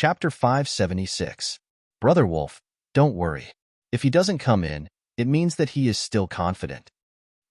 Chapter 576. Brother Wolf, don't worry. If he doesn't come in, it means that he is still confident.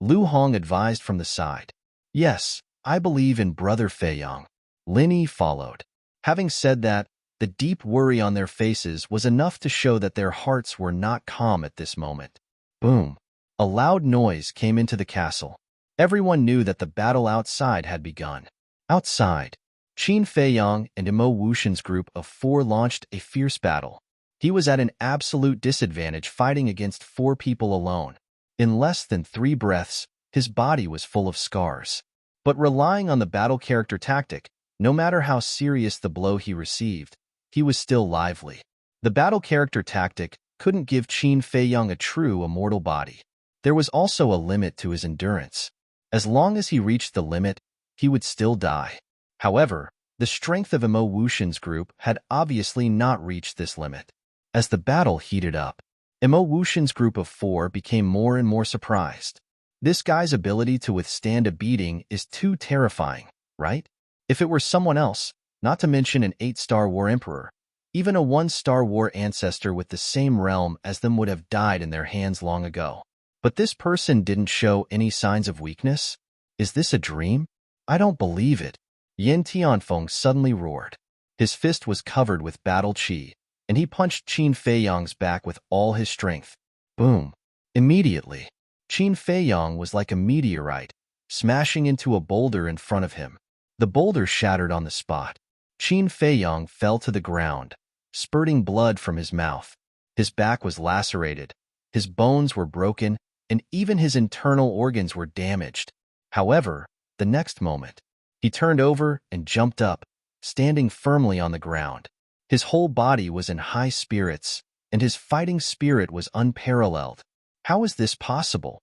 Lu Hong advised from the side. Yes, I believe in Brother Feiyang. Lin Yi followed. Having said that, the deep worry on their faces was enough to show that their hearts were not calm at this moment. Boom. A loud noise came into the castle. Everyone knew that the battle outside had begun. Outside, Qin Feiyang and Imo Wushan's group of 4 launched a fierce battle. He was at an absolute disadvantage fighting against 4 people alone. In less than 3 breaths, his body was full of scars. But relying on the battle character tactic, no matter how serious the blow he received, he was still lively. The battle character tactic couldn't give Qin Feiyang a true immortal body. There was also a limit to his endurance. As long as he reached the limit, he would still die. However, the strength of Imo Wushan's group had obviously not reached this limit. As the battle heated up, Imo Wushan's group of 4 became more and more surprised. This guy's ability to withstand a beating is too terrifying, right? If it were someone else, not to mention an 8-star war emperor, even a 1-star war ancestor with the same realm as them would have died in their hands long ago. But this person didn't show any signs of weakness? Is this a dream? I don't believe it. Yin Tianfeng suddenly roared. His fist was covered with battle qi, and he punched Qin Feiyang's back with all his strength. Boom. Immediately, Qin Feiyang was like a meteorite, smashing into a boulder in front of him. The boulder shattered on the spot. Qin Feiyang fell to the ground, spurting blood from his mouth. His back was lacerated, his bones were broken, and even his internal organs were damaged. However, the next moment, he turned over and jumped up, standing firmly on the ground. His whole body was in high spirits, and his fighting spirit was unparalleled. How is this possible?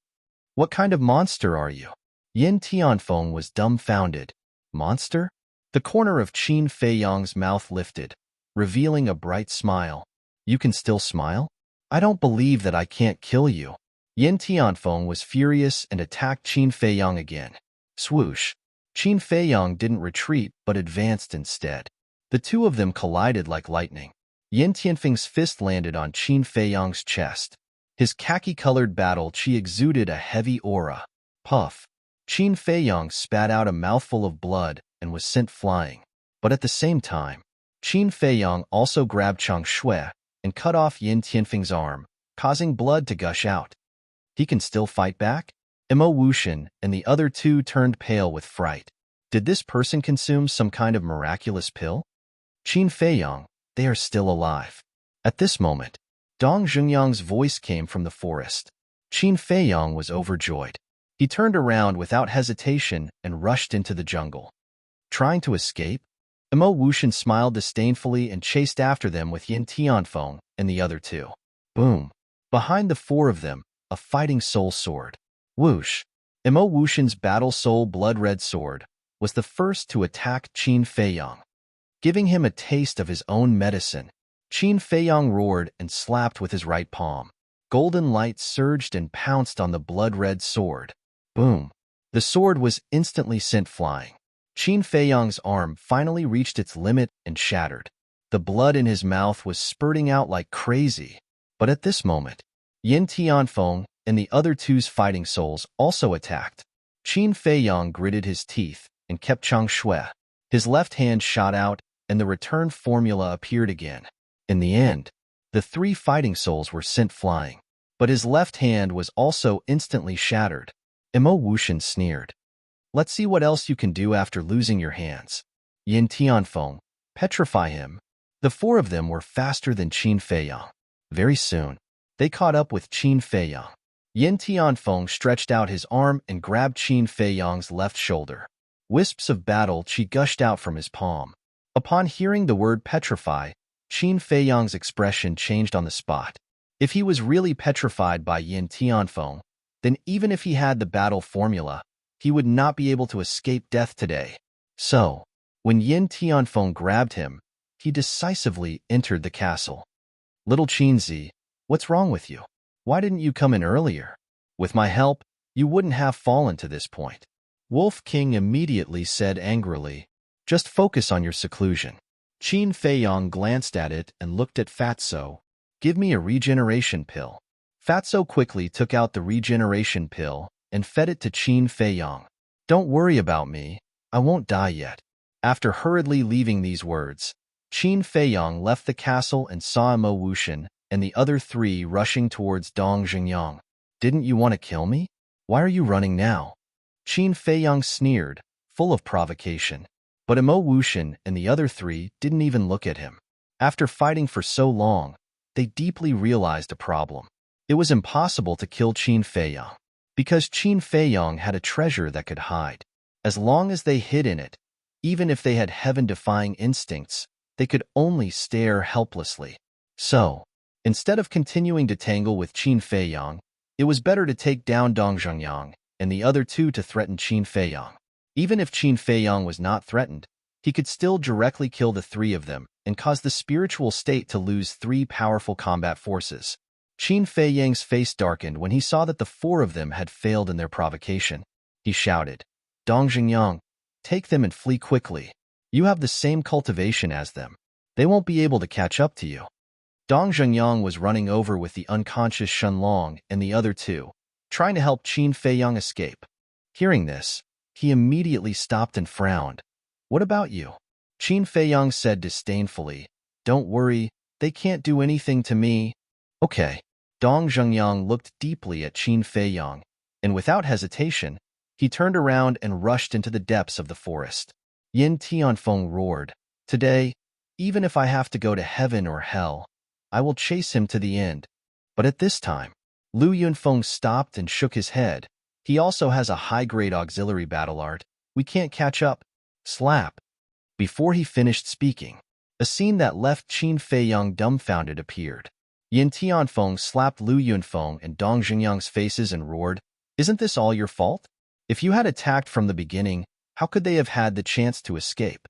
What kind of monster are you? Yin Tianfeng was dumbfounded. Monster? The corner of Qin Feiyang's mouth lifted, revealing a bright smile. You can still smile? I don't believe that I can't kill you. Yin Tianfeng was furious and attacked Qin Feiyang again. Swoosh. Qin Feiyang didn't retreat but advanced instead. The two of them collided like lightning. Yin Tianfeng's fist landed on Qin Feiyang's chest. His khaki-colored battle qi exuded a heavy aura. Puff. Qin Feiyang spat out a mouthful of blood and was sent flying. But at the same time, Qin Feiyang also grabbed Chang Shui and cut off Yin Tianfeng's arm, causing blood to gush out. He can still fight back? Imo Wushan and the other 2 turned pale with fright. Did this person consume some kind of miraculous pill? Qin Feiyang, they are still alive. At this moment, Dong Zhengyang's voice came from the forest. Qin Feiyang was overjoyed. He turned around without hesitation and rushed into the jungle. Trying to escape? Imo Wushan smiled disdainfully and chased after them with Yin Tianfeng and the other 2. Boom. Behind the 4 of them, a fighting soul sword. Whoosh. Imo Wushan's battle soul blood-red sword was the first to attack Qin Feiyang. Giving him a taste of his own medicine, Qin Feiyang roared and slapped with his right palm. Golden light surged and pounced on the blood-red sword. Boom. The sword was instantly sent flying. Qin Feiyang's arm finally reached its limit and shattered. The blood in his mouth was spurting out like crazy. But at this moment, Yin Tianfeng and the other 2's fighting souls also attacked. Qin Feiyang gritted his teeth and kept Chang Shui. His left hand shot out and the return formula appeared again. In the end, the 3 fighting souls were sent flying. But his left hand was also instantly shattered. Imo Wushan sneered. Let's see what else you can do after losing your hands. Yin Tianfeng, petrify him. The 4 of them were faster than Qin Feiyang. Very soon, they caught up with Qin Feiyang. Yin Tianfeng stretched out his arm and grabbed Qin Feiyang's left shoulder. Wisps of battle qi gushed out from his palm. Upon hearing the word petrify, Qin Feiyang's expression changed on the spot. If he was really petrified by Yin Tianfeng, then even if he had the battle formula, he would not be able to escape death today. So, when Yin Tianfeng grabbed him, he decisively entered the castle. Little Qinzi, what's wrong with you? Why didn't you come in earlier? With my help, you wouldn't have fallen to this point. Wolf King immediately said angrily, just focus on your seclusion. Qin Feiyong glanced at it and looked at Fatso. Give me a regeneration pill. Fatso quickly took out the regeneration pill and fed it to Qin Feiyong. Don't worry about me. I won't die yet. After hurriedly leaving these words, Qin Feiyong left the castle and saw Mo Wuxian and the other three rushing towards Dong Xingyang. Didn't you want to kill me? Why are you running now? Qin Feiyong sneered, full of provocation. But Mo Wuxian and the other three didn't even look at him. After fighting for so long, they deeply realized a problem. It was impossible to kill Qin Feiyong, because Qin Feiyong had a treasure that could hide. As long as they hid in it, even if they had heaven-defying instincts, they could only stare helplessly. So, instead of continuing to tangle with Qin Feiyong, it was better to take down Dong Zhengyang and the other two to threaten Qin Feiyong. Even if Qin Feiyong was not threatened, he could still directly kill the three of them and cause the spiritual state to lose three powerful combat forces. Qin Feiyang's face darkened when he saw that the four of them had failed in their provocation. He shouted, Dong Zhengyang, take them and flee quickly. You have the same cultivation as them. They won't be able to catch up to you. Dong Zhengyang was running over with the unconscious Shenlong and the other two, trying to help Qin Feiyong escape. Hearing this, he immediately stopped and frowned. What about you? Qin Feiyong said disdainfully, Don't worry, they can't do anything to me. Okay. Dong Zhengyang looked deeply at Qin Feiyong, and without hesitation, he turned around and rushed into the depths of the forest. Yin Tianfeng roared, Today, even if I have to go to heaven or hell, I will chase him to the end. But at this time, Lu Yunfeng stopped and shook his head. He also has a high-grade auxiliary battle art. We can't catch up. Slap. Before he finished speaking, a scene that left Qin Feiyong dumbfounded appeared. Yin Tianfeng slapped Lu Yunfeng and Dong Zhengyang's faces and roared, Isn't this all your fault? If you had attacked from the beginning, how could they have had the chance to escape?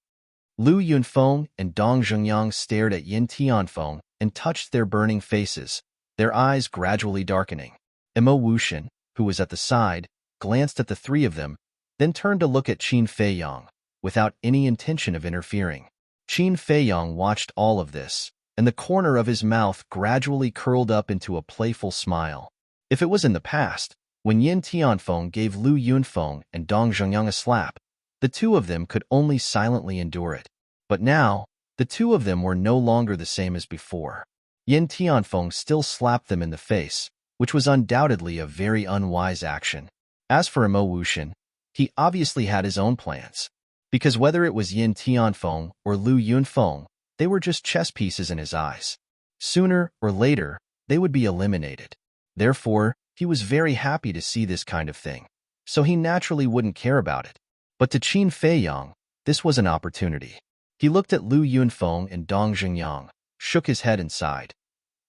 Lu Yunfeng and Dong Zhengyang stared at Yin Tianfeng and touched their burning faces, their eyes gradually darkening. Mo Wuxian, who was at the side, glanced at the three of them, then turned to look at Qin Feiyong, without any intention of interfering. Qin Feiyong watched all of this, and the corner of his mouth gradually curled up into a playful smile. If it was in the past, when Yin Tianfeng gave Lu Yunfeng and Dong Zhengyang a slap, the two of them could only silently endure it. But now, the two of them were no longer the same as before. Yin Tianfeng still slapped them in the face, which was undoubtedly a very unwise action. As for Mo Wuxian, he obviously had his own plans, because whether it was Yin Tianfeng or Lu Yunfeng, they were just chess pieces in his eyes. Sooner or later, they would be eliminated. Therefore, he was very happy to see this kind of thing, so he naturally wouldn't care about it. But to Qin Feiyong, this was an opportunity. He looked at Lu Yunfeng and Dong Zhengyang, shook his head and sighed.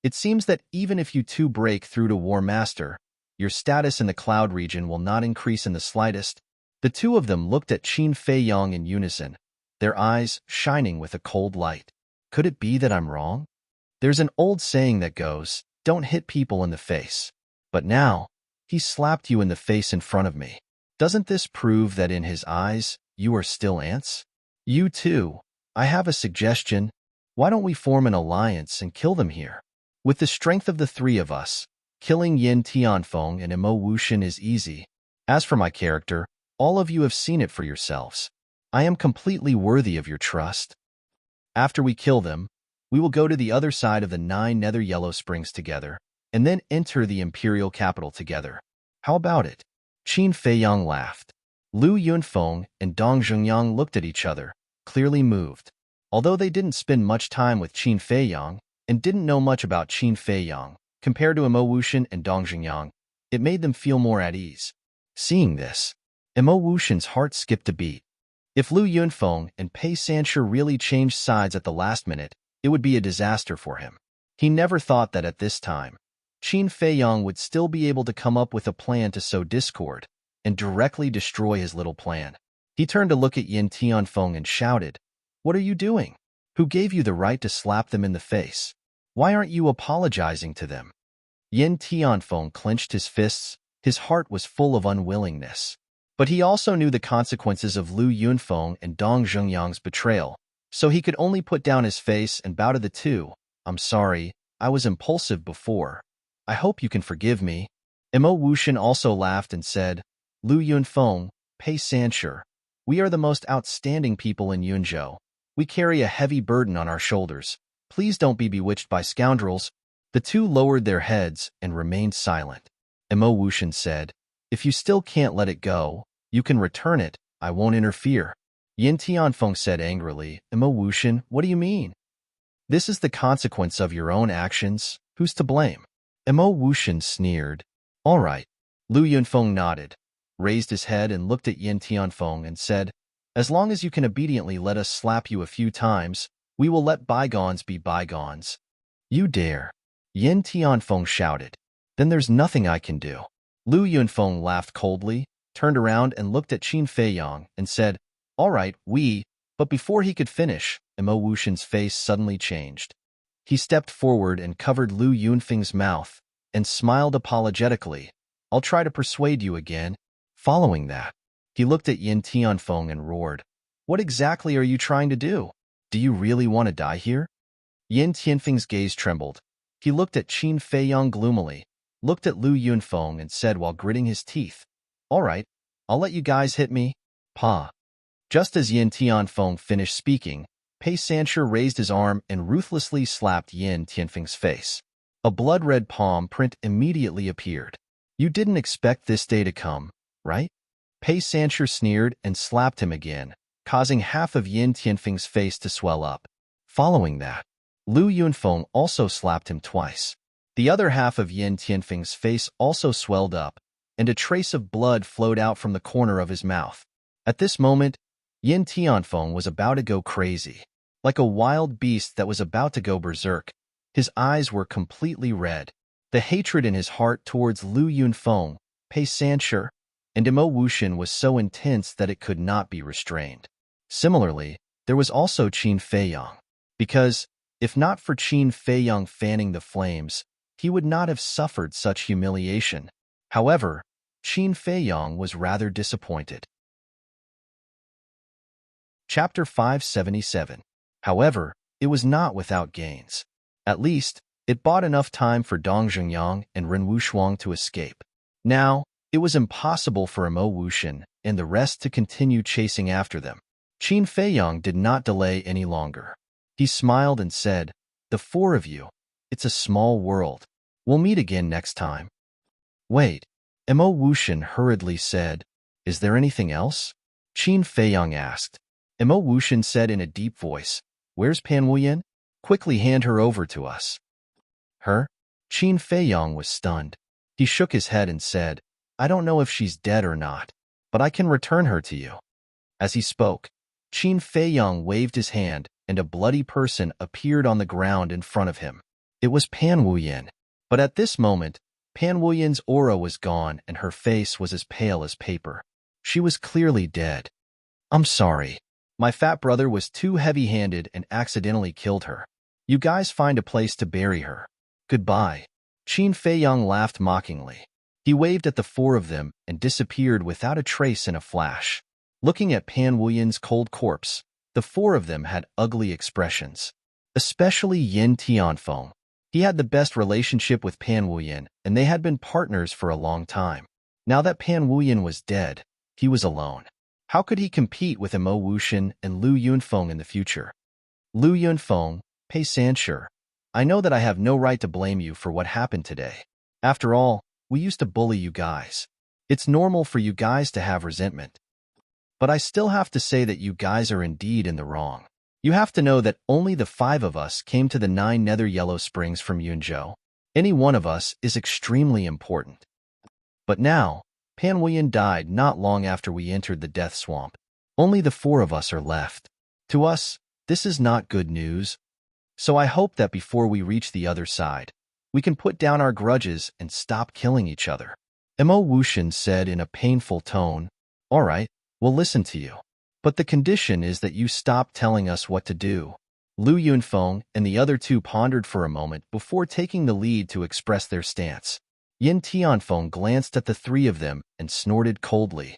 It seems that even if you two break through to War Master, your status in the Cloud region will not increase in the slightest. The two of them looked at Qin Feiyong in unison, their eyes shining with a cold light. Could it be that I'm wrong? There's an old saying that goes, don't hit people in the face. But now, he slapped you in the face in front of me. Doesn't this prove that in his eyes, you are still ants? You too. I have a suggestion. Why don't we form an alliance and kill them here? With the strength of the three of us, killing Yin Tianfeng and Mo Wuxian is easy. As for my character, all of you have seen it for yourselves. I am completely worthy of your trust. After we kill them, we will go to the other side of the 9 Nether Yellow Springs together, and then enter the Imperial capital together. How about it? Qin Feiyong laughed. Lu Yunfeng and Dong Zhengyang looked at each other, clearly moved. Although they didn't spend much time with Qin Feiyong, and didn't know much about Qin Feiyong, compared to Mo Wuxian and Dong Zhengyang, it made them feel more at ease. Seeing this, Mo Wuxian's heart skipped a beat. If Lu Yunfeng and Pei Sanshi really changed sides at the last minute, it would be a disaster for him. He never thought that at this time, Qin Feiyong would still be able to come up with a plan to sow discord and directly destroy his little plan. He turned to look at Yin Tianfeng and shouted, What are you doing? Who gave you the right to slap them in the face? Why aren't you apologizing to them? Yin Tianfeng clenched his fists. His heart was full of unwillingness. But he also knew the consequences of Lu Yunfeng and Dong Zhengyang's betrayal, so he could only put down his face and bow to the two. I'm sorry, I was impulsive before. I hope you can forgive me. Mo Wuxian also laughed and said, Lu Yunfeng, Pei Sanshi, we are the most outstanding people in Yunzhou. We carry a heavy burden on our shoulders. Please don't be bewitched by scoundrels. The two lowered their heads and remained silent. Mo Wuxian said, if you still can't let it go, you can return it. I won't interfere. Yin Tianfeng said angrily, Mo Wuxian, what do you mean? This is the consequence of your own actions. Who's to blame? Mo Wuxian sneered. All right. Lu Yunfeng nodded, raised his head and looked at Yin Tianfeng and said, as long as you can obediently let us slap you a few times, we will let bygones be bygones. You dare. Yin Tianfeng shouted. Then there's nothing I can do. Lu Yunfeng laughed coldly, turned around and looked at Qin Feiyang and said, all right, but before he could finish, Mo Wuxian's face suddenly changed. He stepped forward and covered Lu Yunfeng's mouth and smiled apologetically. I'll try to persuade you again. Following that, he looked at Yin Tianfeng and roared, what exactly are you trying to do? Do you really want to die here? Yin Tianfeng's gaze trembled. He looked at Qin Feiyang gloomily, looked at Lu Yunfeng and said while gritting his teeth, all right, I'll let you guys hit me. Pa. Just as Yin Tianfeng finished speaking, Pei Sanshi raised his arm and ruthlessly slapped Yin Tianfeng's face. A blood-red palm print immediately appeared. You didn't expect this day to come, right? Pei Sanshi sneered and slapped him again, causing half of Yin Tianfeng's face to swell up. Following that, Lu Yunfeng also slapped him twice. The other half of Yin Tianfeng's face also swelled up, and a trace of blood flowed out from the corner of his mouth. At this moment, Yin Tianfeng was about to go crazy. Like a wild beast that was about to go berserk, his eyes were completely red. The hatred in his heart towards Lu Yunfeng, Pei Sanshi, and Mo Wuxian was so intense that it could not be restrained. Similarly, there was also Qin Feiyang, because, if not for Qin Feiyang fanning the flames, he would not have suffered such humiliation. However, Qin Feiyang was rather disappointed. Chapter 577. However, it was not without gains. At least, it bought enough time for Dong Zhengyang and Ren Wushuang to escape. Now, it was impossible for Mo Wuxian and the rest to continue chasing after them. Qin Feiyang did not delay any longer. He smiled and said, the four of you, it's a small world. We'll meet again next time. Wait, Mo Wuxian hurriedly said, is there anything else? Qin Feiyang asked. Mo Wuxian said in a deep voice, where's Pan Wuyan? Quickly hand her over to us. Her? Qin Feiyang was stunned. He shook his head and said, I don't know if she's dead or not, but I can return her to you. As he spoke, Qin Feiyang waved his hand and a bloody person appeared on the ground in front of him. It was Pan Wuyan. But at this moment, Pan Wuyan's aura was gone and her face was as pale as paper. She was clearly dead. I'm sorry. My fat brother was too heavy-handed and accidentally killed her. You guys find a place to bury her. Goodbye. Qin Feiyang laughed mockingly. He waved at the four of them and disappeared without a trace in a flash. Looking at Pan Wuyan's cold corpse, the four of them had ugly expressions. Especially Yin Tianfeng. He had the best relationship with Pan Wuyan, and they had been partners for a long time. Now that Pan Wuyan was dead, he was alone. How could he compete with Mo Wuxian and Lu Yunfeng in the future? Lu Yunfeng, Pei Sanshi, I know that I have no right to blame you for what happened today. After all, we used to bully you guys. It's normal for you guys to have resentment. But I still have to say that you guys are indeed in the wrong. You have to know that only the 5 of us came to the 9 Nether Yellow Springs from Yunzhou. Any one of us is extremely important. But now, Pan Wuyan died not long after we entered the Death Swamp. Only the 4 of us are left. To us, this is not good news. So I hope that before we reach the other side, we can put down our grudges and stop killing each other. Mo Wuxian said in a painful tone, all right, we'll listen to you. But the condition is that you stop telling us what to do. Lu Yunfeng and the other 2 pondered for a moment before taking the lead to express their stance. Yin Tianfeng glanced at the 3 of them and snorted coldly.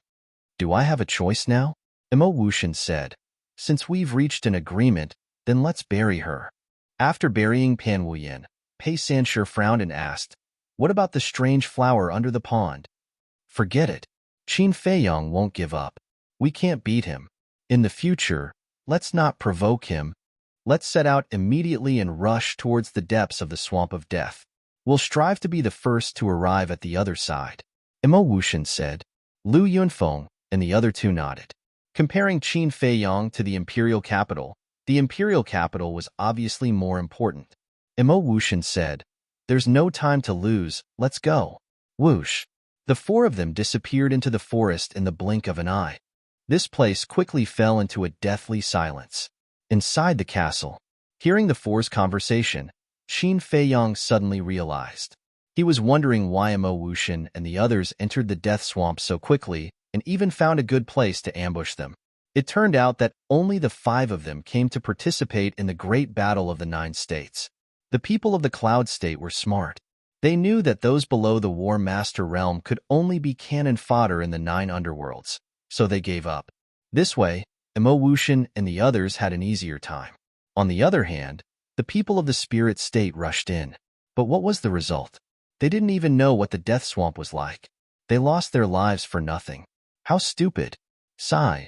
Do I have a choice now? Mo Wuxian said. Since we've reached an agreement, then let's bury her. After burying Pan Wuyan, Pei Sanshi frowned and asked, what about the strange flower under the pond? Forget it. Qin Feiyong won't give up. We can't beat him. In the future, let's not provoke him. Let's set out immediately and rush towards the depths of the swamp of death. We'll strive to be the first to arrive at the other side. Imo Wuxian said. Lu Yunfeng and the other two nodded. Comparing Qin Feiyong to the imperial capital was obviously more important. Imo Wuxian said, there's no time to lose, let's go. Whoosh. The four of them disappeared into the forest in the blink of an eye. This place quickly fell into a deathly silence. Inside the castle, hearing the four's conversation, Qin Feiyong suddenly realized. He was wondering why Imo Wuxian and the others entered the death swamp so quickly and even found a good place to ambush them. It turned out that only the 5 of them came to participate in the great battle of the 9 states. The people of the Cloud State were smart. They knew that those below the War Master realm could only be cannon fodder in the 9 underworlds, so they gave up. This way, Imo Wuxian and the others had an easier time. On the other hand, the people of the Spirit State rushed in. But what was the result? They didn't even know what the death swamp was like. They lost their lives for nothing. How stupid. Sigh.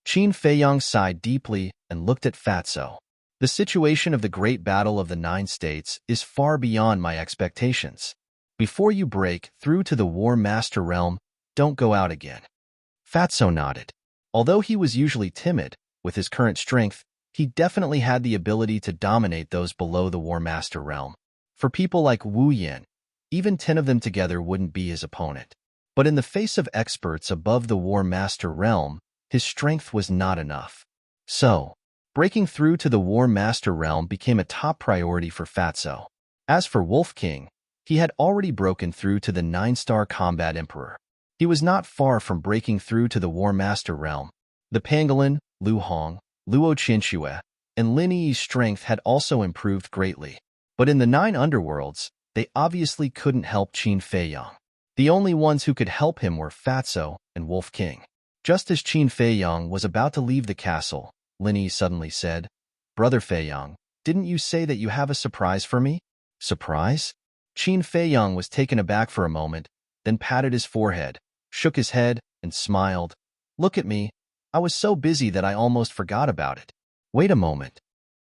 Qin Feiyong sighed deeply and looked at Fatso. The situation of the great battle of the 9 states is far beyond my expectations. Before you break through to the War Master realm, don't go out again. Fatso nodded. Although he was usually timid, with his current strength, he definitely had the ability to dominate those below the War Master realm. For people like Wu Yan, even 10 of them together wouldn't be his opponent. But in the face of experts above the War Master realm, his strength was not enough. So, breaking through to the War Master realm became a top priority for Fatso. As for Wolf King, he had already broken through to the 9-star Combat Emperor. He was not far from breaking through to the War Master realm. The Pangolin, Lu Hong, Luo Qianxue, and Lin Yi's strength had also improved greatly. But in the 9 underworlds, they obviously couldn't help Qin Feiyong. The only ones who could help him were Fatso and Wolf King. Just as Qin Feiyong was about to leave the castle, Lin Yi suddenly said, Brother Feiyong, didn't you say that you have a surprise for me? Surprise? Qin Feiyong was taken aback for a moment, then patted his forehead, shook his head, and smiled. Look at me. I was so busy that I almost forgot about it. Wait a moment.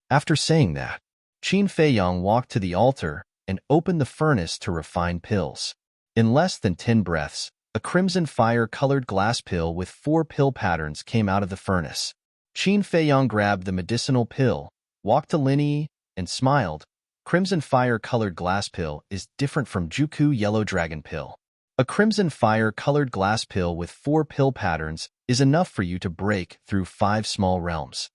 After saying that, Qin Feiyong walked to the altar and opened the furnace to refine pills. In less than 10 breaths, a crimson fire-colored glass pill with 4 pill patterns came out of the furnace. Qin Feiyong grabbed the medicinal pill, walked to Lin Yi, and smiled. Crimson fire-colored glass pill is different from Juku Yellow Dragon pill. A crimson fire-colored glass pill with 4 pill patterns is enough for you to break through 5 small realms.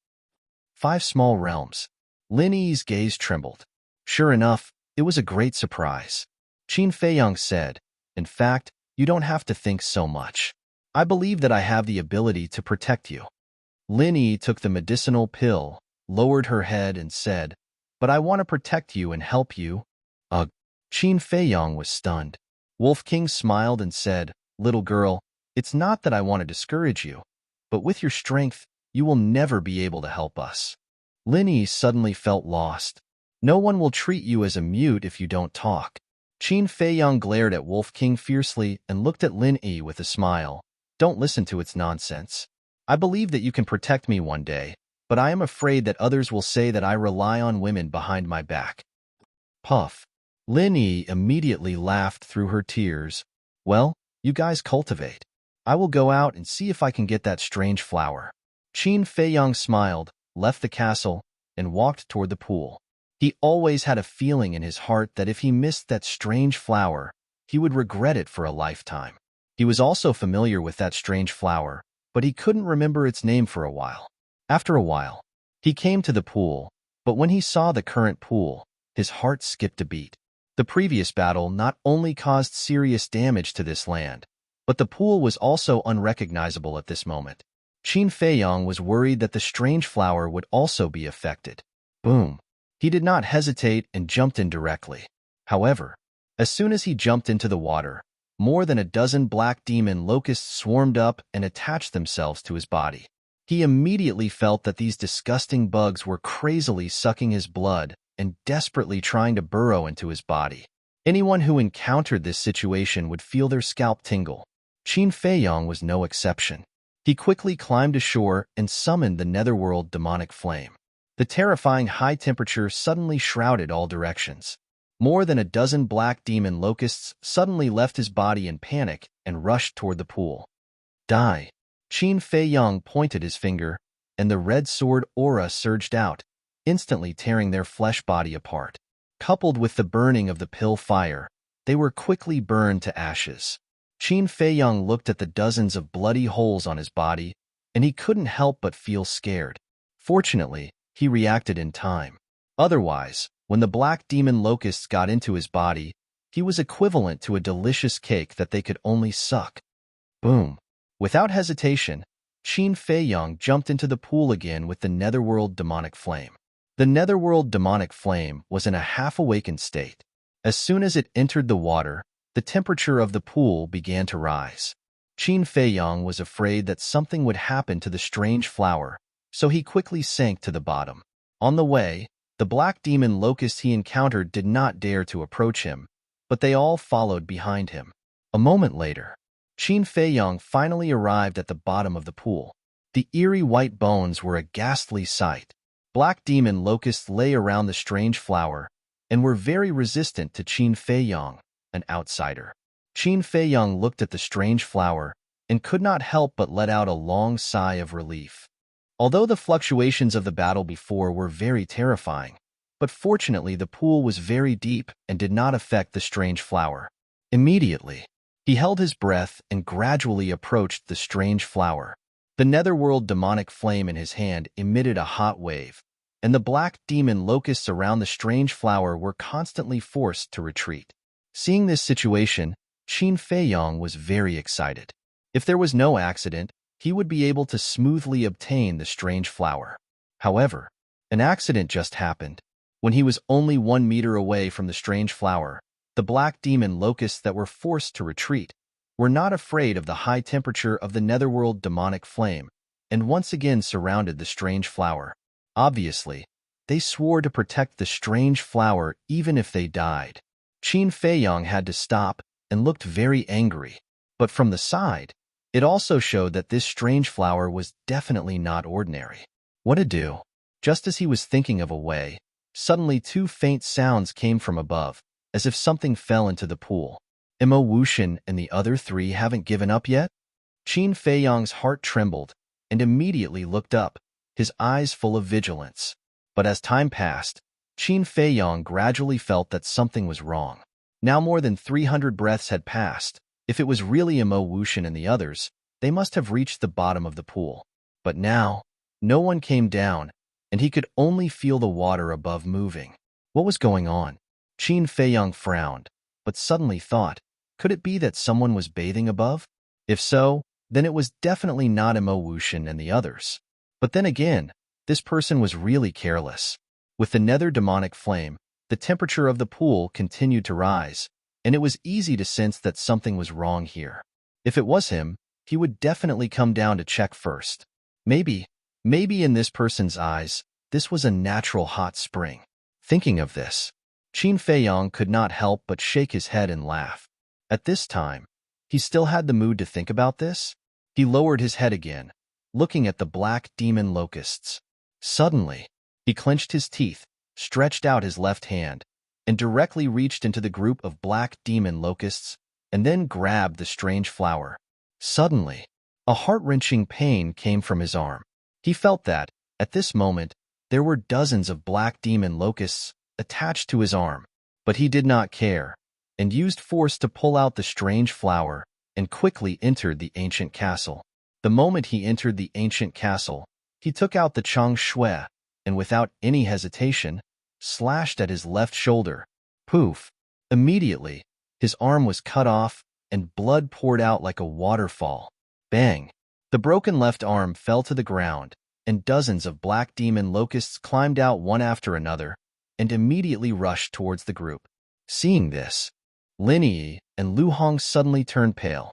5 small realms. Lin Yi's gaze trembled. Sure enough, it was a great surprise. Qin Feiyong said, in fact, you don't have to think so much. I believe that I have the ability to protect you. Lin Yi took the medicinal pill, lowered her head, and said, but I want to protect you and help you. Ugh. Qin Feiyong was stunned. Wolf King smiled and said, little girl, it's not that I want to discourage you, but with your strength, you will never be able to help us. Lin Yi suddenly felt lost. No one will treat you as a mute if you don't talk. Qin Feiyong glared at Wolf King fiercely and looked at Lin Yi with a smile. Don't listen to its nonsense. I believe that you can protect me one day, but I am afraid that others will say that I rely on women behind my back. Puff. Lin Yi immediately laughed through her tears. Well, you guys cultivate. I will go out and see if I can get that strange flower. Qin Feiyong smiled, left the castle, and walked toward the pool. He always had a feeling in his heart that if he missed that strange flower, he would regret it for a lifetime. He was also familiar with that strange flower, but he couldn't remember its name for a while. After a while, he came to the pool, but when he saw the current pool, his heart skipped a beat. The previous battle not only caused serious damage to this land, but the pool was also unrecognizable at this moment. Qin Feiyong was worried that the strange flower would also be affected. Boom. He did not hesitate and jumped in directly. However, as soon as he jumped into the water, more than a dozen black demon locusts swarmed up and attached themselves to his body. He immediately felt that these disgusting bugs were crazily sucking his blood and desperately trying to burrow into his body. Anyone who encountered this situation would feel their scalp tingle. Qin Feiyong was no exception. He quickly climbed ashore and summoned the netherworld demonic flame. The terrifying high temperature suddenly shrouded all directions. More than a dozen black demon locusts suddenly left his body in panic and rushed toward the pool. Die! Qin Feiyong pointed his finger, and the red sword aura surged out, instantly tearing their flesh body apart. Coupled with the burning of the pill fire, they were quickly burned to ashes. Qin Feiyong looked at the dozens of bloody holes on his body, and he couldn't help but feel scared. Fortunately, he reacted in time. Otherwise, when the black demon locusts got into his body, he was equivalent to a delicious cake that they could only suck. Boom! Without hesitation, Qin Feiyong jumped into the pool again with the netherworld demonic flame. The netherworld demonic flame was in a half-awakened state. As soon as it entered the water, the temperature of the pool began to rise. Qin Feiyong was afraid that something would happen to the strange flower, so he quickly sank to the bottom. On the way, the black demon locusts he encountered did not dare to approach him, but they all followed behind him. A moment later, Qin Feiyong finally arrived at the bottom of the pool. The eerie white bones were a ghastly sight. Black demon locusts lay around the strange flower and were very resistant to Qin Feiyong, an outsider. Qin Feiyong looked at the strange flower and could not help but let out a long sigh of relief. Although the fluctuations of the battle before were very terrifying, but fortunately the pool was very deep and did not affect the strange flower. Immediately, he held his breath and gradually approached the strange flower. The netherworld demonic flame in his hand emitted a hot wave, and the black demon locusts around the strange flower were constantly forced to retreat. Seeing this situation, Qin Feiyong was very excited. If there was no accident, he would be able to smoothly obtain the strange flower. However, an accident just happened. When he was only 1 meter away from the strange flower, the black demon locusts that were forced to retreat were not afraid of the high temperature of the netherworld demonic flame and once again surrounded the strange flower. Obviously, they swore to protect the strange flower even if they died. Qin Feiyong had to stop and looked very angry, but from the side, it also showed that this strange flower was definitely not ordinary. What to do? Just as he was thinking of a way, suddenly 2 faint sounds came from above, as if something fell into the pool. Imo Wuxian and the other 3 haven't given up yet? Qin Feiyong's heart trembled and immediately looked up, his eyes full of vigilance. But as time passed, Qin Feiyong gradually felt that something was wrong. Now more than 300 breaths had passed. If it was really Imo Wuxian and the others, they must have reached the bottom of the pool. But now, no one came down, and he could only feel the water above moving. What was going on? Qin Feiyong frowned, but suddenly thought, could it be that someone was bathing above? If so, then it was definitely not Imo Wuxian and the others. But then again, this person was really careless. With the nether demonic flame, the temperature of the pool continued to rise, and it was easy to sense that something was wrong here. If it was him, he would definitely come down to check first. Maybe in this person's eyes, this was a natural hot spring. Thinking of this, Qin Feiyong could not help but shake his head and laugh. At this time, he still had the mood to think about this. He lowered his head again, looking at the black demon locusts. Suddenly, he clenched his teeth, stretched out his left hand, and directly reached into the group of black demon locusts, and then grabbed the strange flower. Suddenly, a heart-wrenching pain came from his arm. He felt that, at this moment, there were dozens of black demon locusts attached to his arm, but he did not care, and used force to pull out the strange flower and quickly entered the ancient castle. The moment he entered the ancient castle, he took out the Chang Shui, and without any hesitation, slashed at his left shoulder. Poof! Immediately, his arm was cut off, and blood poured out like a waterfall. Bang! The broken left arm fell to the ground, and dozens of black demon locusts climbed out one after another, and immediately rushed towards the group. Seeing this, Lin Yi and Lu Hong suddenly turned pale.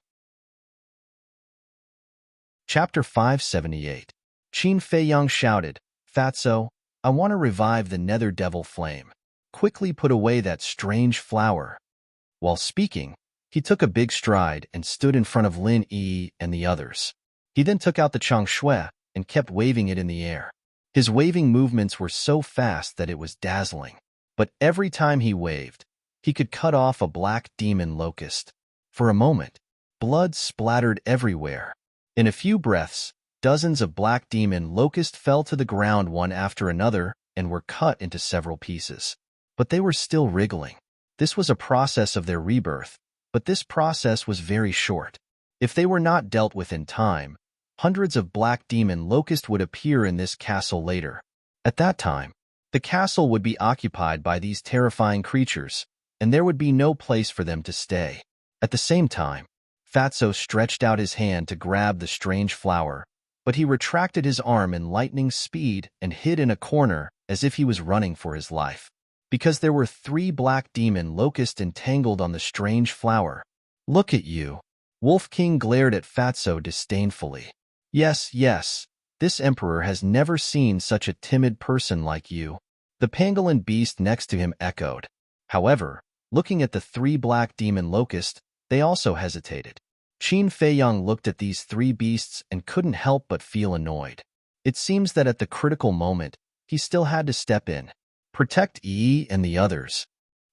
Chapter 578. Qin Feiyang shouted, Fatso, I want to revive the nether devil flame. Quickly put away that strange flower. While speaking, he took a big stride and stood in front of Lin Yi and the others. He then took out the changshui and kept waving it in the air. His waving movements were so fast that it was dazzling. But every time he waved, he could cut off a black demon locust. For a moment, blood splattered everywhere. In a few breaths, dozens of black demon locusts fell to the ground one after another and were cut into several pieces. But they were still wriggling. This was a process of their rebirth, but this process was very short. If they were not dealt with in time, hundreds of black demon locusts would appear in this castle later. At that time, the castle would be occupied by these terrifying creatures, and there would be no place for them to stay. At the same time, Fatso stretched out his hand to grab the strange flower, but he retracted his arm in lightning speed and hid in a corner as if he was running for his life. Because there were 3 black demon locusts entangled on the strange flower. Look at you. Wolf King glared at Fatso disdainfully. Yes, yes, this emperor has never seen such a timid person like you. The pangolin beast next to him echoed. However, looking at the 3 black demon locusts, they also hesitated. Qin Feiyang looked at these 3 beasts and couldn't help but feel annoyed. It seems that at the critical moment, he still had to step in. Protect Yi and the others.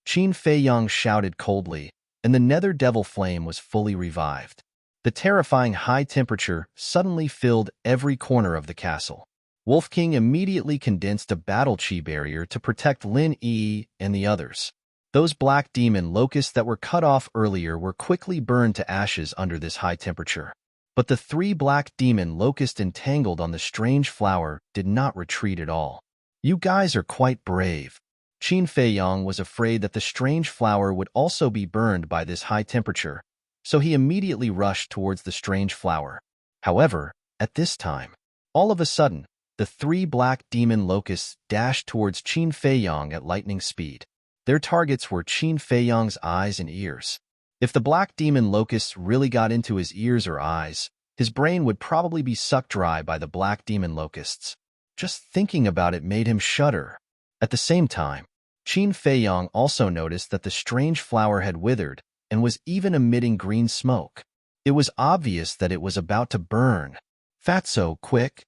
Qin Feiyang shouted coldly, and the nether devil flame was fully revived. The terrifying high temperature suddenly filled every corner of the castle. Wolf King immediately condensed a battle chi barrier to protect Lin Yi and the others. Those black demon locusts that were cut off earlier were quickly burned to ashes under this high temperature. But the 3 black demon locusts entangled on the strange flower did not retreat at all. You guys are quite brave. Qin Feiyang was afraid that the strange flower would also be burned by this high temperature, so he immediately rushed towards the strange flower. However, at this time, all of a sudden, the 3 black demon locusts dashed towards Qin Feiyang at lightning speed. Their targets were Qin Feiyang's eyes and ears. If the black demon locusts really got into his ears or eyes, his brain would probably be sucked dry by the black demon locusts. Just thinking about it made him shudder. At the same time, Qin Feiyang also noticed that the strange flower had withered and was even emitting green smoke. It was obvious that it was about to burn. Fatso, quick!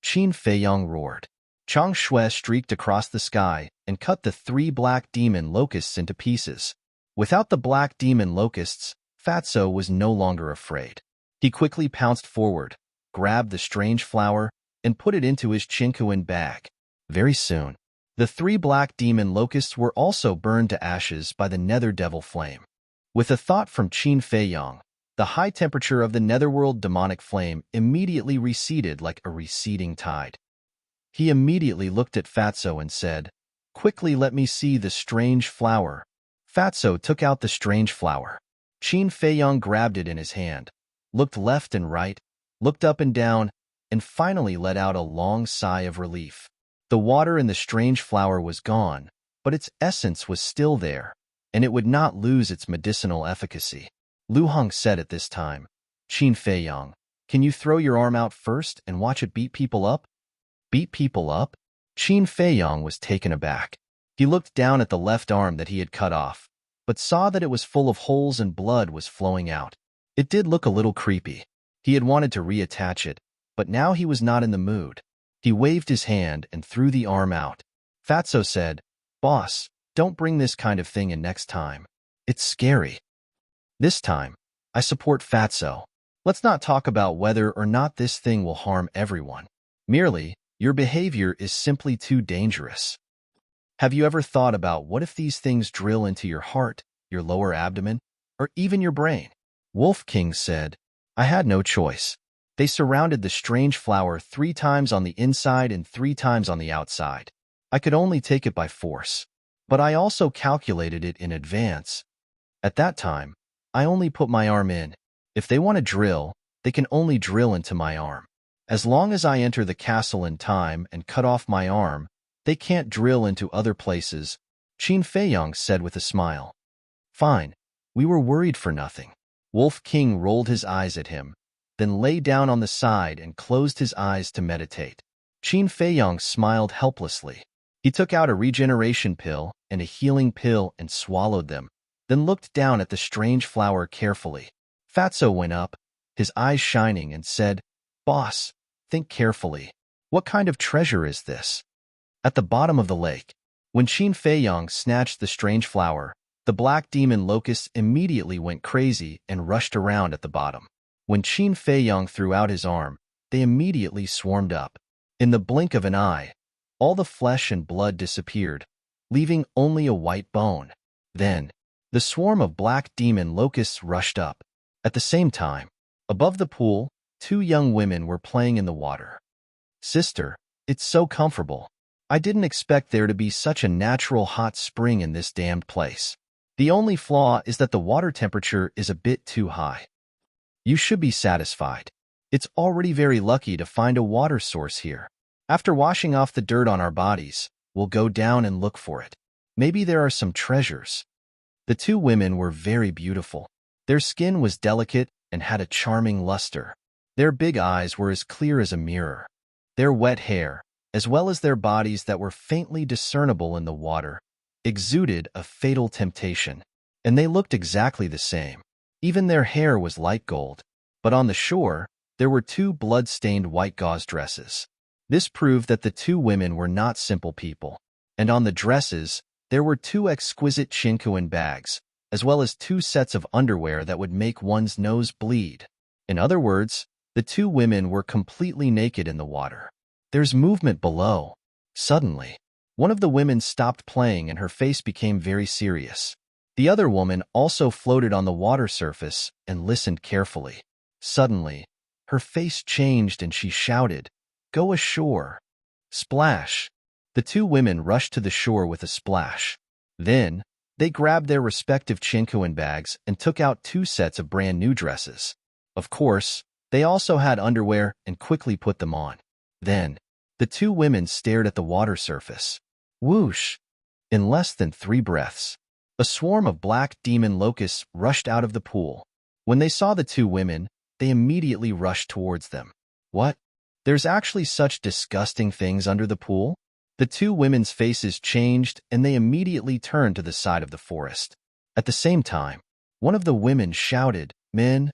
Qin Feiyang roared. Chang Shui streaked across the sky and cut the 3 black demon locusts into pieces. Without the black demon locusts, Fatso was no longer afraid. He quickly pounced forward, grabbed the strange flower, and put it into his Qinkuan bag. Very soon, the 3 black demon locusts were also burned to ashes by the nether devil flame. With a thought from Qin Feiyang, the high temperature of the netherworld demonic flame immediately receded like a receding tide. He immediately looked at Fatso and said, Quickly let me see the strange flower. Fatso took out the strange flower. Qin Feiyang grabbed it in his hand, looked left and right, looked up and down, and finally let out a long sigh of relief. The water in the strange flower was gone, but its essence was still there, and it would not lose its medicinal efficacy. Lu Hong said at this time, Qin Feiyang, can you throw your arm out first and watch it beat people up? Beat people up? Qin Feiyang was taken aback. He looked down at the left arm that he had cut off, but saw that it was full of holes and blood was flowing out. It did look a little creepy. He had wanted to reattach it, but now he was not in the mood. He waved his hand and threw the arm out. Fatso said, Boss, don't bring this kind of thing in next time. It's scary. This time, I support Fatso. Let's not talk about whether or not this thing will harm everyone. Merely, your behavior is simply too dangerous. Have you ever thought about what if these things drill into your heart, your lower abdomen, or even your brain? Wolf King said, I had no choice. They surrounded the strange flower 3 times on the inside and 3 times on the outside. I could only take it by force. But I also calculated it in advance. At that time, I only put my arm in. If they want to drill, they can only drill into my arm. As long as I enter the castle in time and cut off my arm, they can't drill into other places, Qin Feiyang said with a smile. Fine, we were worried for nothing. Wolf King rolled his eyes at him, then lay down on the side and closed his eyes to meditate. Qin Feiyong smiled helplessly. He took out a regeneration pill and a healing pill and swallowed them, then looked down at the strange flower carefully. Fatso went up, his eyes shining, and said, "Boss, think carefully. What kind of treasure is this?" At the bottom of the lake, when Qin Feiyong snatched the strange flower, the black demon locusts immediately went crazy and rushed around at the bottom. When Qin Feiyong threw out his arm, they immediately swarmed up. In the blink of an eye, all the flesh and blood disappeared, leaving only a white bone. Then, the swarm of black demon locusts rushed up. At the same time, above the pool, two young women were playing in the water. "Sister, it's so comfortable. I didn't expect there to be such a natural hot spring in this damned place. The only flaw is that the water temperature is a bit too high. You should be satisfied. It's already very lucky to find a water source here. After washing off the dirt on our bodies, we'll go down and look for it. Maybe there are some treasures." The two women were very beautiful. Their skin was delicate and had a charming luster. Their big eyes were as clear as a mirror. Their wet hair, as well as their bodies that were faintly discernible in the water, exuded a fatal temptation, and they looked exactly the same. Even their hair was light gold, but on the shore, there were two blood-stained white gauze dresses. This proved that the two women were not simple people, and on the dresses, there were two exquisite chinkuan bags, as well as two sets of underwear that would make one's nose bleed. In other words, the two women were completely naked in the water. There's movement below. Suddenly, one of the women stopped playing and her face became very serious. The other woman also floated on the water surface and listened carefully. Suddenly, her face changed and she shouted, "Go ashore!" Splash! The two women rushed to the shore with a splash. Then, they grabbed their respective chinkuan bags and took out two sets of brand new dresses. Of course, they also had underwear and quickly put them on. Then, the two women stared at the water surface. Whoosh! In less than 3 breaths, a swarm of black demon locusts rushed out of the pool. When they saw the two women, they immediately rushed towards them. What? There's actually such disgusting things under the pool? The two women's faces changed and they immediately turned to the side of the forest. At the same time, one of the women shouted, "Men!"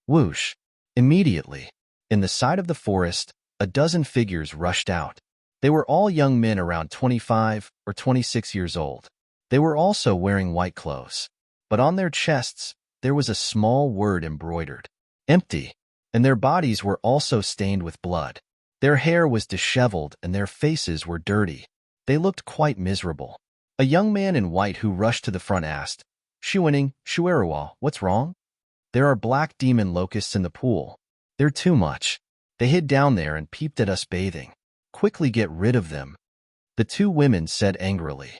Whoosh! Immediately, in the side of the forest, a dozen figures rushed out. They were all young men around 25 or 26 years old. They were also wearing white clothes, but on their chests, there was a small word embroidered, "Empty," and their bodies were also stained with blood. Their hair was disheveled and their faces were dirty. They looked quite miserable. A young man in white who rushed to the front asked, "Shuening, Shueruwa, what's wrong?" "There are black demon locusts in the pool. They're too much. They hid down there and peeped at us bathing. Quickly get rid of them," the two women said angrily.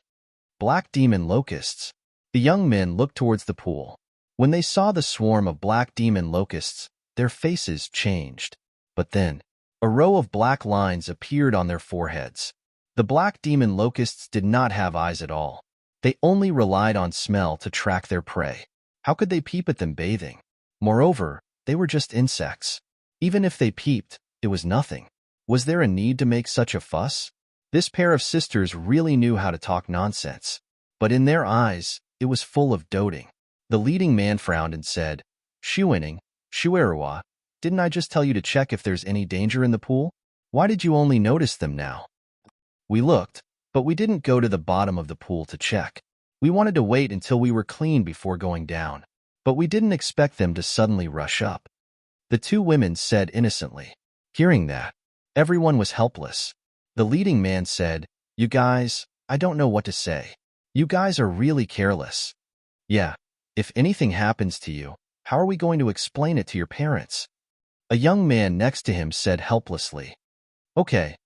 Black demon locusts. The young men looked towards the pool. When they saw the swarm of black demon locusts, their faces changed. But then, a row of black lines appeared on their foreheads. The black demon locusts did not have eyes at all. They only relied on smell to track their prey. How could they peep at them bathing? Moreover, they were just insects. Even if they peeped, it was nothing. Was there a need to make such a fuss? This pair of sisters really knew how to talk nonsense. But in their eyes, it was full of doting. The leading man frowned and said, "Shuening, Shueruwa, didn't I just tell you to check if there's any danger in the pool? Why did you only notice them now?" "We looked, but we didn't go to the bottom of the pool to check. We wanted to wait until we were clean before going down. But we didn't expect them to suddenly rush up," the two women said innocently. Hearing that, everyone was helpless. The leading man said, "You guys, I don't know what to say. You guys are really careless. Yeah, if anything happens to you, how are we going to explain it to your parents?" A young man next to him said helplessly, Okay,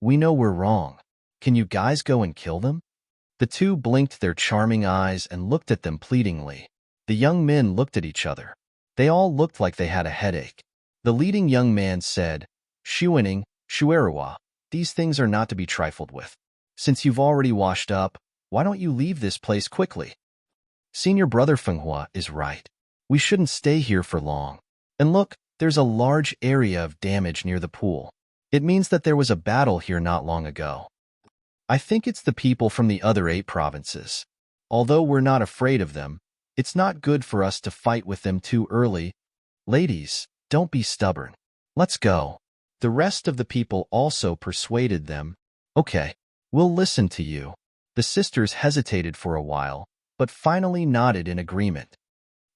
we know we're wrong. Can you guys go and kill them?" The two blinked their charming eyes and looked at them pleadingly. The young men looked at each other. They all looked like they had a headache. The leading young man said, "Shuening, Shueruwa, these things are not to be trifled with. Since you've already washed up, why don't you leave this place quickly? Senior brother Fenghua is right. We shouldn't stay here for long. And look, There's a large area of damage near the pool. It means that there was a battle here not long ago. I think it's the people from the other 8 provinces. Although we're not afraid of them, it's not good for us to fight with them too early. Ladies, don't be stubborn. Let's go. The rest of the people also persuaded them. Okay, we'll listen to you. The sisters hesitated for a while, but finally nodded in agreement.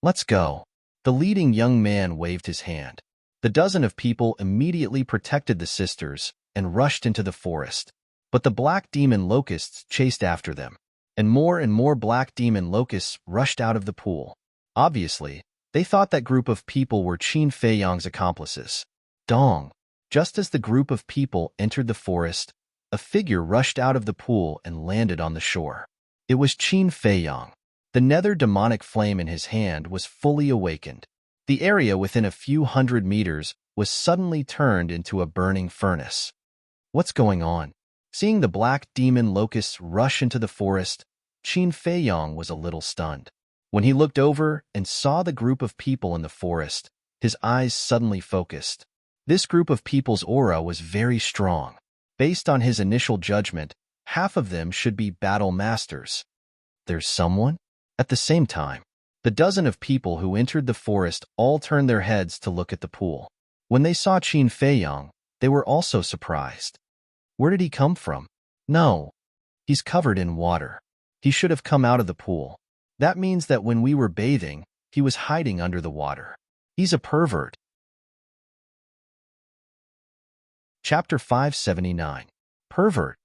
Let's go. The leading young man waved his hand. The dozen of people immediately protected the sisters and rushed into the forest. But the black demon locusts chased after them, and more black demon locusts rushed out of the pool. Obviously, they thought that group of people were Qin Feiyang's accomplices. Dong. Just as the group of people entered the forest, a figure rushed out of the pool and landed on the shore. It was Qin Feiyang. The nether demonic flame in his hand was fully awakened. The area within a few hundred meters was suddenly turned into a burning furnace. What's going on? Seeing the black demon locusts rush into the forest, Qin Feiyang was a little stunned. When he looked over and saw the group of people in the forest, his eyes suddenly focused. This group of people's aura was very strong. Based on his initial judgment, half of them should be battle masters. There's someone? At the same time, the dozen of people who entered the forest all turned their heads to look at the pool. When they saw Qin Feiyang, they were also surprised. Where did he come from? No, he's covered in water. He should have come out of the pool. That means that when we were bathing, he was hiding under the water. He's a pervert. Chapter 579. Pervert.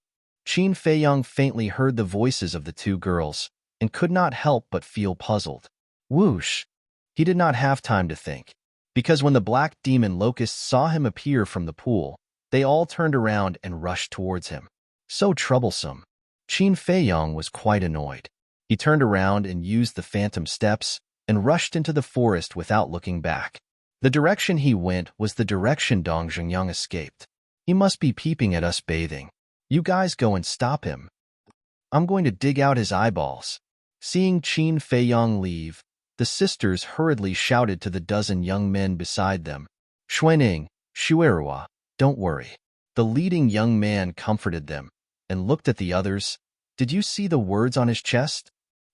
Qin Feiyang faintly heard the voices of the 2 girls and could not help but feel puzzled. Whoosh! He did not have time to think, because when the black demon locusts saw him appear from the pool, they all turned around and rushed towards him. So troublesome. Qin Feiyang was quite annoyed. He turned around and used the phantom steps and rushed into the forest without looking back. The direction he went was the direction Dong Zhengyang escaped. He must be peeping at us bathing. You guys go and stop him. I'm going to dig out his eyeballs. Seeing Qin Feiyang leave, the sisters hurriedly shouted to the dozen young men beside them. Xuaning, Xuerua, don't worry. The leading young man comforted them and looked at the others. Did you see the words on his chest?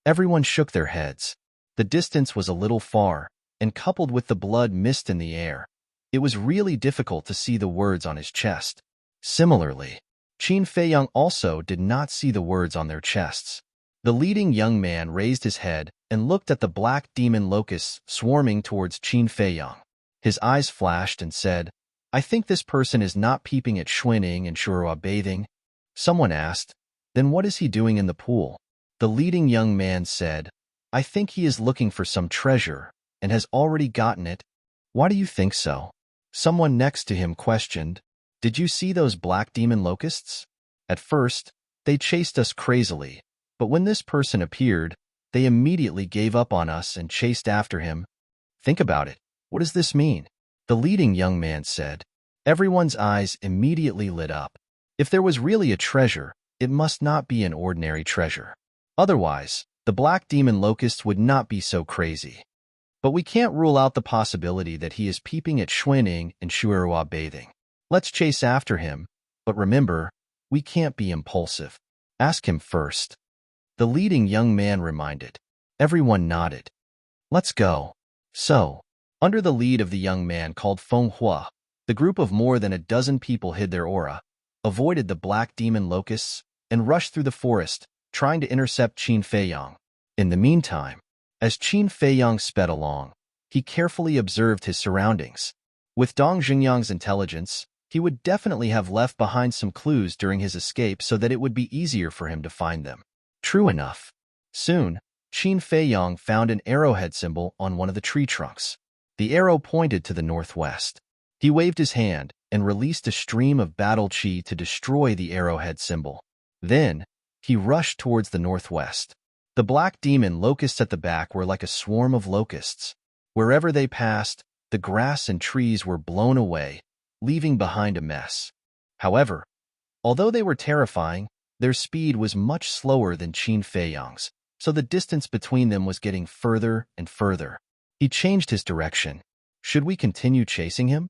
Everyone shook their heads. The distance was a little far, and coupled with the blood mist in the air, it was really difficult to see the words on his chest. Similarly, Qin Feiyang also did not see the words on their chests. The leading young man raised his head and looked at the black demon locusts swarming towards Qin Feiyang. His eyes flashed and said, I think this person is not peeping at Xuaning and Shurua bathing. Someone asked, then what is he doing in the pool? The leading young man said, I think he is looking for some treasure and has already gotten it. Why do you think so? Someone next to him questioned, Did you see those black demon locusts? At first, they chased us crazily, but when this person appeared, they immediately gave up on us and chased after him. Think about it. What does this mean? The leading young man said. Everyone's eyes immediately lit up. If there was really a treasure, it must not be an ordinary treasure. Otherwise, the black demon locusts would not be so crazy. But we can't rule out the possibility that he is peeping at Xuaning and Shuerua bathing. Let's chase after him, but remember, we can't be impulsive. Ask him first. The leading young man reminded. Everyone nodded. Let's go. So, under the lead of the young man called Feng Hua, the group of more than a dozen people hid their aura, avoided the black demon locusts, and rushed through the forest, trying to intercept Qin Feiyang. In the meantime, as Qin Feiyang sped along, he carefully observed his surroundings. With Dong Zhengyang's intelligence, he would definitely have left behind some clues during his escape so that it would be easier for him to find them. True enough. Soon, Qin Feiyang found an arrowhead symbol on one of the tree trunks. The arrow pointed to the northwest. He waved his hand and released a stream of battle chi to destroy the arrowhead symbol. Then, he rushed towards the northwest. The black demon locusts at the back were like a swarm of locusts. Wherever they passed, the grass and trees were blown away, leaving behind a mess. However, although they were terrifying, their speed was much slower than Qin Feiyang's, so the distance between them was getting further and further. He changed his direction. Should we continue chasing him?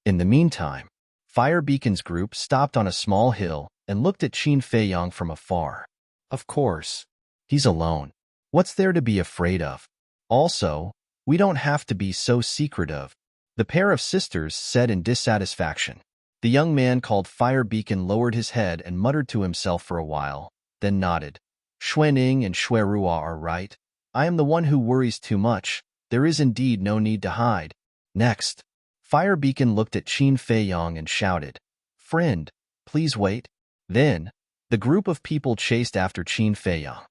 In the meantime, Fire Beacon's group stopped on a small hill and looked at Qin Feiyang from afar. Of course, he's alone. What's there to be afraid of? Also, we don't have to be so secretive, the pair of sisters said in dissatisfaction. The young man called Fire Beacon lowered his head and muttered to himself for a while, then nodded. Xuening and Xuerua are right. I am the one who worries too much. There is indeed no need to hide. Next, Fire Beacon looked at Qin Feiyang and shouted, "Friend, please wait." Then, the group of people chased after Qin Feiyang.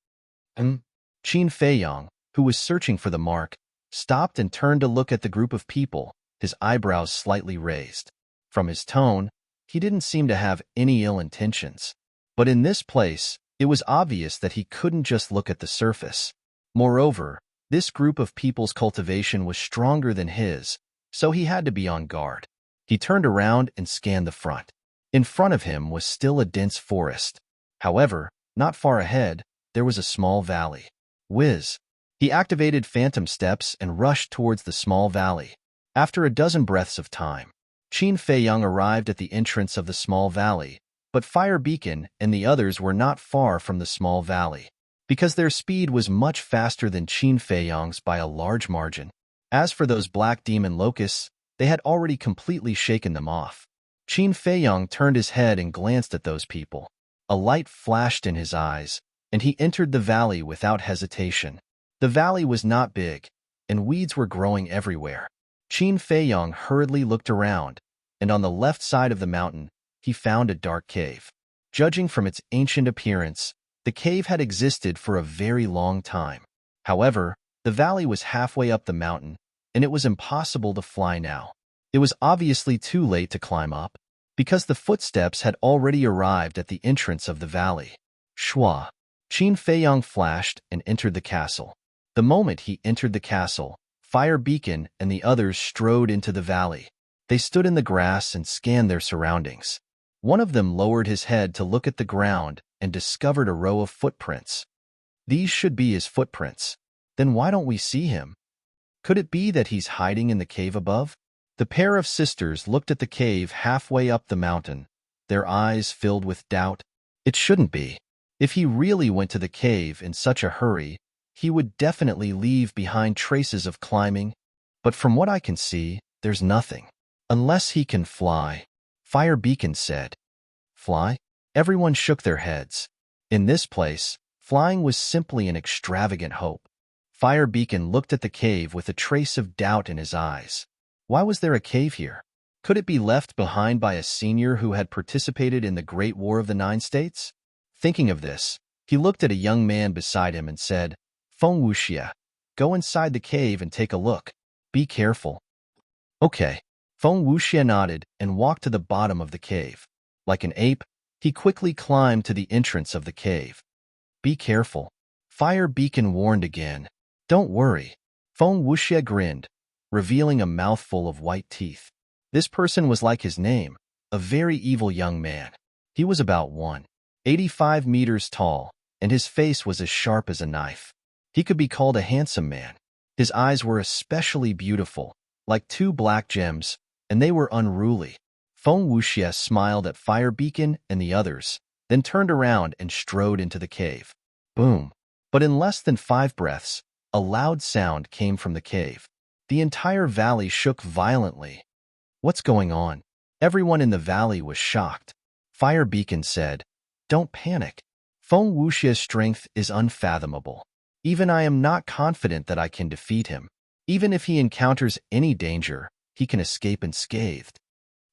Qin Feiyang, who was searching for the mark, stopped and turned to look at the group of people, his eyebrows slightly raised. From his tone, he didn't seem to have any ill intentions. But in this place, it was obvious that he couldn't just look at the surface. Moreover, this group of people's cultivation was stronger than his, so he had to be on guard. He turned around and scanned the front. In front of him was still a dense forest. However, not far ahead, there was a small valley. Whiz! He activated phantom steps and rushed towards the small valley. After a dozen breaths of time, Qin Feiyang arrived at the entrance of the small valley, but Fire Beacon and the others were not far from the small valley, because their speed was much faster than Qin Feiyang's by a large margin. As for those black demon locusts, they had already completely shaken them off. Qin Feiyang turned his head and glanced at those people. A light flashed in his eyes, and he entered the valley without hesitation. The valley was not big, and weeds were growing everywhere. Qin Feiyang hurriedly looked around, and on the left side of the mountain, he found a dark cave. Judging from its ancient appearance, the cave had existed for a very long time. However, the valley was halfway up the mountain, and it was impossible to fly now. It was obviously too late to climb up, because the footsteps had already arrived at the entrance of the valley. Shua! Qin Feiyang flashed and entered the castle. The moment he entered the castle, Fire Beacon and the others strode into the valley. They stood in the grass and scanned their surroundings. One of them lowered his head to look at the ground and discovered a row of footprints. These should be his footprints. Then why don't we see him? Could it be that he's hiding in the cave above? The pair of sisters looked at the cave halfway up the mountain, their eyes filled with doubt. It shouldn't be. If he really went to the cave in such a hurry, he would definitely leave behind traces of climbing. But from what I can see, there's nothing. Unless he can fly, Fire Beacon said. Fly? Everyone shook their heads. In this place, flying was simply an extravagant hope. Fire Beacon looked at the cave with a trace of doubt in his eyes. Why was there a cave here? Could it be left behind by a senior who had participated in the Great War of the Nine States? Thinking of this, he looked at a young man beside him and said, Feng Wuxia, go inside the cave and take a look. Be careful. Okay. Feng Wuxia nodded and walked to the bottom of the cave. Like an ape, he quickly climbed to the entrance of the cave. Be careful. Fire Beacon warned again. Don't worry. Feng Wuxia grinned, revealing a mouthful of white teeth. This person was like his name, a very evil young man. He was about 185 meters tall, and his face was as sharp as a knife. He could be called a handsome man. His eyes were especially beautiful, like two black gems, and they were unruly. Feng Wuxia smiled at Fire Beacon and the others, then turned around and strode into the cave. Boom! But in less than 5 breaths, a loud sound came from the cave. The entire valley shook violently. What's going on? Everyone in the valley was shocked. Fire Beacon said, Don't panic. Feng Wuxia's strength is unfathomable. Even I am not confident that I can defeat him. Even if he encounters any danger, he can escape unscathed.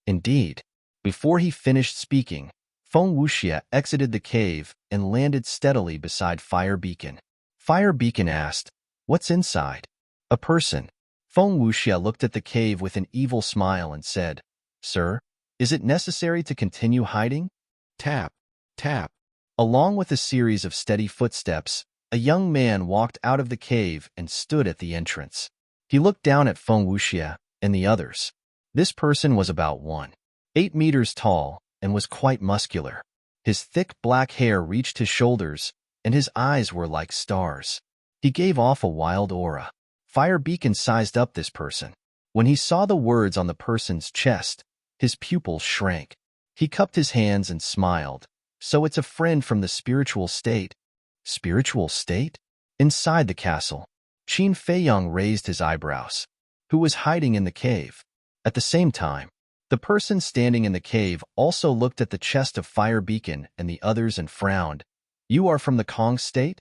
Indeed, before he finished speaking, Feng Wuxia exited the cave and landed steadily beside Fire Beacon. Fire Beacon asked, What's inside? A person. Feng Wuxia looked at the cave with an evil smile and said, Sir, is it necessary to continue hiding? Tap, tap. Along with a series of steady footsteps, a young man walked out of the cave and stood at the entrance. He looked down at Feng Wuxia and the others. This person was about 1.8 meters tall and was quite muscular. His thick black hair reached his shoulders, and his eyes were like stars. He gave off a wild aura. Fire Beacon sized up this person. When he saw the words on the person's chest, his pupils shrank. He cupped his hands and smiled. So it's a friend from the spiritual state. Spiritual state? Inside the castle, Qin Feiyang raised his eyebrows. Who was hiding in the cave? At the same time, the person standing in the cave also looked at the chest of fire beacon and the others and frowned. You are from the Kong state?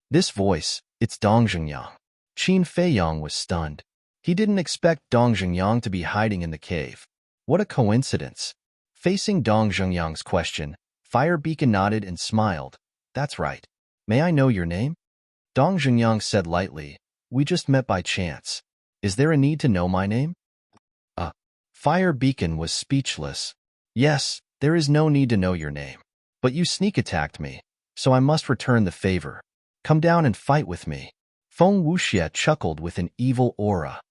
This voice, it's Dong Zhengyang. Qin Feiyang was stunned. He didn't expect Dong Zhengyang to be hiding in the cave. What a coincidence. Facing Dong Zhengyang's question, Fire Beacon nodded and smiled. That's right. May I know your name? Dong Zhengyang said lightly. We just met by chance. Is there a need to know my name? Fire Beacon was speechless. Yes, there is no need to know your name. But you sneak attacked me, so I must return the favor. Come down and fight with me. Feng Wuxia chuckled with an evil aura.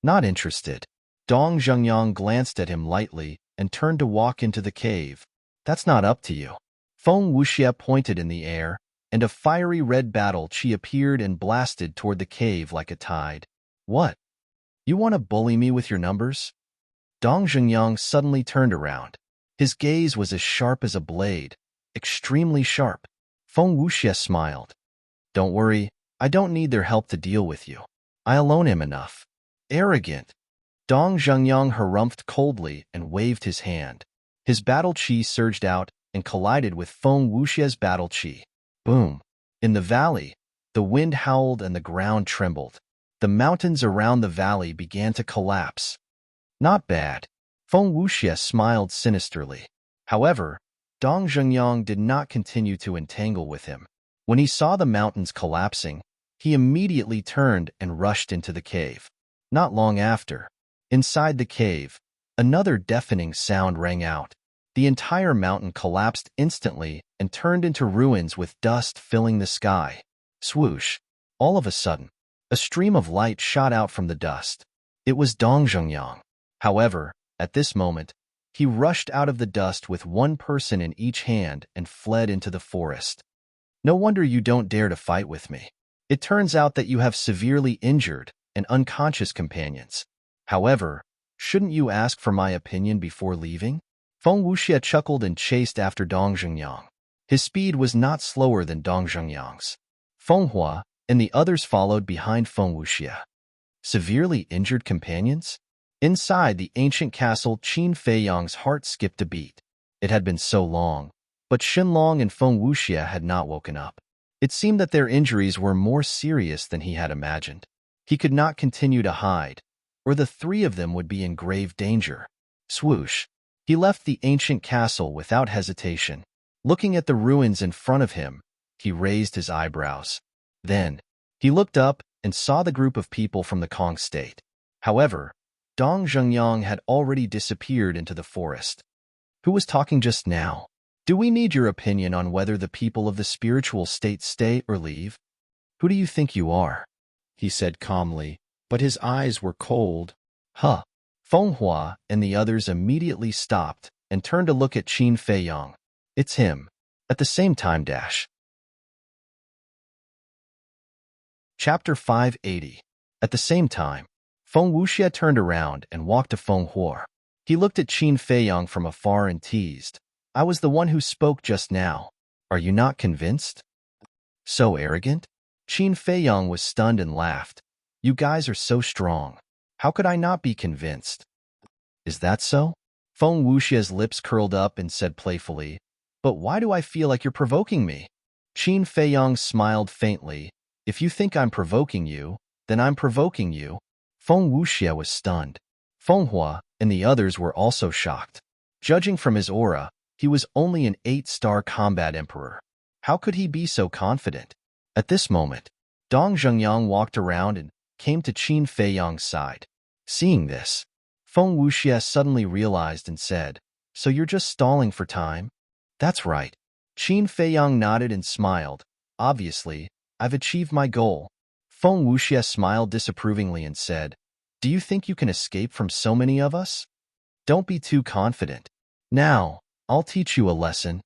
Not interested. Dong Zhengyang glanced at him lightly and turned to walk into the cave. That's not up to you. Feng Wuxia pointed in the air, and a fiery red battle chi appeared and blasted toward the cave like a tide. What? You want to bully me with your numbers? Dong Zhengyang suddenly turned around. His gaze was as sharp as a blade, extremely sharp. Feng Wuxia smiled. Don't worry, I don't need their help to deal with you. I alone am enough. Arrogant. Dong Zhengyang harumphed coldly and waved his hand. His battle chi surged out and collided with Feng Wuxia's battle chi. Boom. In the valley, the wind howled and the ground trembled. The mountains around the valley began to collapse. Not bad. Feng Wuxia smiled sinisterly. However, Dong Zhengyang did not continue to entangle with him. When he saw the mountains collapsing, he immediately turned and rushed into the cave. Not long after, inside the cave, another deafening sound rang out. The entire mountain collapsed instantly and turned into ruins with dust filling the sky. Swoosh! All of a sudden, a stream of light shot out from the dust. It was Dong Zhengyang. However, at this moment, he rushed out of the dust with one person in each hand and fled into the forest. No wonder you don't dare to fight with me. It turns out that you have severely injured and unconscious companions. However, shouldn't you ask for my opinion before leaving? Feng Wuxia chuckled and chased after Dong Zhengyang. His speed was not slower than Dong Zhengyang's. Feng Hua and the others followed behind Feng Wuxia. Severely injured companions? Inside the ancient castle, Qin Feiyang's heart skipped a beat. It had been so long, but Xinlong and Feng Wuxia had not woken up. It seemed that their injuries were more serious than he had imagined. He could not continue to hide, or the three of them would be in grave danger. Swoosh! He left the ancient castle without hesitation. Looking at the ruins in front of him, he raised his eyebrows. Then, he looked up and saw the group of people from the Kong state. However, Dong Zhengyang had already disappeared into the forest. Who was talking just now? Do we need your opinion on whether the people of the spiritual state stay or leave? Who do you think you are? He said calmly, but his eyes were cold. Huh. Feng Hua and the others immediately stopped and turned to look at Qin Feiyang. It's him. At the same time dash. Chapter 580. At the same time, Feng Wuxia turned around and walked to Feng Hua. He looked at Qin Feiyang from afar and teased. I was the one who spoke just now. Are you not convinced? So arrogant? Qin Feiyang was stunned and laughed. You guys are so strong. How could I not be convinced? Is that so? Feng Wuxia's lips curled up and said playfully, But why do I feel like you're provoking me? Qin Feiyang smiled faintly. If you think I'm provoking you, then I'm provoking you. Feng Wuxia was stunned. Feng Hua and the others were also shocked. Judging from his aura, he was only an 8-star combat emperor. How could he be so confident? At this moment, Dong Zhengyang walked around and came to Qin Feiyang's side. Seeing this, Feng Wuxia suddenly realized and said, So you're just stalling for time? That's right. Qin Feiyang nodded and smiled. Obviously, I've achieved my goal. Feng Wuxia smiled disapprovingly and said, Do you think you can escape from so many of us? Don't be too confident. Now, I'll teach you a lesson.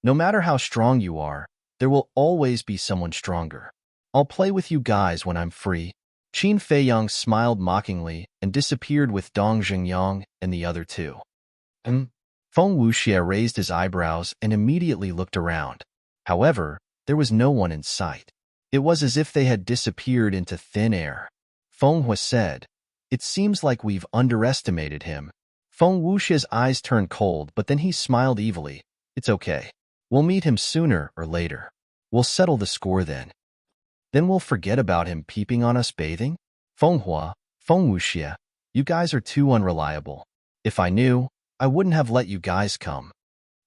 No matter how strong you are, there will always be someone stronger. I'll play with you guys when I'm free. Qin Feiyang smiled mockingly and disappeared with Dong Xingyang and the other two. Feng Wuxie raised his eyebrows and immediately looked around. However, there was no one in sight. It was as if they had disappeared into thin air. Feng Hua said, "It seems like we've underestimated him." Feng Wuxie's eyes turned cold, but then he smiled evilly. "It's okay. We'll meet him sooner or later. We'll settle the score then. Then we'll forget about him peeping on us bathing?" Feng Hua, Feng Wuxie, you guys are too unreliable. If I knew, I wouldn't have let you guys come.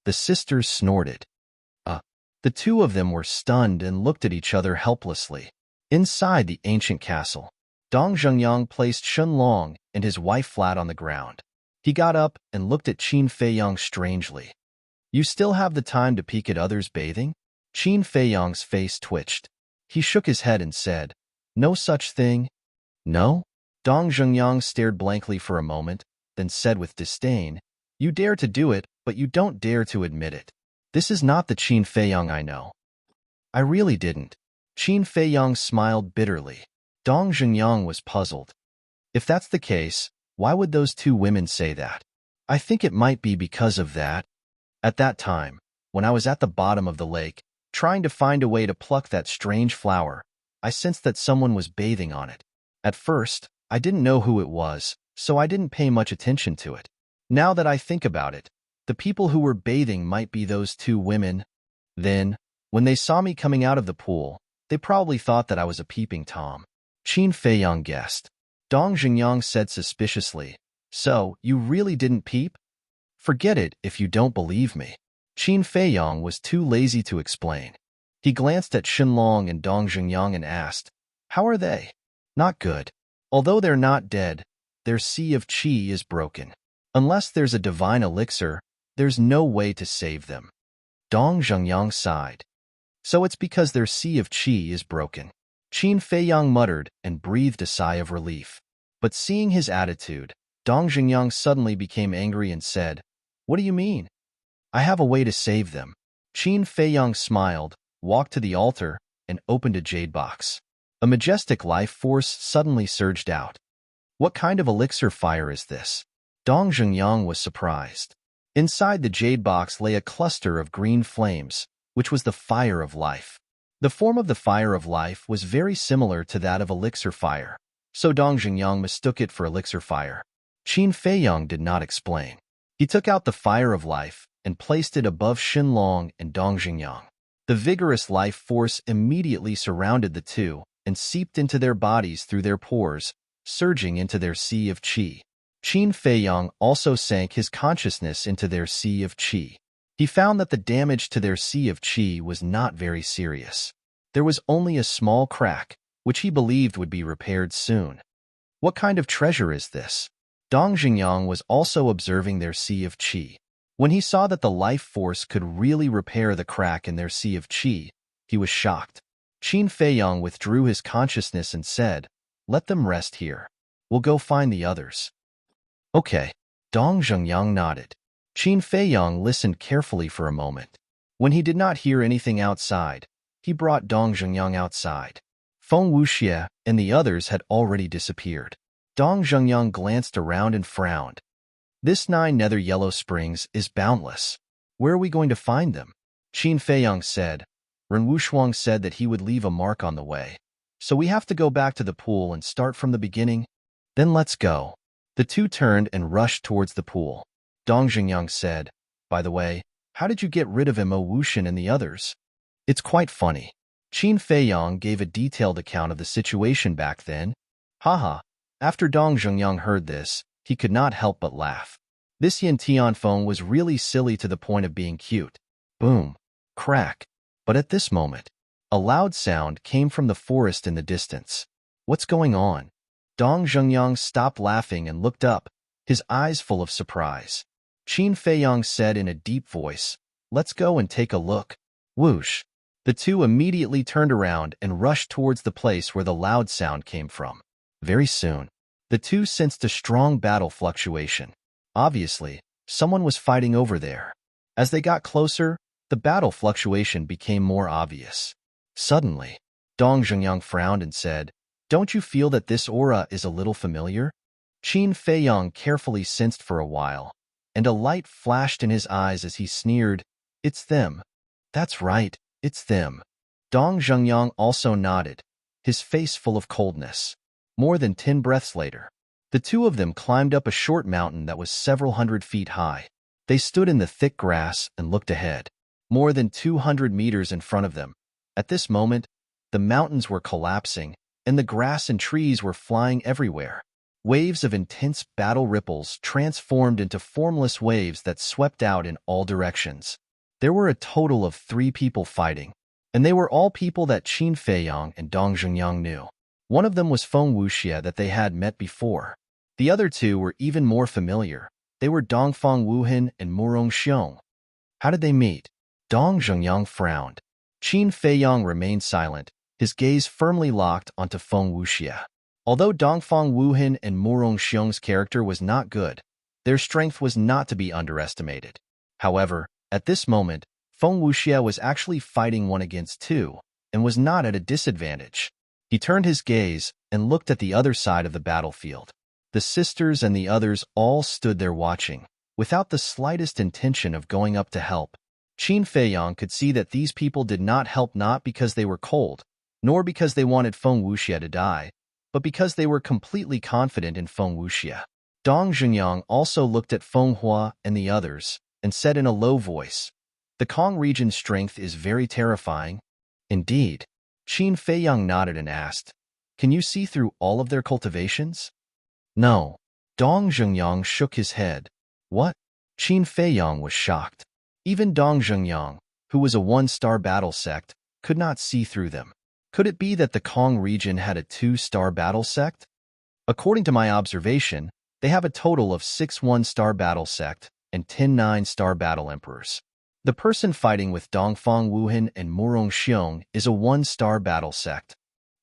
The sisters snorted. The two of them were stunned and looked at each other helplessly. Inside the ancient castle, Dong Zhengyang placed Shun Long and his wife flat on the ground. He got up and looked at Qin Feiyang strangely. "You still have the time to peek at others bathing?" Qin Feiyang's face twitched. He shook his head and said, "No such thing." "No?" Dong Zhengyang stared blankly for a moment, then said with disdain, "You dare to do it, but you don't dare to admit it. This is not the Qin Feiyang I know." "I really didn't." Qin Feiyang smiled bitterly. Dong Zhengyang was puzzled. "If that's the case, why would those two women say that?" "I think it might be because of that. At that time, when I was at the bottom of the lake, trying to find a way to pluck that strange flower, I sensed that someone was bathing on it. At first, I didn't know who it was, so I didn't pay much attention to it. Now that I think about it, the people who were bathing might be those two women. Then, when they saw me coming out of the pool, they probably thought that I was a peeping Tom." Qin Feiyang guessed. Dong Xingyang said suspiciously, "So, you really didn't peep?" "Forget it if you don't believe me." Qin Feiyang was too lazy to explain. He glanced at Shenlong and Dong Xingyang and asked, "How are they?" "Not good. Although they're not dead, their sea of qi is broken. Unless there's a divine elixir, there's no way to save them." Dong Zhengyang sighed. "So it's because their sea of qi is broken." Qin Feiyang muttered and breathed a sigh of relief. But seeing his attitude, Dong Zhengyang suddenly became angry and said, "What do you mean?" "I have a way to save them." Qin Feiyang smiled, walked to the altar, and opened a jade box. A majestic life force suddenly surged out. "What kind of elixir fire is this?" Dong Zhengyang was surprised. Inside the jade box lay a cluster of green flames, which was the fire of life. The form of the fire of life was very similar to that of elixir fire, so Dong Zhengyang mistook it for elixir fire. Qin Feiyang did not explain. He took out the fire of life and placed it above Shenlong and Dong Zhengyang. The vigorous life force immediately surrounded the two and seeped into their bodies through their pores, surging into their sea of qi. Qin Feiyang also sank his consciousness into their sea of qi. He found that the damage to their sea of qi was not very serious. There was only a small crack, which he believed would be repaired soon. "What kind of treasure is this?" Dong Xingyang was also observing their sea of qi. When he saw that the life force could really repair the crack in their sea of qi, he was shocked. Qin Feiyang withdrew his consciousness and said, "Let them rest here. We'll go find the others." "Okay." Dong Zhengyang nodded. Qin Feiyang listened carefully for a moment. When he did not hear anything outside, he brought Dong Zhengyang outside. Feng Wuxie and the others had already disappeared. Dong Zhengyang glanced around and frowned. "This 9 nether yellow springs is boundless. Where are we going to find them?" Qin Feiyang said. "Ren Wushuang said that he would leave a mark on the way. So we have to go back to the pool and start from the beginning?" "Then let's go." The two turned and rushed towards the pool. Dong Xingyang said, "By the way, how did you get rid of Mo Wuxian and the others?" "It's quite funny." Qin Feiyang gave a detailed account of the situation back then. Haha. After Dong Zhengyang heard this, he could not help but laugh. This Yin Tianfeng was really silly to the point of being cute. Boom. Crack. But at this moment, a loud sound came from the forest in the distance. "What's going on?" Dong Zhengyang stopped laughing and looked up, his eyes full of surprise. Qin Feiyang said in a deep voice, "Let's go and take a look." Whoosh. The two immediately turned around and rushed towards the place where the loud sound came from. Very soon, the two sensed a strong battle fluctuation. Obviously, someone was fighting over there. As they got closer, the battle fluctuation became more obvious. Suddenly, Dong Zhengyang frowned and said, Don't you feel that this aura is a little familiar? Qin Feiyang carefully sensed for a while, and a light flashed in his eyes as he sneered, "It's them." "That's right, it's them." Dong Zhengyang also nodded, his face full of coldness. More than 10 breaths later, the two of them climbed up a short mountain that was several hundred feet high. They stood in the thick grass and looked ahead, more than 200 meters in front of them. At this moment, the mountains were collapsing, and the grass and trees were flying everywhere. Waves of intense battle ripples transformed into formless waves that swept out in all directions. There were a total of 3 people fighting, and they were all people that Qin Feiyang and Dong Zhengyang knew. One of them was Feng Wuxia that they had met before. The other 2 were even more familiar. They were Dongfang Wuhan and Murong Xiong. How did they meet? Dong Zhengyang frowned. Qin Feiyang remained silent, his gaze firmly locked onto Feng Wuxia. Although Dongfang Wuhan and Murong Xiong's character was not good, their strength was not to be underestimated. However, at this moment, Feng Wuxia was actually fighting 1 against 2, and was not at a disadvantage. He turned his gaze and looked at the other side of the battlefield. The sisters and the others all stood there watching, without the slightest intention of going up to help. Qin Feiyang could see that these people did not help, not because they were cold, nor because they wanted Feng Wuxia to die, but because they were completely confident in Feng Wuxia. Dong Zhengyang also looked at Feng Hua and the others, and said in a low voice, "The Kong region's strength is very terrifying." "Indeed." Qin Feiyang nodded and asked, "Can you see through all of their cultivations?" "No." Dong Zhengyang shook his head. "What?" Qin Feiyang was shocked. Even Dong Zhengyang, who was a 1-star battle sect, could not see through them. Could it be that the Kong region had a 2-star battle sect? According to my observation, they have a total of 6 1-star battle sect and 10 9-star battle emperors. The person fighting with Dongfang Wuhan and Murong Xiong is a 1-star battle sect.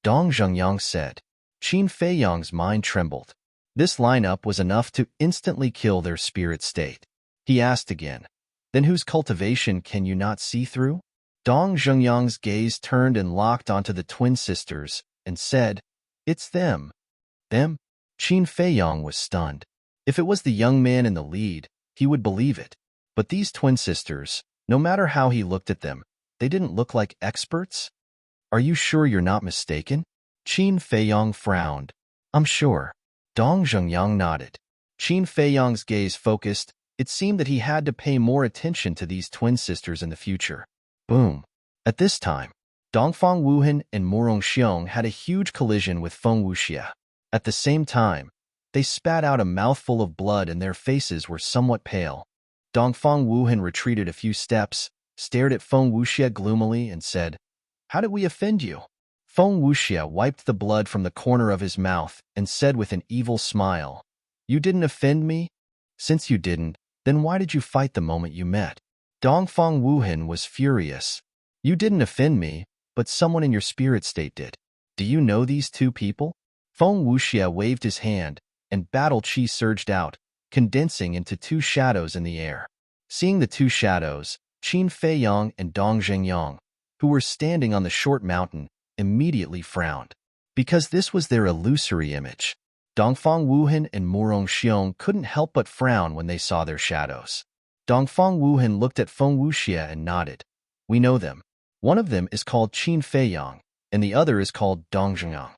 Dong Zhengyang said. Qin Feiyang's mind trembled. This lineup was enough to instantly kill their spirit state. He asked again, "Then whose cultivation can you not see through?" Dong Zhengyang's gaze turned and locked onto the twin sisters, and said, "It's them." "Them?" Qin Feiyang was stunned. If it was the young man in the lead, he would believe it. But these twin sisters, no matter how he looked at them, they didn't look like experts. "Are you sure you're not mistaken?" Qin Feiyang frowned. "I'm sure." Dong Zhengyang nodded. Qin Feiyang's gaze focused. It seemed that he had to pay more attention to these twin sisters in the future. Boom. At this time, Dongfang Wuhan and Murong Xiong had a huge collision with Feng Wuxia. At the same time, they spat out a mouthful of blood and their faces were somewhat pale. Dongfang Wuhan retreated a few steps, stared at Feng Wuxia gloomily, and said, "How did we offend you?" Feng Wuxia wiped the blood from the corner of his mouth and said with an evil smile, "You didn't offend me? Since you didn't, then why did you fight the moment you met?" Dongfang Wuhan was furious. "You didn't offend me, but someone in your spirit state did. Do you know these 2 people?" Feng Wuxia waved his hand, and battle chi surged out, condensing into 2 shadows in the air. Seeing the 2 shadows, Qin Feiyang and Dong Zhengyang, who were standing on the short mountain, immediately frowned. Because this was their illusory image. Dongfang Wuhan and Murong Xiong couldn't help but frown when they saw their shadows. Dongfang Wuhan looked at Feng Wuxia and nodded. "We know them. One of them is called Qin Feiyang, and the other is called Dong Zhengyang."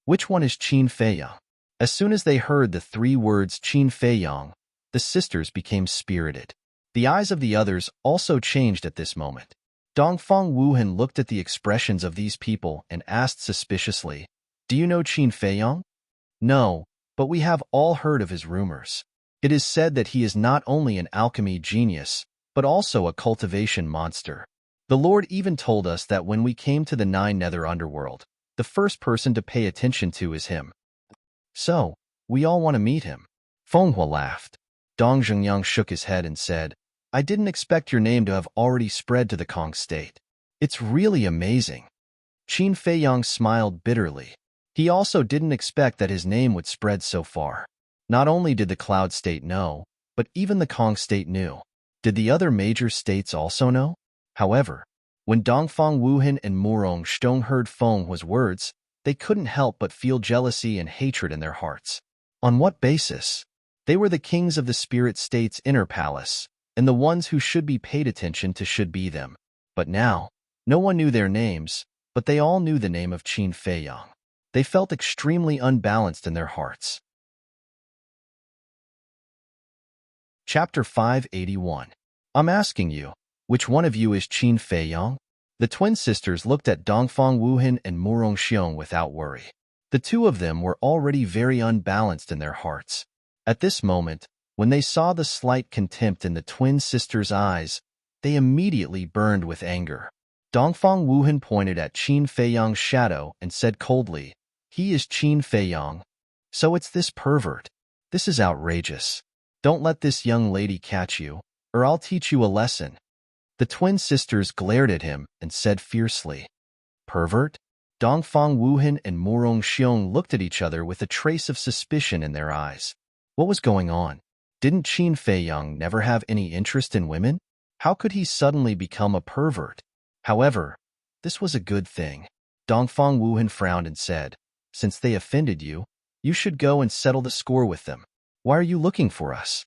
"Which one is Qin Feiyang?" As soon as they heard the 3 words Qin Feiyang, the sisters became spirited. The eyes of the others also changed at this moment. Dongfang Wuhan looked at the expressions of these people and asked suspiciously, "Do you know Qin Feiyang?" "No, but we have all heard of his rumors. It is said that he is not only an alchemy genius, but also a cultivation monster. The Lord even told us that when we came to the 9 Nether Underworld, the first person to pay attention to is him. So, we all want to meet him." Feng Hua laughed. Dong Zhengyang shook his head and said, "I didn't expect your name to have already spread to the Kong state. It's really amazing." Qin Feiyang smiled bitterly. He also didn't expect that his name would spread so far. Not only did the Cloud State know, but even the Kong State knew. Did the other major states also know? However, when Dongfang Wuhan and Murong Xiong heard Feng Hua's words, they couldn't help but feel jealousy and hatred in their hearts. On what basis? They were the kings of the spirit state's inner palace, and the ones who should be paid attention to should be them. But now, no one knew their names, but they all knew the name of Qin Feiyang. They felt extremely unbalanced in their hearts. Chapter 581. I'm asking you, which one of you is Qin Feiyang? The twin sisters looked at Dongfang Wuhan and Murong Xiong without worry. The two of them were already very unbalanced in their hearts. At this moment, when they saw the slight contempt in the twin sisters' eyes, they immediately burned with anger. Dongfang Wuhan pointed at Qin Feiyang's shadow and said coldly, "He is Qin Feiyang. So it's this pervert. This is outrageous. Don't let this young lady catch you, or I'll teach you a lesson." The twin sisters glared at him and said fiercely, "Pervert?" Dongfang Wuhan and Murong Xiong looked at each other with a trace of suspicion in their eyes. What was going on? Didn't Qin Feiyang never have any interest in women? How could he suddenly become a pervert? However, this was a good thing. Dongfang Wuhan frowned and said, "Since they offended you, you should go and settle the score with them. Why are you looking for us?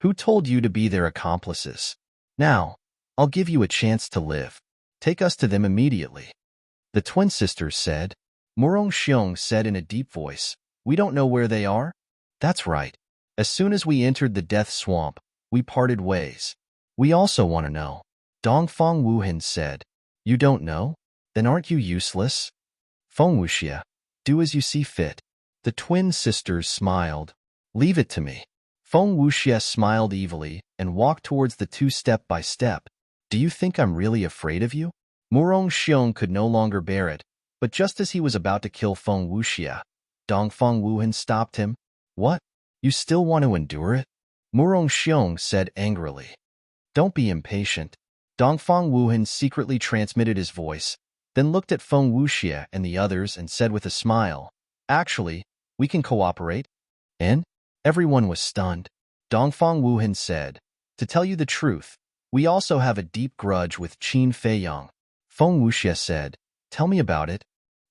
Who told you to be their accomplices? Now, I'll give you a chance to live. Take us to them immediately." The twin sisters said. Murong Xiong said in a deep voice, "We don't know where they are?" "That's right. As soon as we entered the death swamp, we parted ways." "We also want to know." Dongfang Wuhan said. "You don't know? Then aren't you useless?" "Feng Wuxia, do as you see fit." The twin sisters smiled. "Leave it to me." Feng Wuxia smiled evilly and walked towards the two step by step. "Do you think I'm really afraid of you?" Murong Xiong could no longer bear it, but just as he was about to kill Feng Wuxia, Dongfang Wuhan stopped him. "What? You still want to endure it?" Murong Xiong said angrily. "Don't be impatient." Dongfang Wuhan secretly transmitted his voice, then looked at Feng Wuxia and the others and said with a smile, "Actually, we can cooperate." And everyone was stunned. Dongfang Wuhan said, "To tell you the truth, we also have a deep grudge with Qin Feiyang." Feng Wuxia said, "Tell me about it."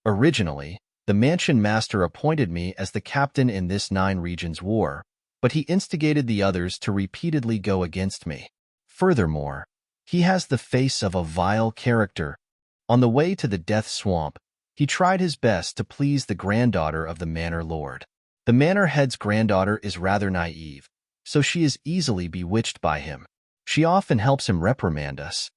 "Originally, the mansion master appointed me as the captain in this 9 regions war, but he instigated the others to repeatedly go against me. Furthermore, he has the face of a vile character. On the way to the death swamp, he tried his best to please the granddaughter of the manor lord. The manor head's granddaughter is rather naive, so she is easily bewitched by him. She often helps him reprimand us.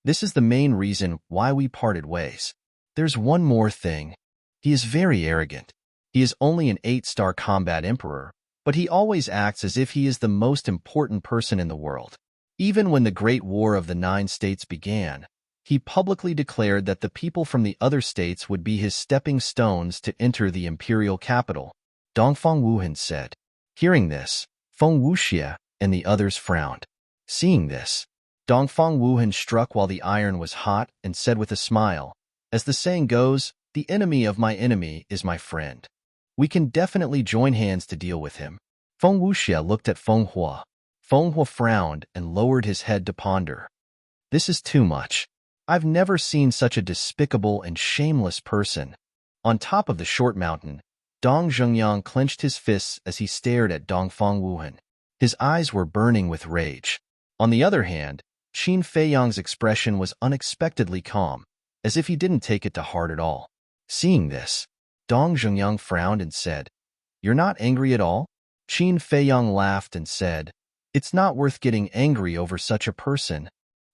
This is the main reason why we parted ways. There's one more thing. He is very arrogant. He is only an 8-star combat emperor, but he always acts as if he is the most important person in the world. Even when the Great War of the 9 states began, he publicly declared that the people from the other states would be his stepping stones to enter the imperial capital," Dongfang Wuhan said. Hearing this, Feng Wuxia and the others frowned. Seeing this, Dongfang Wuhan struck while the iron was hot and said with a smile, "As the saying goes, the enemy of my enemy is my friend. We can definitely join hands to deal with him." Feng Wuxia looked at Feng Hua. Feng Hua frowned and lowered his head to ponder. "This is too much. I've never seen such a despicable and shameless person." On top of the short mountain, Dong Zhengyang clenched his fists as he stared at Dongfang Wuhan. His eyes were burning with rage. On the other hand, Qin Feiyang's expression was unexpectedly calm, as if he didn't take it to heart at all. Seeing this, Dong Zhengyang frowned and said, "You're not angry at all?" Qin Feiyang laughed and said, "It's not worth getting angry over such a person.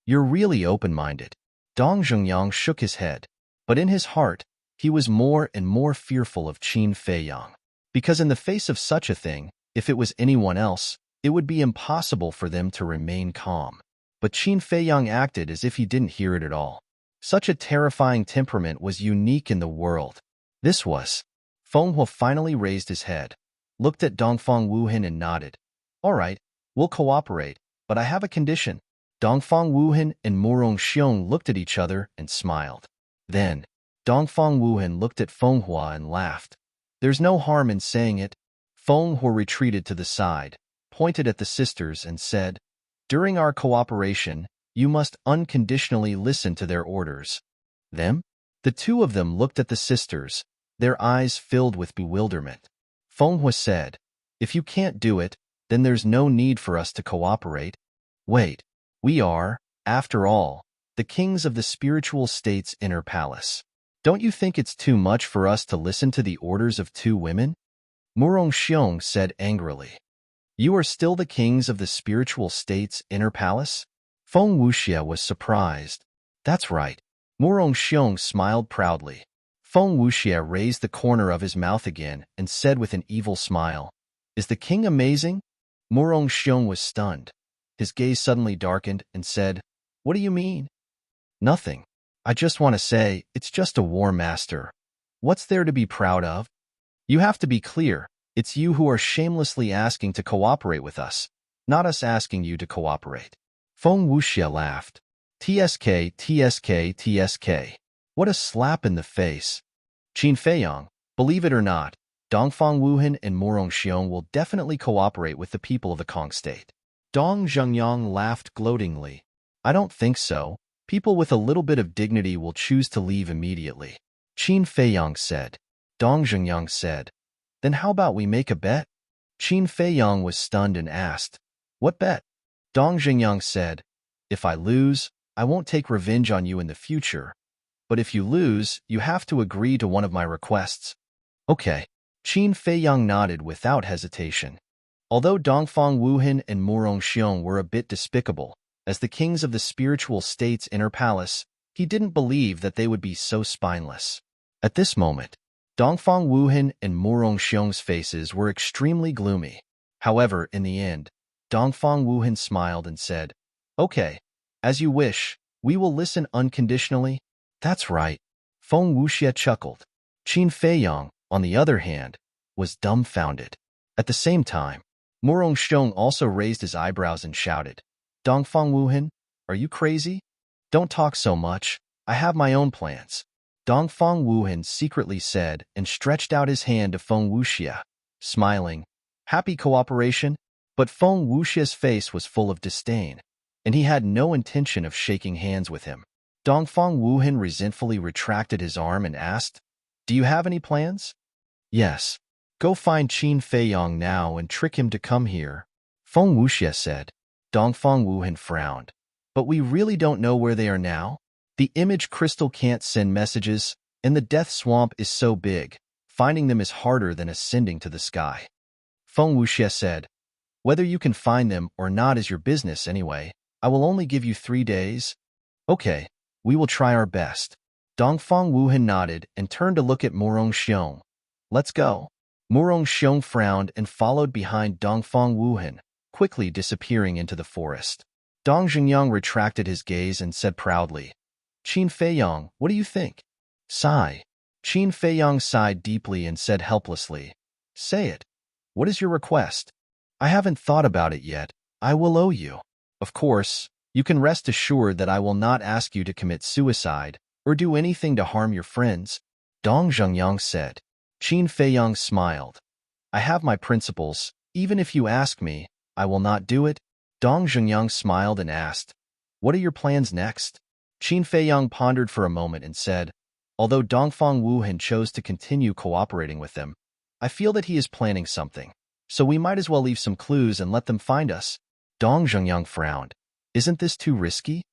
You're really open-minded." Dong Zhengyang shook his head, but in his heart, he was more and more fearful of Qin Feiyang. Because in the face of such a thing, if it was anyone else, it would be impossible for them to remain calm. But Qin Feiyang acted as if he didn't hear it at all. Such a terrifying temperament was unique in the world. This was. Feng Hua finally raised his head, looked at Dongfang Wuhan and nodded. "All right, we'll cooperate, but I have a condition." Dongfang Wuhan and Murong Xiong looked at each other and smiled. Then, Dongfang Wuhan looked at Feng Hua and laughed. "There's no harm in saying it." Feng Hua retreated to the side, pointed at the sisters and said, "During our cooperation, you must unconditionally listen to their orders." "Them?" The two of them looked at the sisters, their eyes filled with bewilderment. Feng Hua said, "If you can't do it, then there's no need for us to cooperate. Wait, we are, after all, the kings of the spiritual state's inner palace. Don't you think it's too much for us to listen to the orders of two women?" Murong Xiong said angrily. "You are still the kings of the spiritual state's inner palace?" Feng Wuxia was surprised. "That's right." Murong Xiong smiled proudly. Feng Wuxia raised the corner of his mouth again and said with an evil smile, "Is the king amazing?" Murong Xiong was stunned. His gaze suddenly darkened and said, "What do you mean?" "Nothing. I just want to say, it's just a war master. What's there to be proud of? You have to be clear. It's you who are shamelessly asking to cooperate with us, not us asking you to cooperate." Feng Wuxia laughed. "TSK, TSK, TSK. What a slap in the face. Qin Feiyang, believe it or not, Dongfang Wuhan and Murong Xiong will definitely cooperate with the people of the Kong State." Dong Zhengyang laughed gloatingly. "I don't think so. People with a little bit of dignity will choose to leave immediately." Qin Feiyang said. Dong Zhengyang said, "Then how about we make a bet?" Qin Feiyang was stunned and asked, "What bet?" Dong Zhengyang said, "If I lose, I won't take revenge on you in the future. But if you lose, you have to agree to one of my requests." "Okay." Qin Feiyang nodded without hesitation. Although Dongfang Wuhan and Murong Xiong were a bit despicable, as the kings of the spiritual state's inner palace, he didn't believe that they would be so spineless. At this moment, Dongfang Wuhan and Murong Xiong's faces were extremely gloomy. However, in the end, Dongfang Wuhan smiled and said, "Okay, as you wish, we will listen unconditionally." "That's right." Feng Wuxia chuckled. Qin Feiyang, on the other hand, was dumbfounded. At the same time, Murong Xiong also raised his eyebrows and shouted, "Dongfang Wuhan, are you crazy? Don't talk so much. I have my own plans." Dongfang Wuhan secretly said and stretched out his hand to Feng Wuxia, smiling, "Happy cooperation?" But Feng Wuxia's face was full of disdain, and he had no intention of shaking hands with him. Dongfang Wuhan resentfully retracted his arm and asked, "Do you have any plans?" "Yes. Go find Qin Feiyang now and trick him to come here," Feng Wuxia said. Dongfang Wuhan frowned. "But we really don't know where they are now. The image crystal can't send messages, and the death swamp is so big. Finding them is harder than ascending to the sky." Feng Wuxia said, "Whether you can find them or not is your business anyway. I will only give you 3 days." "Okay, we will try our best." Dongfang Wuhan nodded and turned to look at Murong Xiong. "Let's go." Murong Xiong frowned and followed behind Dongfang Wuhan, quickly disappearing into the forest. Dong Zhengyang retracted his gaze and said proudly, "Qin Feiyang, what do you think?" Sigh. Qin Feiyang sighed deeply and said helplessly, "Say it. What is your request?" "I haven't thought about it yet. I will owe you. Of course, you can rest assured that I will not ask you to commit suicide or do anything to harm your friends," Dong Zhengyang said. Qin Feiyang smiled. "I have my principles. Even if you ask me, I will not do it." Dong Zhengyang smiled and asked, "What are your plans next?" Qin Feiyang pondered for a moment and said, "Although Dongfang Wuhan chose to continue cooperating with them, I feel that he is planning something, so we might as well leave some clues and let them find us." Dong Zhengyang frowned. "Isn't this too risky?"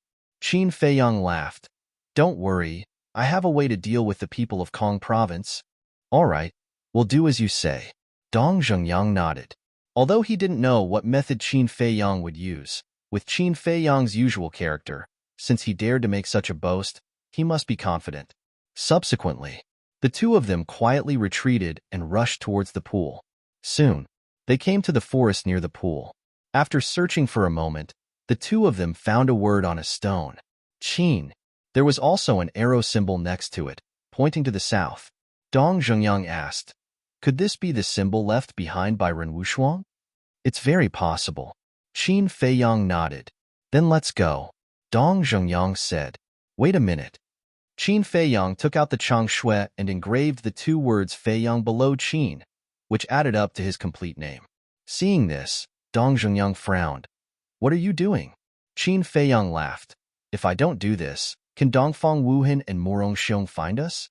Qin Feiyang laughed. "Don't worry, I have a way to deal with the people of Kong Province." "All right, we'll do as you say." Dong Zhengyang nodded. Although he didn't know what method Qin Feiyang would use, with Qin Feiyang's usual character, since he dared to make such a boast, he must be confident. Subsequently, the two of them quietly retreated and rushed towards the pool. Soon, they came to the forest near the pool. After searching for a moment, the two of them found a word on a stone. Qin. There was also an arrow symbol next to it, pointing to the south. Dong Zhengyang asked, "Could this be the symbol left behind by Ren Wushuang?" "It's very possible." Qin Feiyang nodded. "Then let's go," Dong Zhengyang said. "Wait a minute." Qin Feiyang took out the changshui and engraved the 2 words Feiyang below Qin, which added up to his complete name. Seeing this, Dong Zhengyang frowned. "What are you doing?" Qin Feiyang laughed. "If I don't do this, Can Dongfang Wuhan and Morong Xiong find us?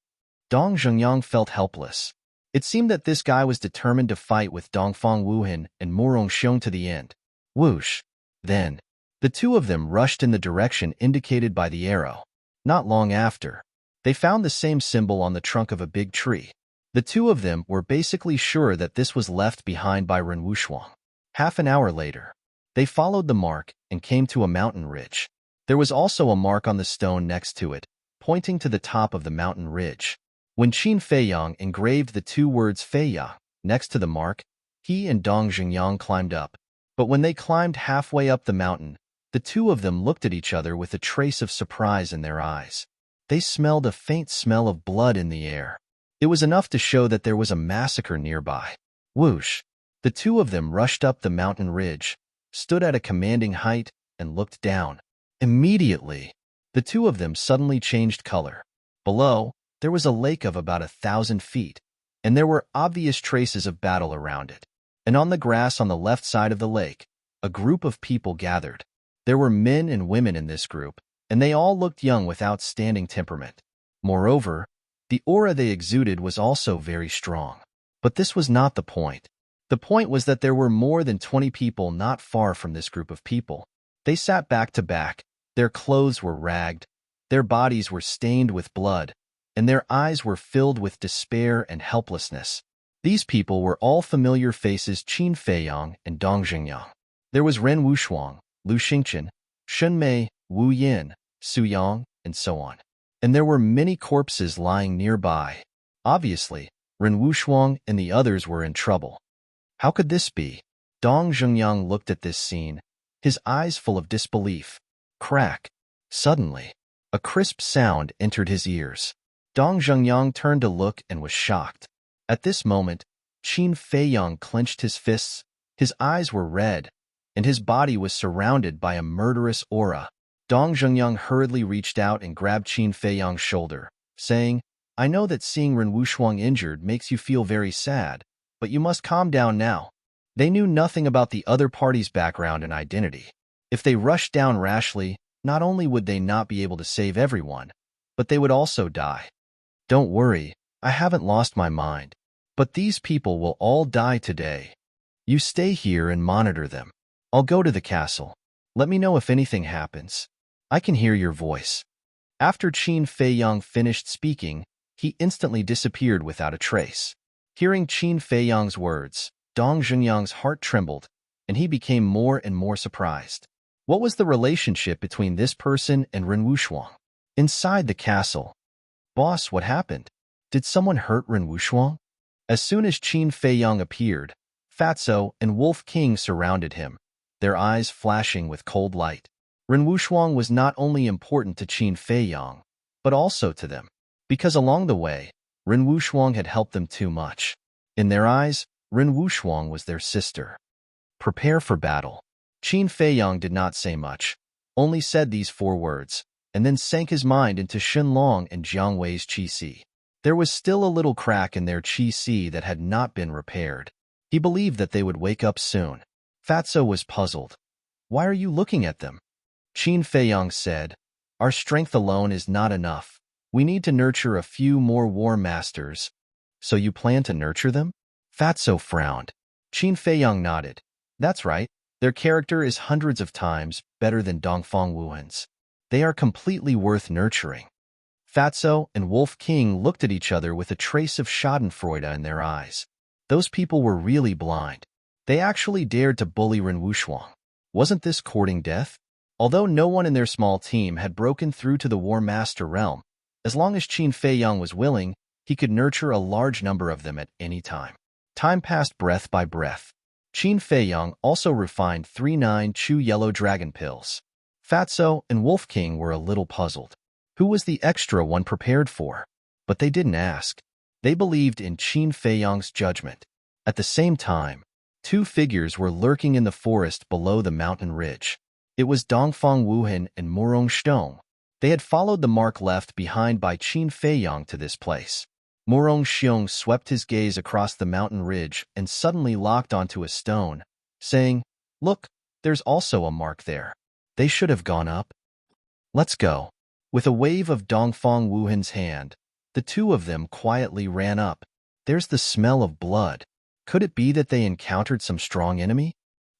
Dong Zhengyang felt helpless. It seemed that this guy was determined to fight with Dongfang Wuhan and Morong Xiong to the end. Whoosh! Then, the two of them rushed in the direction indicated by the arrow. Not long after, they found the same symbol on the trunk of a big tree. The two of them were basically sure that this was left behind by Ren Wushuang. Half an hour later, they followed the mark and came to a mountain ridge. There was also a mark on the stone next to it, pointing to the top of the mountain ridge. When Qin Feiyang engraved the two words Feiyang next to the mark, he and Dong Zhengyang climbed up. But when they climbed halfway up the mountain, the two of them looked at each other with a trace of surprise in their eyes. They smelled a faint smell of blood in the air. It was enough to show that there was a massacre nearby. Whoosh! The two of them rushed up the mountain ridge, stood at a commanding height, and looked down. Immediately, the two of them suddenly changed color. Below, there was a lake of about 1,000 feet, and there were obvious traces of battle around it. And on the grass on the left side of the lake, a group of people gathered. There were men and women in this group, and they all looked young with outstanding temperament. Moreover, the aura they exuded was also very strong. But this was not the point. The point was that there were more than 20 people not far from this group of people. They sat back to back, their clothes were ragged, their bodies were stained with blood, and their eyes were filled with despair and helplessness. These people were all familiar faces: Qin Feiyang and Dong Zhengyang. There was Ren Wushuang, Lu Xingchen, Shun Mei, Wu Yin, Su Yang, and so on. And there were many corpses lying nearby. Obviously, Ren Wushuang and the others were in trouble. How could this be? Dong Zhengyang looked at this scene, his eyes full of disbelief. Crack! Suddenly, a crisp sound entered his ears. Dong Zhengyang turned to look and was shocked. At this moment, Qin Feiyang clenched his fists, his eyes were red, and his body was surrounded by a murderous aura. Dong Zhengyang hurriedly reached out and grabbed Qin Feiyang's shoulder, saying, "I know that seeing Ren Wushuang injured makes you feel very sad, but you must calm down now." They knew nothing about the other party's background and identity. If they rushed down rashly, not only would they not be able to save everyone, but they would also die. "Don't worry, I haven't lost my mind. But these people will all die today. You stay here and monitor them. I'll go to the castle. Let me know if anything happens. I can hear your voice." After Qin Feiyang finished speaking, he instantly disappeared without a trace. Hearing Qin Feiyang's words, Dong Zhengyang's heart trembled, and he became more and more surprised. What was the relationship between this person and Ren Wushuang? Inside the castle. "Boss, what happened? Did someone hurt Ren Wushuang?" As soon as Qin Feiyang appeared, Fatso and Wolf King surrounded him, their eyes flashing with cold light. Ren Wushuang was not only important to Qin Feiyang, but also to them, because along the way, Ren Wushuang had helped them too much. In their eyes, Ren Wushuang was their sister. "Prepare for battle." Qin Feiyang did not say much, only said these 4 words, and then sank his mind into Shenlong and Jiang Wei's qi si. There was still a little crack in their qi si that had not been repaired. He believed that they would wake up soon. Fatso was puzzled. "Why are you looking at them?" Qin Feiyang said, "Our strength alone is not enough. We need to nurture a few more war masters." "So you plan to nurture them?" Fatso frowned. Qin Feiyang nodded. "That's right. Their character is hundreds of times better than Dongfang Wuhan's. They are completely worth nurturing." Fatso and Wolf King looked at each other with a trace of schadenfreude in their eyes. Those people were really blind. They actually dared to bully Ren Wushuang. Wasn't this courting death? Although no one in their small team had broken through to the War Master realm, as long as Qin Feiyang was willing, he could nurture a large number of them at any time. Time passed breath by breath. Qin Feiyang also refined 3 Chu yellow dragon pills. Fatso and Wolf King were a little puzzled. Who was the extra one prepared for? But they didn't ask. They believed in Qin Feiyang's judgment. At the same time, 2 figures were lurking in the forest below the mountain ridge. It was Dongfang Wuhan and Morong Xiong. They had followed the mark left behind by Qin Feiyang to this place. Morong Xiong swept his gaze across the mountain ridge and suddenly locked onto a stone, saying, "Look, there's also a mark there. They should have gone up. Let's go." With a wave of Dongfang Wuhan's hand, the two of them quietly ran up. There's the smell of blood. Could it be that they encountered some strong enemy?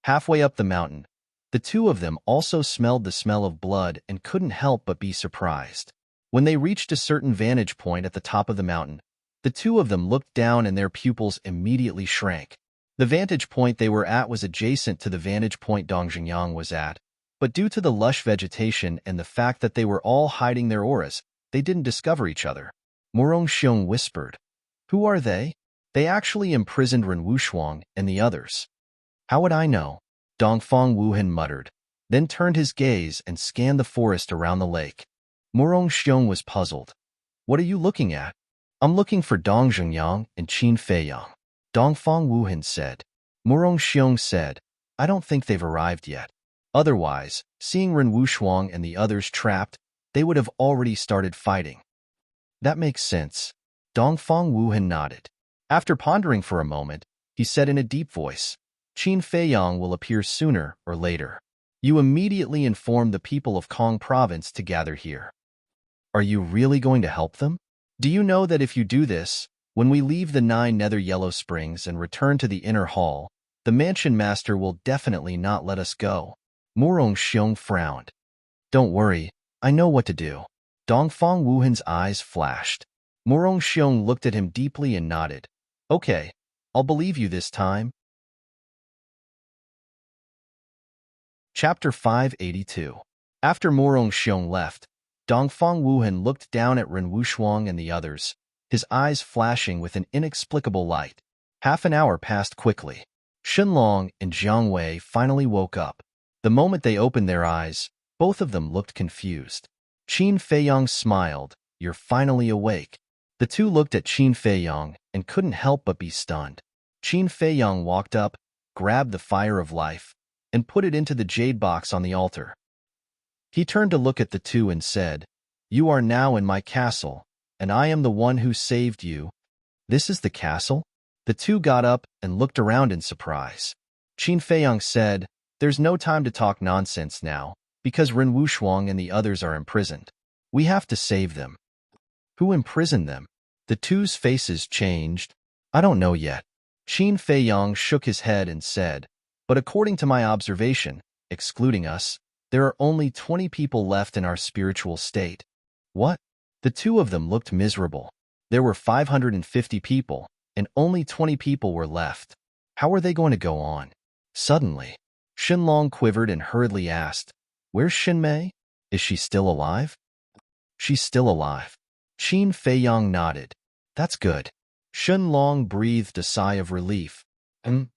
Halfway up the mountain, the two of them also smelled the smell of blood and couldn't help but be surprised. When they reached a certain vantage point at the top of the mountain, the two of them looked down and their pupils immediately shrank. The vantage point they were at was adjacent to the vantage point Dong Jingyang was at, but due to the lush vegetation and the fact that they were all hiding their auras, they didn't discover each other. Murong Xiong whispered, "Who are they? They actually imprisoned Ren Wushuang and the others." "How would I know?" Dongfang Wuhan muttered, then turned his gaze and scanned the forest around the lake. Murong Xiong was puzzled. "What are you looking at?" "I'm looking for Dong Jingyang and Qin Feiyang," Dongfang Wuhan said. Murong Xiong said, "I don't think they've arrived yet. Otherwise, seeing Ren Wushuang and the others trapped, they would have already started fighting." "That makes sense." Dongfang Wuhan nodded. After pondering for a moment, he said in a deep voice, "Qin Feiyang will appear sooner or later. You immediately inform the people of Kong Province to gather here." "Are you really going to help them? Do you know that if you do this, when we leave the 9 Nether Yellow Springs and return to the inner hall, the mansion master will definitely not let us go?" Murong Xiong frowned. "Don't worry, I know what to do." Dongfang Wuhan's eyes flashed. Murong Xiong looked at him deeply and nodded. "Okay, I'll believe you this time." Chapter 582. After Murong Xiong left, Dongfang Wuhan looked down at Ren Wushuang and the others, his eyes flashing with an inexplicable light. Half an hour passed quickly. Shenlong and Jiang Wei finally woke up. The moment they opened their eyes, both of them looked confused. Qin Feiyang smiled. "You're finally awake." The two looked at Qin Feiyang and couldn't help but be stunned. Qin Feiyang walked up, grabbed the fire of life, and put it into the jade box on the altar. He turned to look at the two and said, "You are now in my castle, and I am the one who saved you." "This is the castle?" The two got up and looked around in surprise. Qin Feiyang said, "There's no time to talk nonsense now, because Ren Wushuang and the others are imprisoned. We have to save them." "Who imprisoned them?" The two's faces changed. "I don't know yet." Qin Feiyang shook his head and said, "But according to my observation, excluding us, there are only 20 people left in our spiritual state." "What?" The two of them looked miserable. There were 550 people, and only 20 people were left. How were they going to go on? Suddenly, Shenlong quivered and hurriedly asked, "Where's Shinmei? Is she still alive?" "She's still alive." Qin Feiyang nodded. "That's good." Shenlong breathed a sigh of relief. Qin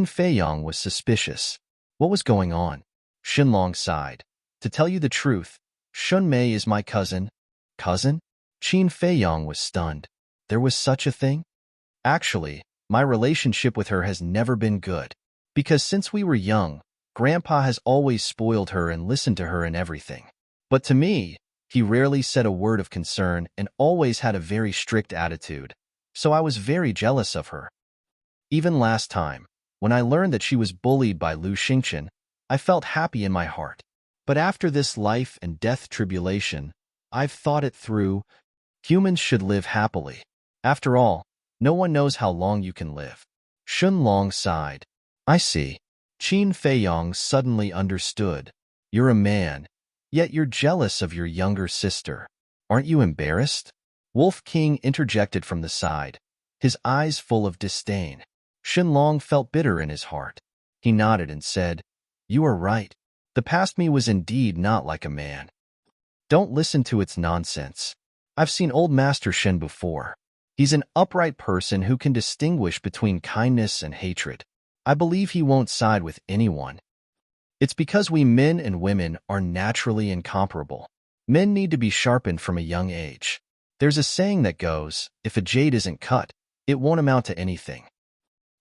Feiyang was suspicious. What was going on? Shenlong sighed. "To tell you the truth, Shunmei is my cousin." "Cousin?" Qin Feiyang was stunned. There was such a thing? "Actually, my relationship with her has never been good. Because since we were young, Grandpa has always spoiled her and listened to her in everything. But to me, he rarely said a word of concern and always had a very strict attitude. So I was very jealous of her. Even last time, when I learned that she was bullied by Lu Xingchen, I felt happy in my heart. But after this life and death tribulation, I've thought it through. Humans should live happily. After all, no one knows how long you can live." Shenlong sighed. "I see." Qin Feiyang suddenly understood. "You're a man, yet you're jealous of your younger sister. Aren't you embarrassed?" Wolf King interjected from the side, his eyes full of disdain. Shenlong felt bitter in his heart. He nodded and said, "You are right. The past me was indeed not like a man. Don't listen to its nonsense. I've seen old Master Shen before. He's an upright person who can distinguish between kindness and hatred. I believe he won't side with anyone. It's because we men and women are naturally incomparable. Men need to be sharpened from a young age. There's a saying that goes, if a jade isn't cut, it won't amount to anything.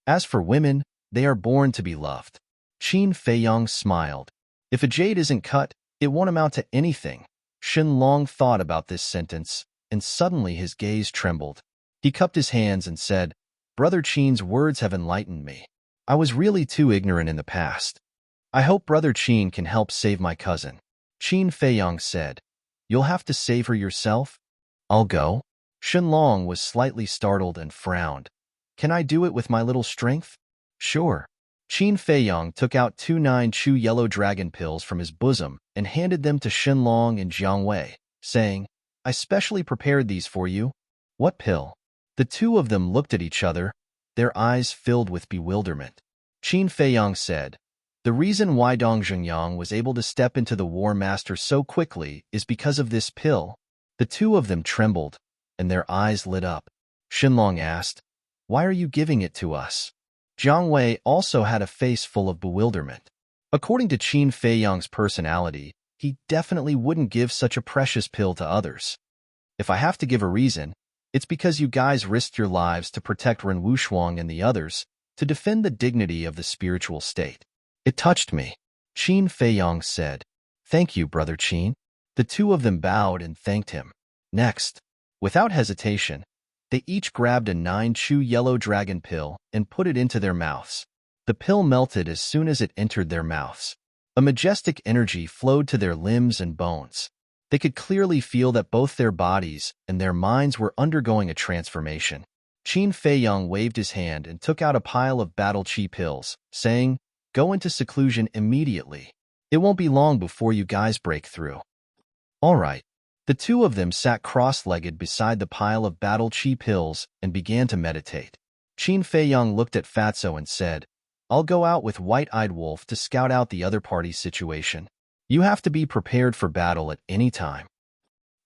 As for women, they are born to be loved." Qin Feiyang smiled. "If a jade isn't cut, it won't amount to anything." Shenlong thought about this sentence, and suddenly his gaze trembled. He cupped his hands and said, "Brother Qin's words have enlightened me. I was really too ignorant in the past. I hope Brother Qin can help save my cousin." Qin Feiyang said, You'll have to save her yourself? I'll go. Shenlong was slightly startled and frowned. Can I do it with my little strength? Sure. Qin Feiyang took out 2 9-chew yellow dragon pills from his bosom and handed them to Shenlong and Jiang Wei, saying, I specially prepared these for you. What pill? The two of them looked at each other, their eyes filled with bewilderment. Qin Feiyang said, the reason why Dong Zhengyang was able to step into the War Master so quickly is because of this pill. The two of them trembled, and their eyes lit up. Shenlong asked, why are you giving it to us? Jiang Wei also had a face full of bewilderment. According to Qin Feiyang's personality, he definitely wouldn't give such a precious pill to others. If I have to give a reason, it's because you guys risked your lives to protect Ren Wushuang and the others, to defend the dignity of the spiritual state. It touched me. Qin Feiyang said, thank you, Brother Qin. The two of them bowed and thanked him. Next, without hesitation, they each grabbed a 9-chew yellow dragon pill and put it into their mouths. The pill melted as soon as it entered their mouths. A majestic energy flowed to their limbs and bones. They could clearly feel that both their bodies and their minds were undergoing a transformation. Qin Feiyang waved his hand and took out a pile of battle chi pills, saying, go into seclusion immediately. It won't be long before you guys break through. All right. The two of them sat cross-legged beside the pile of battle chi pills and began to meditate. Qin Feiyang looked at Fatso and said, I'll go out with White-Eyed Wolf to scout out the other party's situation. You have to be prepared for battle at any time.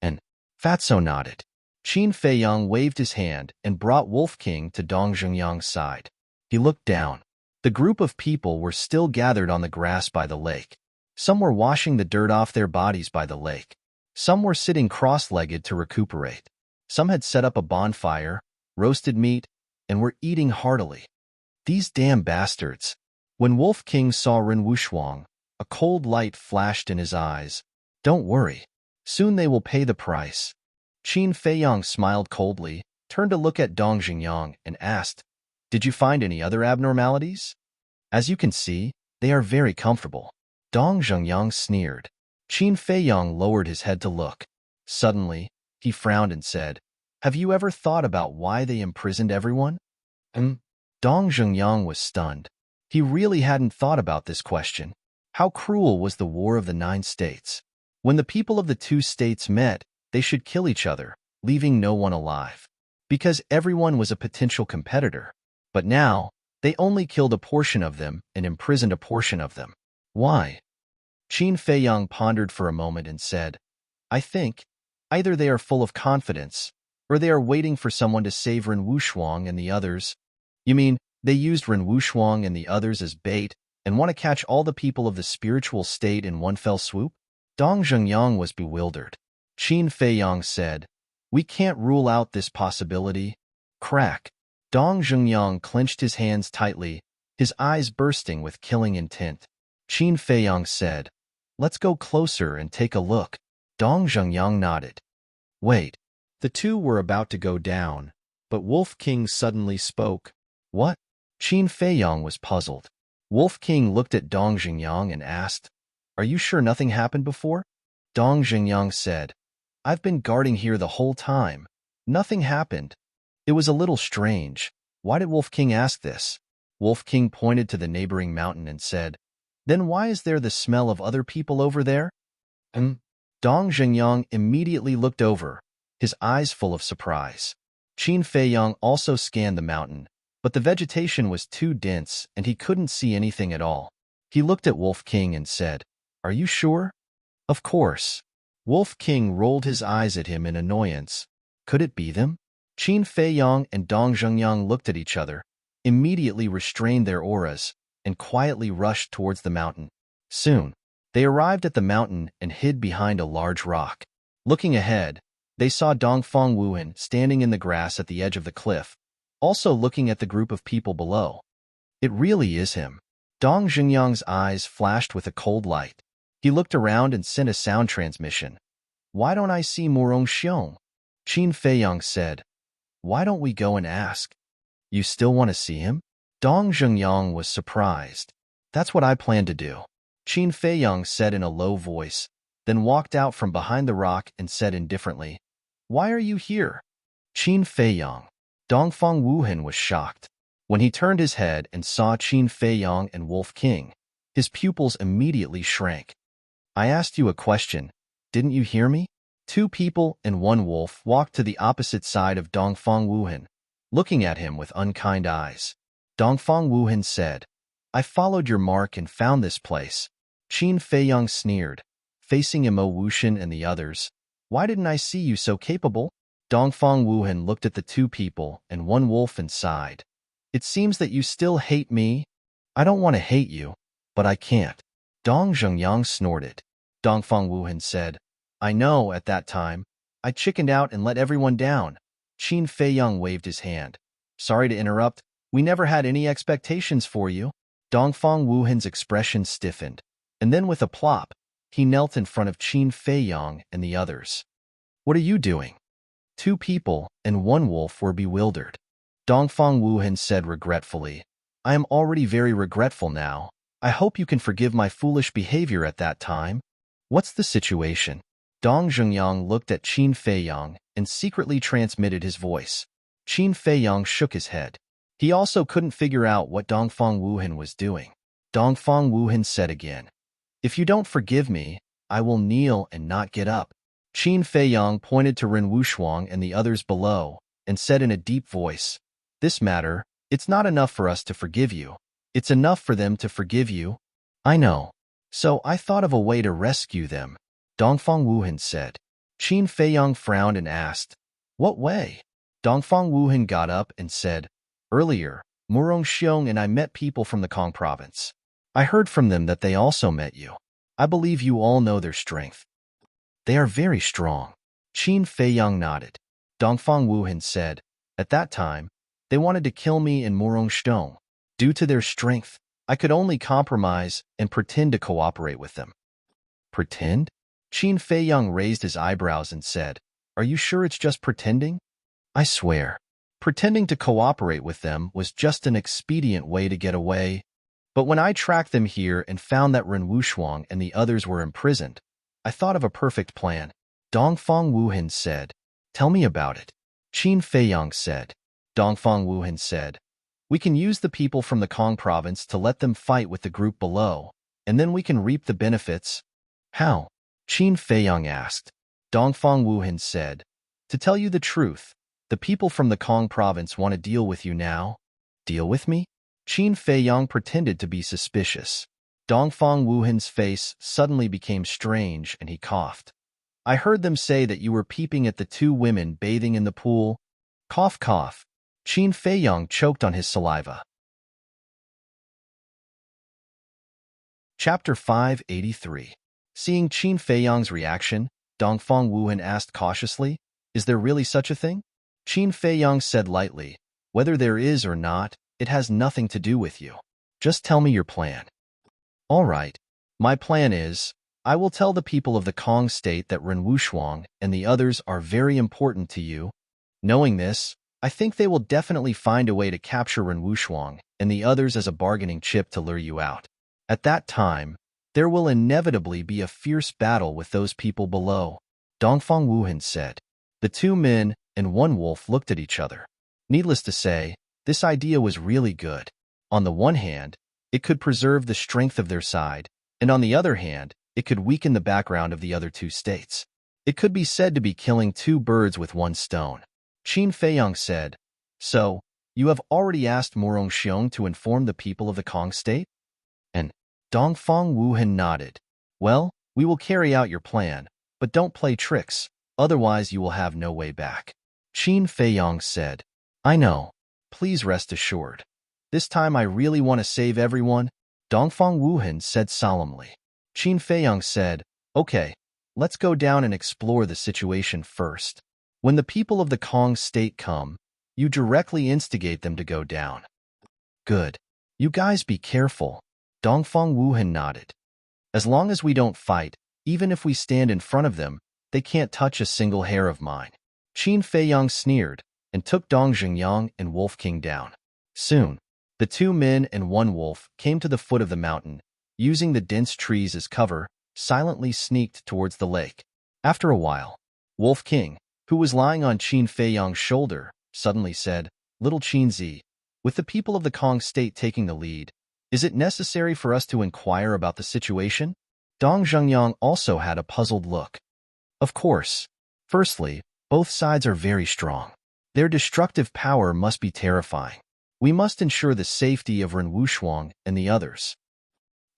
And Fatso nodded. Qin Feiyang waved his hand and brought Wolf King to Dong Zhengyang's side. He looked down. The group of people were still gathered on the grass by the lake. Some were washing the dirt off their bodies by the lake. Some were sitting cross-legged to recuperate. Some had set up a bonfire, roasted meat, and were eating heartily. These damn bastards. When Wolf King saw Ren Wushuang, a cold light flashed in his eyes. Don't worry. Soon they will pay the price. Qin Feiyang smiled coldly, turned to look at Dong Zhengyang, and asked, did you find any other abnormalities? As you can see, they are very comfortable. Dong Zhengyang sneered. Qin Feiyang lowered his head to look. Suddenly, he frowned and said, have you ever thought about why they imprisoned everyone? Dong Zhengyang was stunned. He really hadn't thought about this question. How cruel was the War of the 9 States? When the people of the 2 states met, they should kill each other, leaving no one alive. Because everyone was a potential competitor. But now, they only killed a portion of them and imprisoned a portion of them. Why? Qin Feiyang pondered for a moment and said, I think, either they are full of confidence, or they are waiting for someone to save Ren Wushuang and the others. You mean, they used Ren Wushuang and the others as bait, and want to catch all the people of the spiritual state in one fell swoop? Dong Zhengyang was bewildered. Qin Feiyang said, we can't rule out this possibility. Crack. Dong Zhengyang clenched his hands tightly, his eyes bursting with killing intent. Qin Feiyang said, let's go closer and take a look. Dong Zhengyang nodded. Wait. The two were about to go down, but Wolf King suddenly spoke. What? Qin Feiyang was puzzled. Wolf King looked at Dong Zhengyang and asked, are you sure nothing happened before? Dong Zhengyang said, I've been guarding here the whole time. Nothing happened. It was a little strange. Why did Wolf King ask this? Wolf King pointed to the neighboring mountain and said, then why is there the smell of other people over there? Dong Zhengyang immediately looked over, his eyes full of surprise. Qin Feiyang also scanned the mountain, but the vegetation was too dense and he couldn't see anything at all. He looked at Wolf King and said, are you sure? Of course. Wolf King rolled his eyes at him in annoyance. Could it be them? Qin Feiyang and Dong Zhengyang looked at each other, immediately restrained their auras, and quietly rushed towards the mountain. Soon, they arrived at the mountain and hid behind a large rock. Looking ahead, they saw Dongfang Wuhan standing in the grass at the edge of the cliff, also looking at the group of people below. It really is him. Dong Zhengyang's eyes flashed with a cold light. He looked around and sent a sound transmission. Why don't I see Morong Xiong? Qin Feiyang said, why don't we go and ask? You still want to see him? Dong Zhengyang was surprised. That's what I plan to do. Qin Feiyang said in a low voice, then walked out from behind the rock and said indifferently, "Why are you here?" Qin Feiyang. Dongfang Wuhan was shocked. When he turned his head and saw Qin Feiyang and Wolf King, his pupils immediately shrank. "I asked you a question. Didn't you hear me?" Two people and one wolf walked to the opposite side of Dongfang Wuhan, looking at him with unkind eyes. Dongfang Wuhan said, "I followed your mark and found this place." Qin Feiyang sneered, facing Mo Wuxian and the others. "Why didn't I see you so capable?" Dongfang Wuhan looked at the two people and one wolf and sighed. "It seems that you still hate me." "I don't want to hate you, but I can't." Dong Zhengyang snorted. Dongfang Wuhan said, "I know, at that time, I chickened out and let everyone down." Qin Feiyang waved his hand. "Sorry to interrupt. We never had any expectations for you." Dongfang Wuhan's expression stiffened, and then with a plop, he knelt in front of Qin Feiyang and the others. "What are you doing?" Two people and one wolf were bewildered. Dongfang Wuhan said regretfully, "I am already very regretful now. I hope you can forgive my foolish behavior at that time." "What's the situation?" Dong Zhengyang looked at Qin Feiyang and secretly transmitted his voice. Qin Feiyang shook his head. He also couldn't figure out what Dongfang Wuhan was doing. Dongfang Wuhan said again, "If you don't forgive me, I will kneel and not get up." Qin Feiyang pointed to Ren Wushuang and the others below and said in a deep voice, "This matter, it's not enough for us to forgive you. It's enough for them to forgive you." "I know. So I thought of a way to rescue them," Dongfang Wuhan said. Qin Feiyang frowned and asked, "What way?" Dongfang Wuhan got up and said, "Earlier, Murong Xiong and I met people from the Kong province. I heard from them that they also met you. I believe you all know their strength." "They are very strong." Qin Feiyang nodded. Dongfang Wuhan said, "At that time, they wanted to kill me and Murong Xiong. Due to their strength, I could only compromise and pretend to cooperate with them." "Pretend?" Qin Feiyang raised his eyebrows and said, "Are you sure it's just pretending?" "I swear. Pretending to cooperate with them was just an expedient way to get away. But when I tracked them here and found that Ren Wushuang and the others were imprisoned, I thought of a perfect plan." Dongfang Wuhan said, "Tell me about it." Qin Feiyang said. Dongfang Wuhan said, "We can use the people from the Kong province to let them fight with the group below, and then we can reap the benefits." "How?" Qin Feiyang asked. Dongfang Wuhan said, "To tell you the truth, the people from the Kong province want to deal with you now." "Deal with me?" Qin Feiyang pretended to be suspicious. Dongfang Wuhan's face suddenly became strange and he coughed. "I heard them say that you were peeping at the two women bathing in the pool." Cough, cough. Qin Feiyang choked on his saliva. Chapter 583. Seeing Qin Feiyang's reaction, Dongfang Wuhan asked cautiously, "Is there really such a thing?" Qin Feiyang said lightly, "Whether there is or not, it has nothing to do with you. Just tell me your plan." "All right. My plan is, I will tell the people of the Kong state that Ren Wushuang and the others are very important to you. Knowing this, I think they will definitely find a way to capture Ren Wushuang and the others as a bargaining chip to lure you out. At that time, there will inevitably be a fierce battle with those people below," Dongfang Wuhan said. The two men and one wolf looked at each other. Needless to say, this idea was really good. On the one hand, it could preserve the strength of their side, and on the other hand, it could weaken the background of the other two states. It could be said to be killing two birds with one stone. Qin Feiyang said, "So, you have already asked Murong Xiong to inform the people of the Kong state?" And Dongfang Wuhan nodded. "Well, we will carry out your plan, but don't play tricks, otherwise you will have no way back." Qin Feiyang said, "I know. Please rest assured. This time I really want to save everyone," Dongfang Wuhan said solemnly. Qin Feiyang said, "Okay, let's go down and explore the situation first. When the people of the Kong state come, you directly instigate them to go down." "Good. You guys be careful." Dongfang Wuhan nodded. "As long as we don't fight, even if we stand in front of them, they can't touch a single hair of mine." Qin Feiyang sneered and took Dong Zhengyang and Wolf King down. Soon, the two men and one wolf came to the foot of the mountain, using the dense trees as cover, silently sneaked towards the lake. After a while, Wolf King, who was lying on Qin Feiyang's shoulder, suddenly said, "Little Qin Zi, with the people of the Kong state taking the lead, is it necessary for us to inquire about the situation?" Dong Zhengyang also had a puzzled look. Of course. Firstly, both sides are very strong. Their destructive power must be terrifying. We must ensure the safety of Ren Wushuang and the others.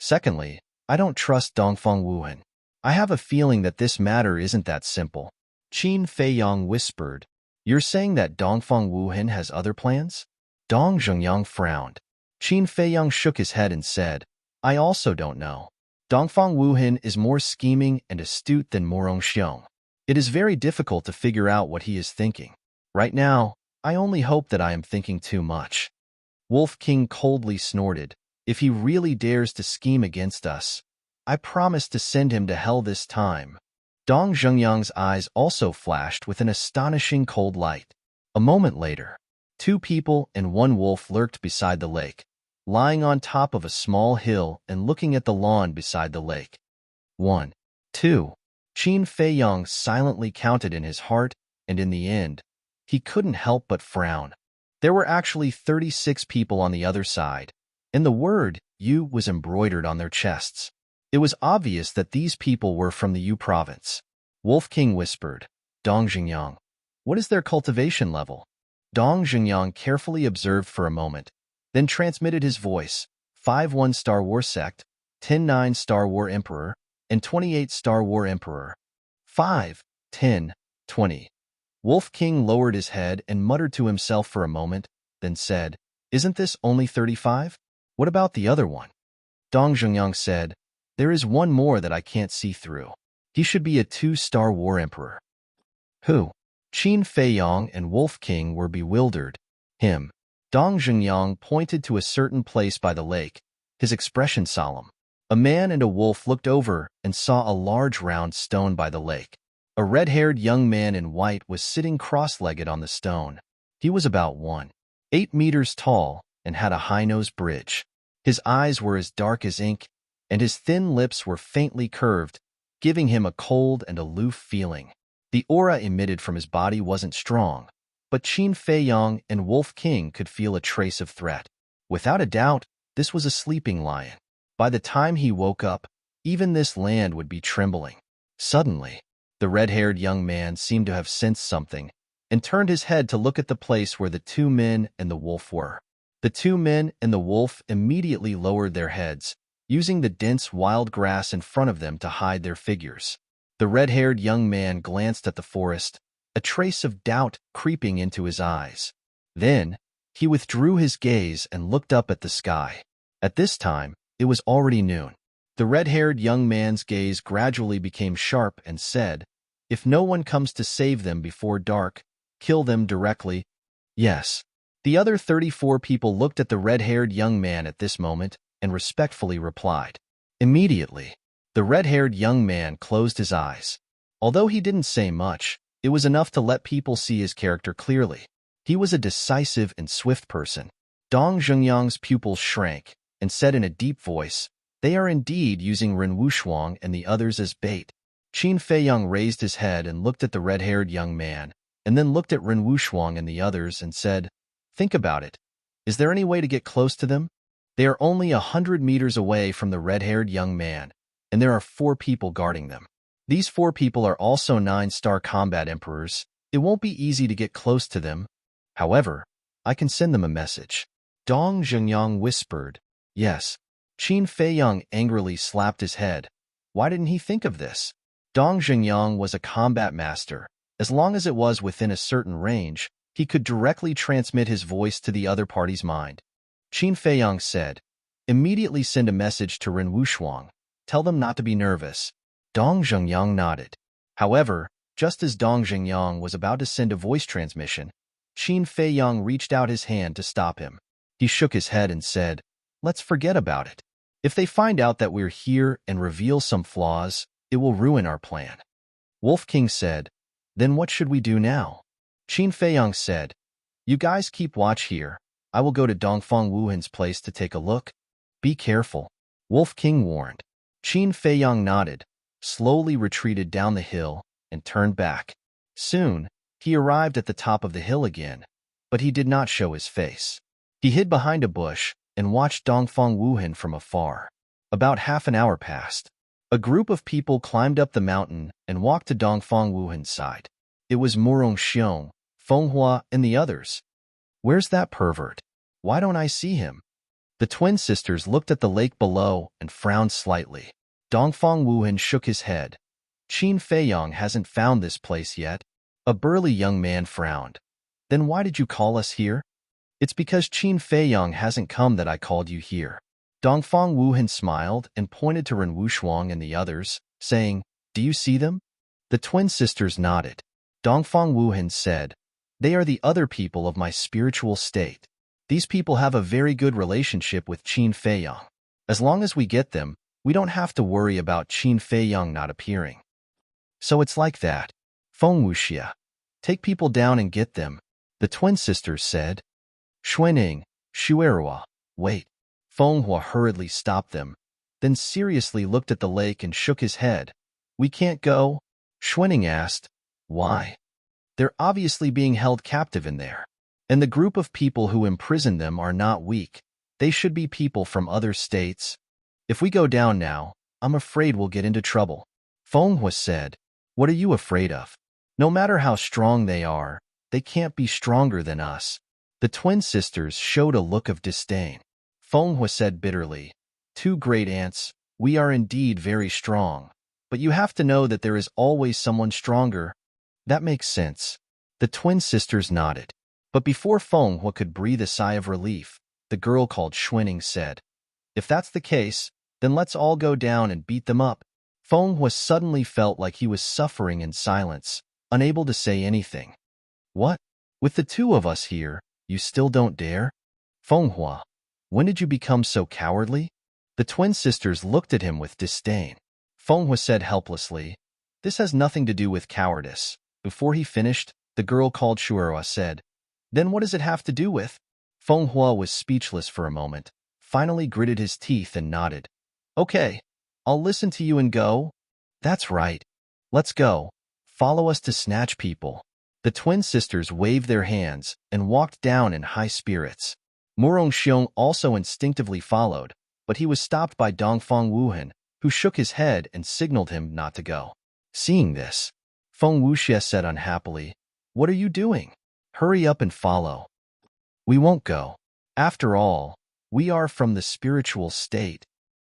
Secondly, I don't trust Dongfang Wuhan. I have a feeling that this matter isn't that simple. Qin Feiyang whispered, "You're saying that Dongfang Wuhan has other plans?" Dong Zhengyang frowned. Qin Feiyang shook his head and said, "I also don't know. Dongfang Wuhan is more scheming and astute than Morong Xiong. It is very difficult to figure out what he is thinking. Right now, I only hope that I am thinking too much." Wolf King coldly snorted, "If he really dares to scheme against us, I promise to send him to hell this time." Dong Zhengyang's eyes also flashed with an astonishing cold light. A moment later, 2 people and 1 wolf lurked beside the lake, lying on top of a small hill and looking at the lawn beside the lake. 1, 2. Qin Feiyang silently counted in his heart, and in the end, he couldn't help but frown. There were actually 36 people on the other side, and the word Yu was embroidered on their chests. It was obvious that these people were from the Yu province. Wolf King whispered, "Dong Zhengyang, what is their cultivation level?" Dong Zhengyang carefully observed for a moment, then transmitted his voice, 5-1 Star War Sect, 10-9 Star War Emperor, and 28 Star War Emperor. 5, 10, 20. Wolf King lowered his head and muttered to himself for a moment, then said, "Isn't this only 35? What about the other one?" Dong Zhengyang said, "There is one more that I can't see through. He should be a 2-Star War Emperor." Who? Qin Feiyang and Wolf King were bewildered. Him. Dong Zhengyang pointed to a certain place by the lake, his expression solemn. A man and a wolf looked over and saw a large round stone by the lake. A red-haired young man in white was sitting cross-legged on the stone. He was about 1.8 meters tall and had a high-nosed bridge. His eyes were as dark as ink, and his thin lips were faintly curved, giving him a cold and aloof feeling. The aura emitted from his body wasn't strong, but Qin Feiyang and Wolf King could feel a trace of threat. Without a doubt, this was a sleeping lion. By the time he woke up, even this land would be trembling. Suddenly, the red-haired young man seemed to have sensed something and turned his head to look at the place where the 2 men and the wolf were. The 2 men and the wolf immediately lowered their heads, using the dense wild grass in front of them to hide their figures. The red-haired young man glanced at the forest, a trace of doubt creeping into his eyes. Then, he withdrew his gaze and looked up at the sky. At this time, it was already noon. The red-haired young man's gaze gradually became sharp and said, "If no one comes to save them before dark, kill them directly." Yes. The other 34 people looked at the red-haired young man at this moment and respectfully replied. Immediately, the red-haired young man closed his eyes. Although he didn't say much, it was enough to let people see his character clearly. He was a decisive and swift person. Dong Zhengyang's pupils shrank and said in a deep voice, "They are indeed using Ren Wushuang and the others as bait." Qin Feiyang raised his head and looked at the red-haired young man, and then looked at Ren Wushuang and the others and said, "Think about it. Is there any way to get close to them? They are only 100 meters away from the red-haired young man, and there are 4 people guarding them. These 4 people are also 9-star combat emperors. It won't be easy to get close to them. However, I can send them a message." Dong Zhengyang whispered, "Yes." Qin Feiyang angrily slapped his head. Why didn't he think of this? Dong Zhengyang was a combat master. As long as it was within a certain range, he could directly transmit his voice to the other party's mind. Qin Feiyang said, "Immediately send a message to Ren Wushuang. Tell them not to be nervous." Dong Zhengyang nodded. However, just as Dong Zhengyang was about to send a voice transmission, Qin Feiyang reached out his hand to stop him. He shook his head and said, "Let's forget about it. If they find out that we're here and reveal some flaws, it will ruin our plan." Wolf King said, "Then what should we do now?" Qin Feiyang said, "You guys keep watch here. I will go to Dongfang Wuhan's place to take a look. Be careful," Wolf King warned. Qin Feiyang nodded, slowly retreated down the hill, and turned back. Soon, he arrived at the top of the hill again, but he did not show his face. He hid behind a bush and watched Dongfang Wuhan from afar. About half an hour passed. A group of people climbed up the mountain and walked to Dongfang Wuhan's side. It was Murong Xiong, Fenghua, and the others. Where's that pervert? Why don't I see him? The twin sisters looked at the lake below and frowned slightly. Dongfang Wuhan shook his head. Qin Feiyang hasn't found this place yet. A burly young man frowned. Then why did you call us here? It's because Qin Feiyang hasn't come that I called you here. Dongfang Wuhan smiled and pointed to Ren Wushuang and the others, saying, Do you see them? The twin sisters nodded. Dongfang Wuhan said, They are the other people of my spiritual state. These people have a very good relationship with Qin Feiyang. As long as we get them, we don't have to worry about Qin Feiyang not appearing. So it's like that. Feng Wuxia. Take people down and get them, the twin sisters said. Xuaning, Shuerua, wait. Feng Hua hurriedly stopped them, then seriously looked at the lake and shook his head. We can't go? Xuaning asked. Why? They're obviously being held captive in there. And the group of people who imprisoned them are not weak. They should be people from other states. If we go down now, I'm afraid we'll get into trouble. Feng Hua said. What are you afraid of? No matter how strong they are, they can't be stronger than us. The twin sisters showed a look of disdain. Feng Hua said bitterly, Two great aunts, we are indeed very strong, but you have to know that there is always someone stronger. That makes sense. The twin sisters nodded. But before Feng Hua could breathe a sigh of relief, the girl called Xuaning said, If that's the case, then let's all go down and beat them up. Feng Hua suddenly felt like he was suffering in silence, unable to say anything. What? With the two of us here, you still don't dare? Feng Hua, when did you become so cowardly? The twin sisters looked at him with disdain. Feng Hua said helplessly, This has nothing to do with cowardice. Before he finished, the girl called Shuerua said, Then what does it have to do with? Feng Hua was speechless for a moment, finally gritted his teeth and nodded. Okay, I'll listen to you and go. That's right. Let's go. Follow us to snatch people. The twin sisters waved their hands and walked down in high spirits. Murong Xiong also instinctively followed, but he was stopped by Dongfang Wuhan, who shook his head and signaled him not to go. Seeing this, Feng Wuxia said unhappily, What are you doing? Hurry up and follow. We won't go. After all, we are from the spiritual state.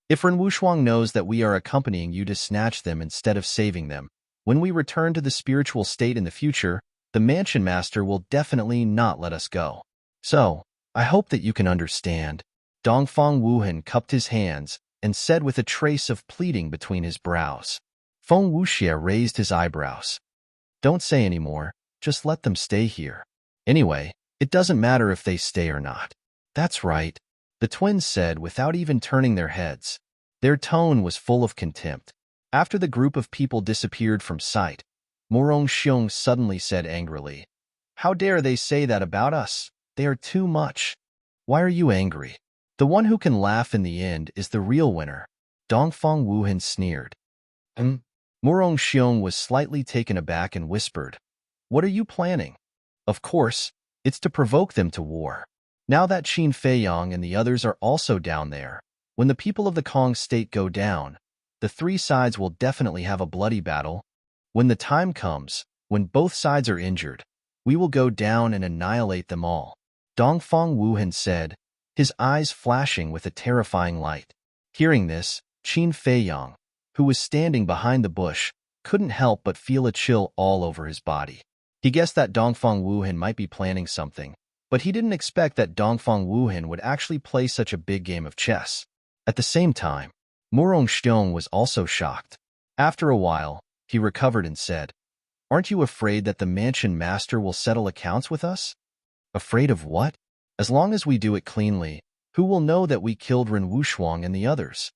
If Ren Wushuang knows that we are accompanying you to snatch them instead of saving them, when we return to the spiritual state in the future, the mansion master will definitely not let us go. So, I hope that you can understand. Dongfang Wuhan cupped his hands and said with a trace of pleading between his brows. Feng Wuxia raised his eyebrows. Don't say any more, just let them stay here. Anyway, it doesn't matter if they stay or not. That's right, the twins said without even turning their heads. Their tone was full of contempt. After the group of people disappeared from sight, Murong Xiong suddenly said angrily, How dare they say that about us? They are too much. Why are you angry? The one who can laugh in the end is the real winner. Dongfang Wuhan sneered. Murong Xiong was slightly taken aback and whispered, What are you planning? Of course, it's to provoke them to war. Now that Qin Feiyang and the others are also down there, when the people of the Kong state go down, the three sides will definitely have a bloody battle. When the time comes, when both sides are injured, we will go down and annihilate them all. Dongfang Wuhan said, his eyes flashing with a terrifying light. Hearing this, Qin Feiyang, who was standing behind the bush, couldn't help but feel a chill all over his body. He guessed that Dongfang Wuhan might be planning something, but he didn't expect that Dongfang Wuhan would actually play such a big game of chess. At the same time, Murong Xiong was also shocked. After a while, he recovered and said, Aren't you afraid that the mansion master will settle accounts with us? Afraid of what? As long as we do it cleanly, who will know that we killed Ren Wushuang and the others?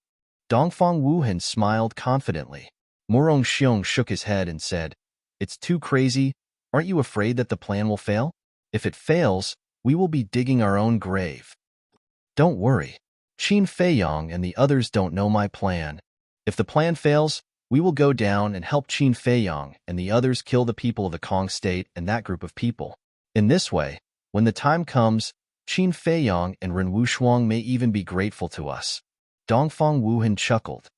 Dongfang Wuhan smiled confidently. Murong Xiong shook his head and said, It's too crazy. Aren't you afraid that the plan will fail? If it fails, we will be digging our own grave. Don't worry. Qin Feiyang and the others don't know my plan. If the plan fails, we will go down and help Qin Feiyang and the others kill the people of the Kong state and that group of people. In this way, when the time comes, Qin Feiyang and Ren Wushuang may even be grateful to us. Dongfang Wuhan chuckled.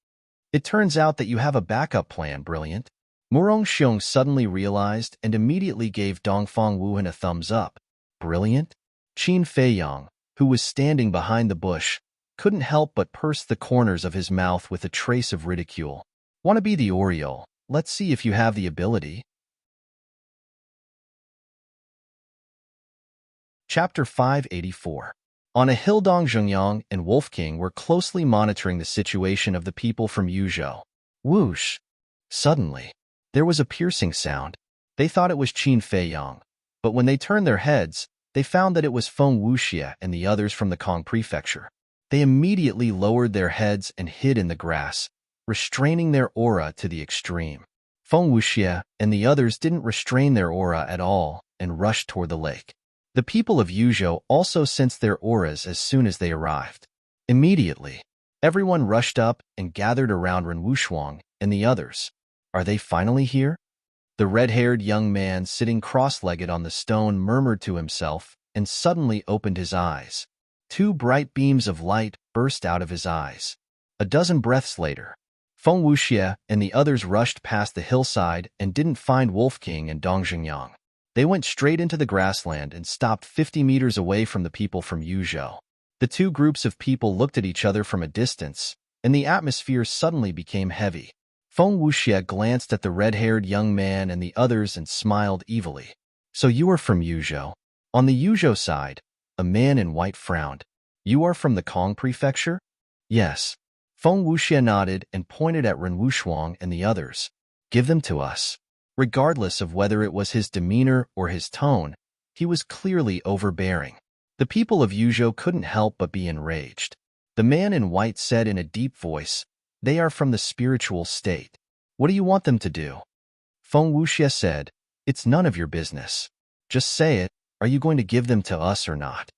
It turns out that you have a backup plan, brilliant. Murong Xiong suddenly realized and immediately gave Dongfang Wuhan a thumbs up. Brilliant? Qin Feiyang, who was standing behind the bush, couldn't help but purse the corners of his mouth with a trace of ridicule. Want to be the Oriole? Let's see if you have the ability. Chapter 584. On a hill, Dong Zhengyang and Wolf King were closely monitoring the situation of the people from Yuzhou. Whoosh! Suddenly, there was a piercing sound. They thought it was Qin Feiyang, but when they turned their heads, they found that it was Feng Wuxia and the others from the Kong prefecture. They immediately lowered their heads and hid in the grass, restraining their aura to the extreme. Feng Wuxia and the others didn't restrain their aura at all and rushed toward the lake. The people of Yuzhou also sensed their auras as soon as they arrived. Immediately, everyone rushed up and gathered around Ren Wushuang and the others. Are they finally here? The red-haired young man sitting cross-legged on the stone murmured to himself and suddenly opened his eyes. 2 bright beams of light burst out of his eyes. A dozen breaths later, Feng Wuxia and the others rushed past the hillside and didn't find Wolf King and Dong Zhengyang. They went straight into the grassland and stopped 50 meters away from the people from Yuzhou. The 2 groups of people looked at each other from a distance, and the atmosphere suddenly became heavy. Feng Wuxia glanced at the red-haired young man and the others and smiled evilly. So you are from Yuzhou. On the Yuzhou side, a man in white frowned. You are from the Kong prefecture? Yes. Feng Wuxia nodded and pointed at Ren Wushuang and the others. Give them to us. Regardless of whether it was his demeanor or his tone, he was clearly overbearing. The people of Yuzhou couldn't help but be enraged. The man in white said in a deep voice, They are from the spiritual state. What do you want them to do? Feng Wuxia said, It's none of your business. Just say it. Are you going to give them to us or not?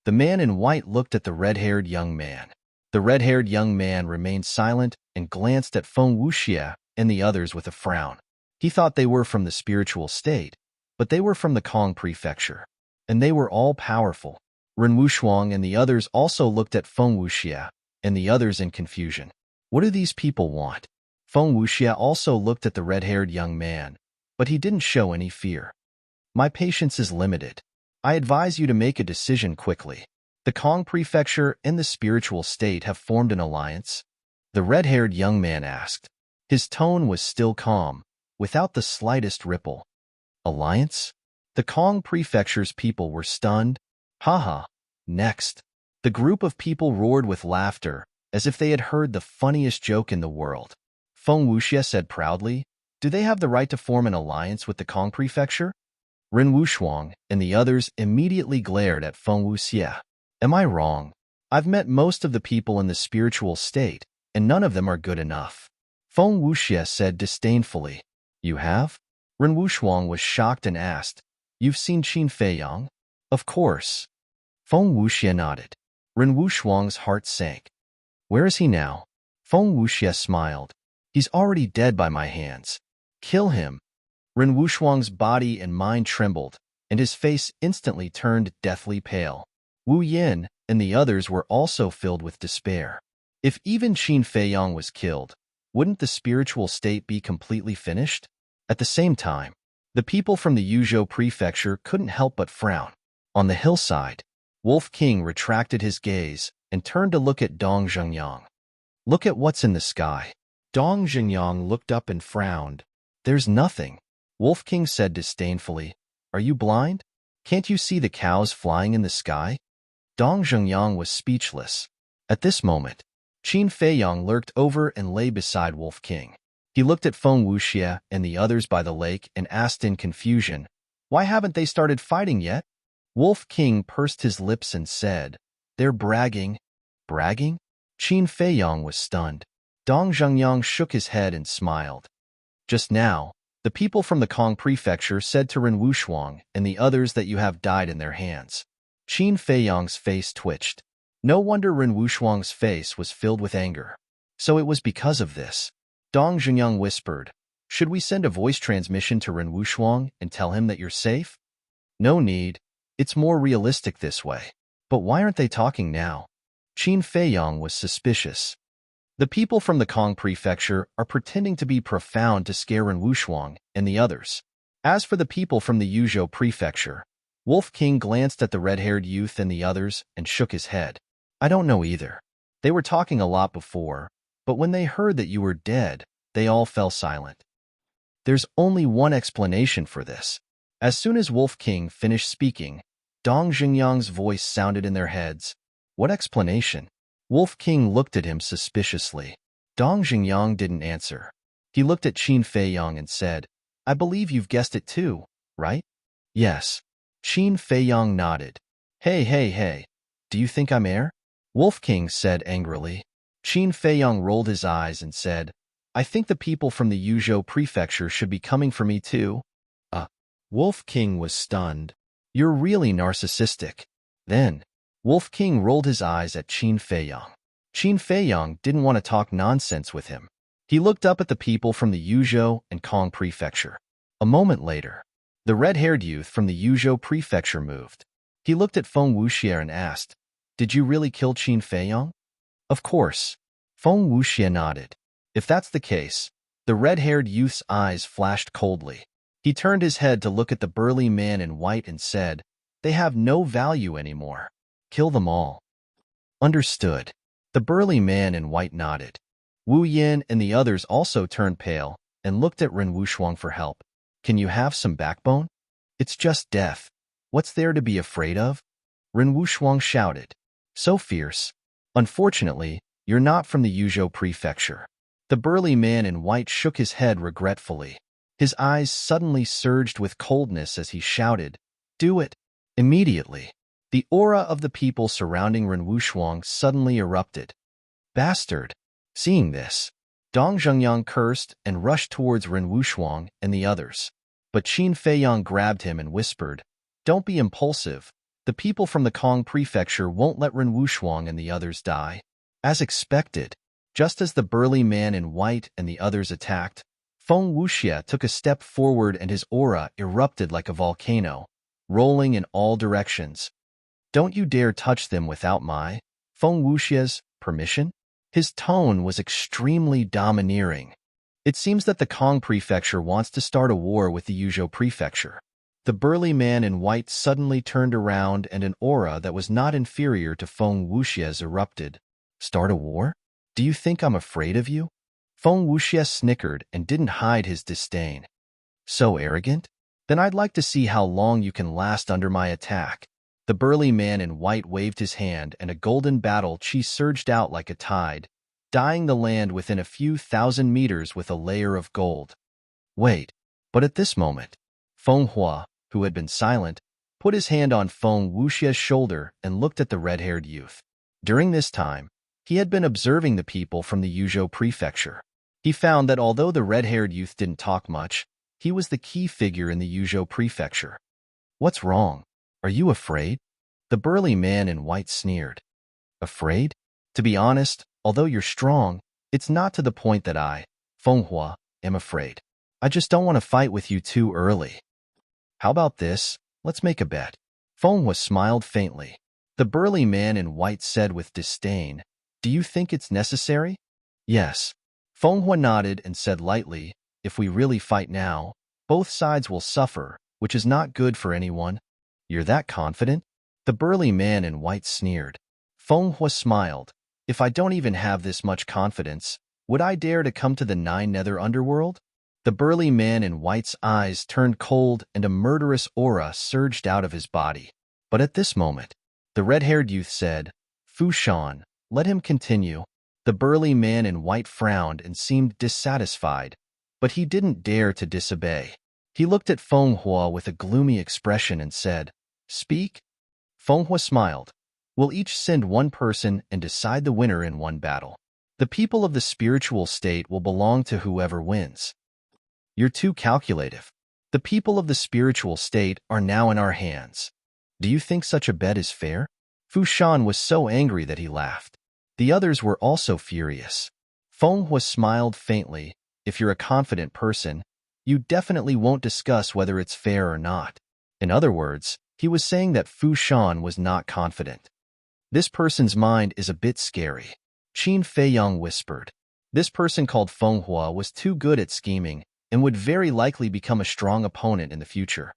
The man in white looked at the red-haired young man. The red-haired young man remained silent and glanced at Feng Wuxia and the others with a frown. He thought they were from the spiritual state, but they were from the Kong prefecture, and they were all powerful. Ren Wushuang and the others also looked at Feng Wuxia and the others in confusion. What do these people want? Feng Wuxia also looked at the red-haired young man, but he didn't show any fear. My patience is limited. I advise you to make a decision quickly. The Kong prefecture and the spiritual state have formed an alliance? The red-haired young man asked. His tone was still calm, without the slightest ripple. Alliance? The Kong prefecture's people were stunned. Haha. Next. The group of people roared with laughter, as if they had heard the funniest joke in the world. Feng Wuxia said proudly, Do they have the right to form an alliance with the Kong prefecture? Ren Wushuang and the others immediately glared at Feng Wuxia. Am I wrong? I've met most of the people in the spiritual state, and none of them are good enough. Feng Wuxia said disdainfully. You have? Ren Wushuang was shocked and asked, You've seen Qin Feiyang? Of course. Feng Wuxia nodded. Ren Wushuang's heart sank. Where is he now? Feng Wuxia smiled. He's already dead by my hands. Kill him. Ren Wushuang's body and mind trembled, and his face instantly turned deathly pale. Wu Yin and the others were also filled with despair. If even Qin Feiyang was killed, wouldn't the spiritual state be completely finished? At the same time, the people from the Yuzhou prefecture couldn't help but frown. On the hillside, Wolf King retracted his gaze and turned to look at Dong Zhengyang. Look at what's in the sky. Dong Zhengyang looked up and frowned. There's nothing. Wolf King said disdainfully. Are you blind? Can't you see the cows flying in the sky? Dong Zhengyang was speechless. At this moment, Qin Feiyang lurked over and lay beside Wolf King. He looked at Feng Wuxia and the others by the lake and asked in confusion, Why haven't they started fighting yet? Wolf King pursed his lips and said, They're bragging. Bragging? Qin Feiyang was stunned. Dong Zhengyang shook his head and smiled. Just now, the people from the Kong prefecture said to Ren Wushuang and the others that you have died in their hands. Qin Feiyang's face twitched. No wonder Ren Wushuang's face was filled with anger. So it was because of this. Dong Zhengyang whispered, should we send a voice transmission to Ren Wushuang and tell him that you're safe? No need. It's more realistic this way. But why aren't they talking now? Qin Feiyong was suspicious. The people from the Kong prefecture are pretending to be profound to scare Ren Wushuang and the others. As for the people from the Yuzhou prefecture, Wolf King glanced at the red-haired youth and the others and shook his head. I don't know either. They were talking a lot before, but when they heard that you were dead, they all fell silent. There's only one explanation for this. As soon as Wolf King finished speaking, Dong Xingyang's voice sounded in their heads. What explanation? Wolf King looked at him suspiciously. Dong Xingyang didn't answer. He looked at Qin Feiyong and said, I believe you've guessed it too, right? Yes. Qin Feiyong nodded. Hey. Do you think I'm heir? Wolf King said angrily. Qin Feiyong rolled his eyes and said, I think the people from the Yuzhou prefecture should be coming for me too. Wolf King was stunned. You're really narcissistic. Then, Wolf King rolled his eyes at Qin Feiyong. Qin Feiyong didn't want to talk nonsense with him. He looked up at the people from the Yuzhou and Kong prefecture. A moment later, the red-haired youth from the Yuzhou prefecture moved. He looked at Feng Wuxie and asked, Did you really kill Qin Feiyong? Of course. Feng Wuxie nodded. If that's the case, the red-haired youth's eyes flashed coldly. He turned his head to look at the burly man in white and said, They have no value anymore. Kill them all. Understood. The burly man in white nodded. Wu Yin and the others also turned pale and looked at Ren Wushuang for help. Can you have some backbone? It's just death. What's there to be afraid of? Ren Wushuang shouted. So fierce. Unfortunately, you're not from the Yuzhou prefecture. The burly man in white shook his head regretfully. His eyes suddenly surged with coldness as he shouted, Do it! Immediately, the aura of the people surrounding Ren Wushuang suddenly erupted. Bastard! Seeing this, Dong Zhengyang cursed and rushed towards Ren Wushuang and the others. But Qin Feiyong grabbed him and whispered, Don't be impulsive. The people from the Kong prefecture won't let Ren Wushuang and the others die. As expected, just as the burly man in white and the others attacked, Feng Wuxie took a step forward and his aura erupted like a volcano, rolling in all directions. Don't you dare touch them without my, Feng Wuxie's, permission? His tone was extremely domineering. It seems that the Kong prefecture wants to start a war with the Yuzhou prefecture. The burly man in white suddenly turned around and an aura that was not inferior to Feng Wuxie's erupted. Start a war? Do you think I'm afraid of you? Feng Wuxie snickered and didn't hide his disdain. So arrogant? Then I'd like to see how long you can last under my attack. The burly man in white waved his hand and a golden battle chi surged out like a tide, dyeing the land within a few thousand meters with a layer of gold. Wait, but at this moment, Feng Hua, who had been silent, put his hand on Feng Wuxie's shoulder and looked at the red-haired youth. During this time, he had been observing the people from the Yuzhou prefecture. He found that although the red-haired youth didn't talk much, he was the key figure in the Yuzhou prefecture. What's wrong? Are you afraid? The burly man in white sneered. Afraid? To be honest, although you're strong, it's not to the point that I, Feng Hua, am afraid. I just don't want to fight with you too early. How about this? Let's make a bet. Feng Hua smiled faintly. The burly man in white said with disdain, Do you think it's necessary? Yes. Feng Hua nodded and said lightly, If we really fight now, both sides will suffer, which is not good for anyone. You're that confident? The burly man in white sneered. Feng Hua smiled. If I don't even have this much confidence, would I dare to come to the Nine Nether Underworld? The burly man in white's eyes turned cold and a murderous aura surged out of his body. But at this moment, the red-haired youth said, Fu Shan, let him continue. The burly man in white frowned and seemed dissatisfied, but he didn't dare to disobey. He looked at Feng Hua with a gloomy expression and said, Speak? Feng Hua smiled. We'll each send one person and decide the winner in one battle. The people of the spiritual state will belong to whoever wins. You're too calculative. The people of the spiritual state are now in our hands. Do you think such a bet is fair? Fu Shan was so angry that he laughed. The others were also furious. Feng Hua smiled faintly. If you're a confident person, you definitely won't discuss whether it's fair or not. In other words, he was saying that Fu Shan was not confident. This person's mind is a bit scary. Qin Feiyang whispered. This person called Feng Hua was too good at scheming and would very likely become a strong opponent in the future.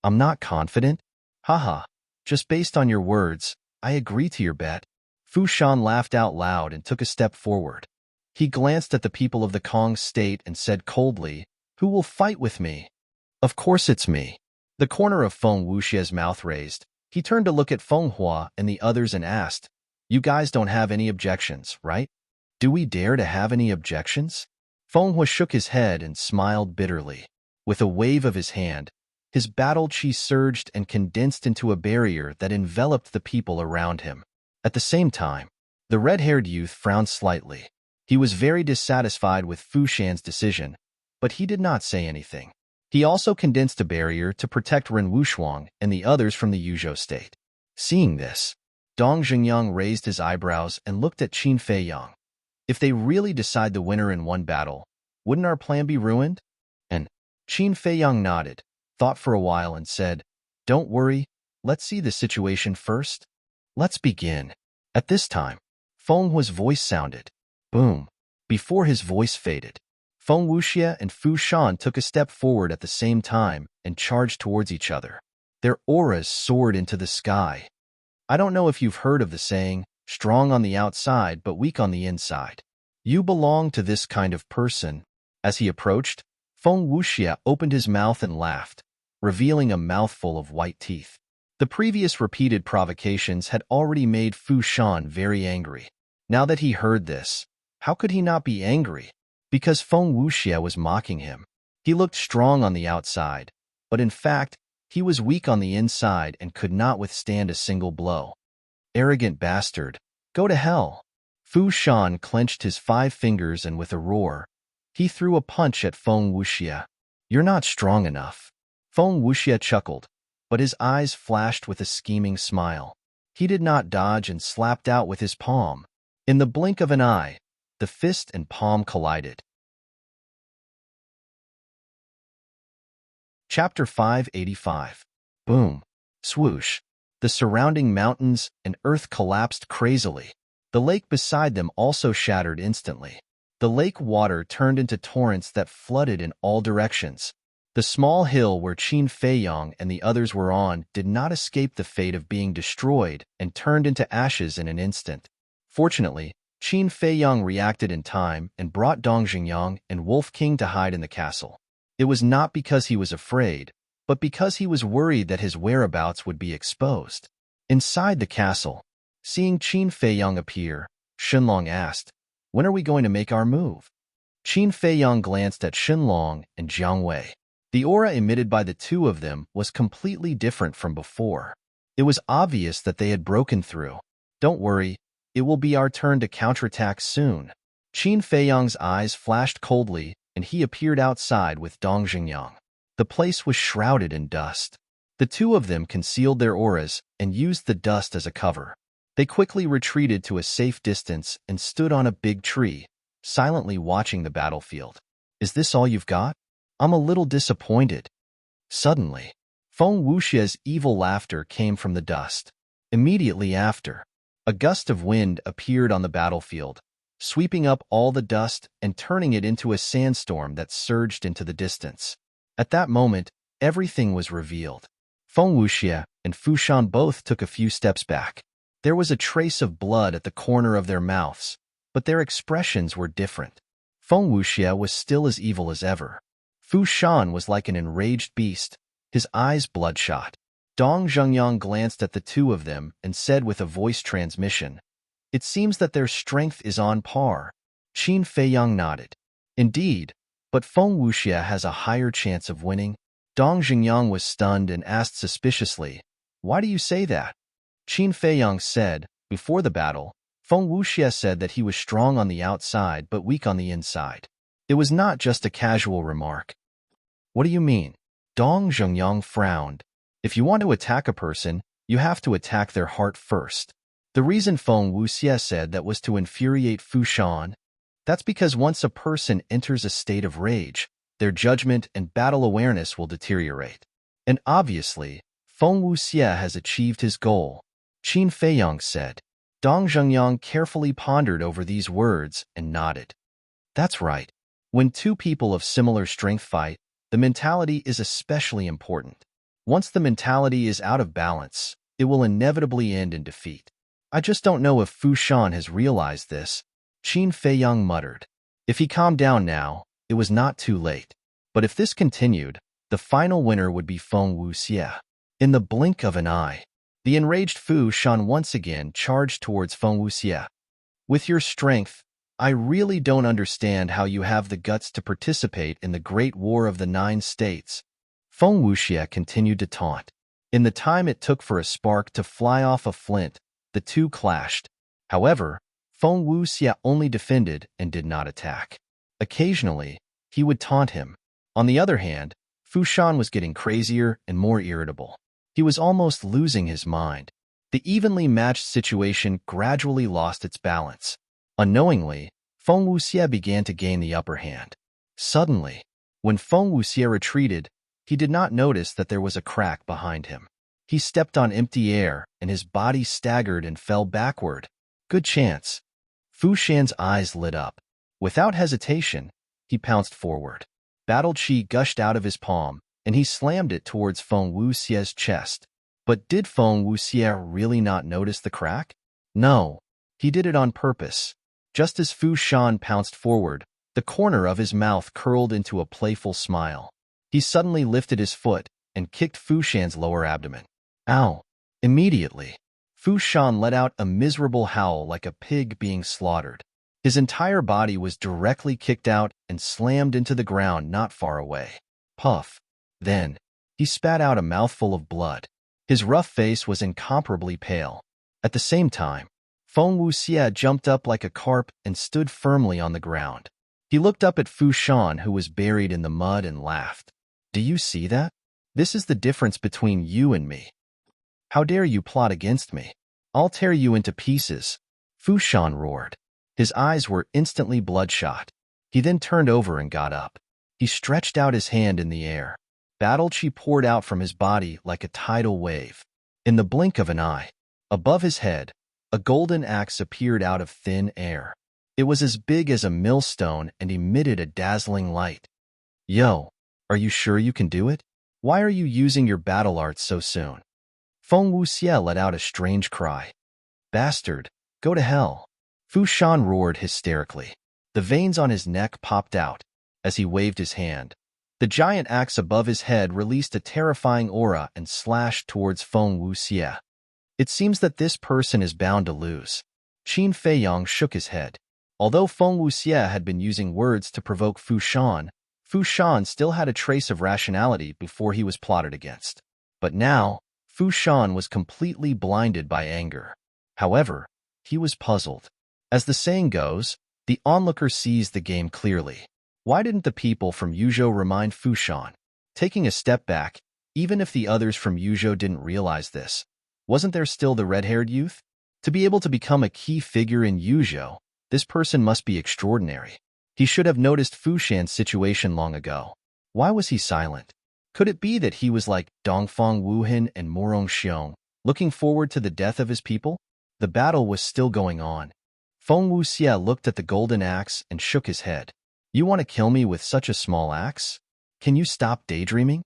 I'm not confident? Haha, just based on your words, I agree to your bet. Fu Shan laughed out loud and took a step forward. He glanced at the people of the Kong state and said coldly, "Who will fight with me?" "Of course it's me." The corner of Feng Wuxia's mouth raised. He turned to look at Feng Hua and the others and asked, "You guys don't have any objections, right? Do we dare to have any objections?" Feng Hua shook his head and smiled bitterly. With a wave of his hand, his battle chi surged and condensed into a barrier that enveloped the people around him. At the same time, the red-haired youth frowned slightly. He was very dissatisfied with Fu Shan's decision, but he did not say anything. He also condensed a barrier to protect Ren Wushuang and the others from the Yuzhou state. Seeing this, Dong Xingyang raised his eyebrows and looked at Qin Feiyang. If they really decide the winner in one battle, wouldn't our plan be ruined? And Qin Feiyang nodded, thought for a while and said, "Don't worry, let's see the situation first. Let's begin." At this time, Feng Hua's voice sounded. Boom. Before his voice faded, Feng Wuxia and Fu Shan took a step forward at the same time and charged towards each other. Their auras soared into the sky. I don't know if you've heard of the saying, strong on the outside but weak on the inside. You belong to this kind of person. As he approached, Feng Wuxia opened his mouth and laughed, revealing a mouthful of white teeth. The previous repeated provocations had already made Fu Shan very angry. Now that he heard this, how could he not be angry? Because Feng Wuxia was mocking him. He looked strong on the outside, but in fact, he was weak on the inside and could not withstand a single blow. Arrogant bastard, go to hell. Fu Shan clenched his 5 fingers and with a roar, he threw a punch at Feng Wuxia. You're not strong enough. Feng Wuxia chuckled, but his eyes flashed with a scheming smile. He did not dodge and slapped out with his palm. In the blink of an eye, the fist and palm collided. Chapter 585. Boom. Swoosh. The surrounding mountains and earth collapsed crazily. The lake beside them also shattered instantly. The lake water turned into torrents that flooded in all directions. The small hill where Qin Feiyang and the others were on did not escape the fate of being destroyed and turned into ashes in an instant. Fortunately, Qin Feiyang reacted in time and brought Dong Xingyang and Wolf King to hide in the castle. It was not because he was afraid, but because he was worried that his whereabouts would be exposed. Inside the castle, seeing Qin Feiyang appear, Shenlong asked, "When are we going to make our move?" Qin Feiyang glanced at Shenlong and Jiang Wei. The aura emitted by the two of them was completely different from before. It was obvious that they had broken through. "Don't worry, it will be our turn to counterattack soon." Qin Feiyang's eyes flashed coldly, and he appeared outside with Dong Xingyang. The place was shrouded in dust. The two of them concealed their auras and used the dust as a cover. They quickly retreated to a safe distance and stood on a big tree, silently watching the battlefield. "Is this all you've got? I'm a little disappointed." Suddenly, Feng Wuxia's evil laughter came from the dust. Immediately after, a gust of wind appeared on the battlefield, sweeping up all the dust and turning it into a sandstorm that surged into the distance. At that moment, everything was revealed. Feng Wuxia and Fu Shan both took a few steps back. There was a trace of blood at the corner of their mouths, but their expressions were different. Feng Wuxia was still as evil as ever. Fu Shan was like an enraged beast, his eyes bloodshot. Dong Zhengyang glanced at the two of them and said with a voice transmission, "It seems that their strength is on par." Qin Feiyang nodded. "Indeed, but Feng Wuxia has a higher chance of winning." Dong Xingyang was stunned and asked suspiciously, "Why do you say that?" Qin Feiyang said, "Before the battle, Feng Wuxia said that he was strong on the outside but weak on the inside. It was not just a casual remark." "What do you mean?" Dong Zhengyang frowned. "If you want to attack a person, you have to attack their heart first. The reason Feng Wuxia said that was to infuriate Fu Shan. That's because once a person enters a state of rage, their judgment and battle awareness will deteriorate. And obviously, Feng Wuxie has achieved his goal, Qin Feiyang said. Dong Zhengyang carefully pondered over these words and nodded. That's right. When two people of similar strength fight, the mentality is especially important. Once the mentality is out of balance, it will inevitably end in defeat. I just don't know if Fu Shan has realized this, Qin Feiyang muttered. If he calmed down now, it was not too late. But if this continued, the final winner would be Feng Wuxie. In the blink of an eye, the enraged Fu Shan once again charged towards Feng Wuxie. With your strength, I really don't understand how you have the guts to participate in the Great War of the Nine States. Feng Wuxie continued to taunt. In the time it took for a spark to fly off a flint, the two clashed. However, Feng Wuxie only defended and did not attack. Occasionally, he would taunt him. On the other hand, Fu Shan was getting crazier and more irritable. He was almost losing his mind. The evenly matched situation gradually lost its balance. Unknowingly, Feng Wuxie began to gain the upper hand. Suddenly, when Feng Wuxie retreated, he did not notice that there was a crack behind him. He stepped on empty air, and his body staggered and fell backward. Good chance. Fu Shan's eyes lit up. Without hesitation, he pounced forward. Battle chi gushed out of his palm, and he slammed it towards Feng Wuxie's chest. But did Feng Wuxie really not notice the crack? No, he did it on purpose. Just as Fu Shan pounced forward, the corner of his mouth curled into a playful smile. He suddenly lifted his foot and kicked Fu Shan's lower abdomen. Ow! Immediately, Fu Shan let out a miserable howl like a pig being slaughtered. His entire body was directly kicked out and slammed into the ground not far away. Puff. Then, he spat out a mouthful of blood. His rough face was incomparably pale. At the same time, Feng Wuxie jumped up like a carp and stood firmly on the ground. He looked up at Fu Shan, who was buried in the mud, and laughed. Do you see that? This is the difference between you and me. How dare you plot against me? I'll tear you into pieces, Fu Shan roared. His eyes were instantly bloodshot. He then turned over and got up. He stretched out his hand in the air. Battle chi poured out from his body like a tidal wave. In the blink of an eye, above his head, a golden axe appeared out of thin air. It was as big as a millstone and emitted a dazzling light. Yo, are you sure you can do it? Why are you using your battle arts so soon? Feng Wuxie let out a strange cry. Bastard, go to hell. Fu Shan roared hysterically. The veins on his neck popped out. As he waved his hand, the giant axe above his head released a terrifying aura and slashed towards Feng Wuxie. It seems that this person is bound to lose. Qin Feiyang shook his head. Although Feng Wuxie had been using words to provoke Fu Shan still had a trace of rationality before he was plotted against. But now, Fu Shan was completely blinded by anger. However, he was puzzled. As the saying goes, the onlooker sees the game clearly. Why didn't the people from Yuzhou remind Fu Shan? Taking a step back, even if the others from Yuzhou didn't realize this, wasn't there still the red-haired youth? To be able to become a key figure in Yuzhou, this person must be extraordinary. He should have noticed Fu Shan's situation long ago. Why was he silent? Could it be that he was like Dongfang Wuhan and Morong Xiong, looking forward to the death of his people? The battle was still going on. Feng Wuxie looked at the golden axe and shook his head. You want to kill me with such a small axe? Can you stop daydreaming?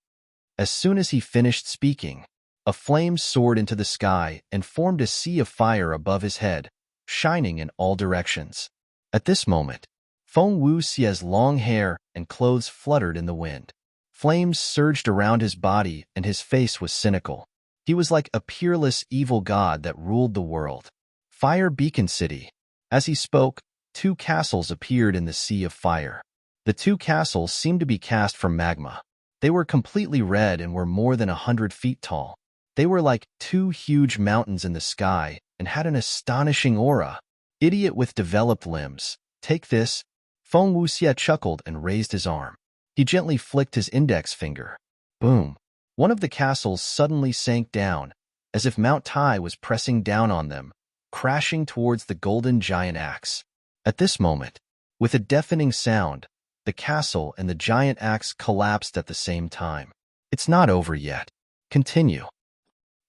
As soon as he finished speaking, a flame soared into the sky and formed a sea of fire above his head, shining in all directions. At this moment, Feng Wuxie's long hair and clothes fluttered in the wind. Flames surged around his body and his face was cynical. He was like a peerless evil god that ruled the world. Fire Beacon City. As he spoke, two castles appeared in the sea of fire. The two castles seemed to be cast from magma. They were completely red and were more than 100 feet tall. They were like two huge mountains in the sky and had an astonishing aura. Idiot with developed limbs. Take this. Feng Wuxie chuckled and raised his arm. He gently flicked his index finger. Boom. One of the castles suddenly sank down, as if Mount Tai was pressing down on them, crashing towards the golden giant axe. At this moment, With a deafening sound, the castle and the giant axe collapsed at the same time. It's not over yet. Continue.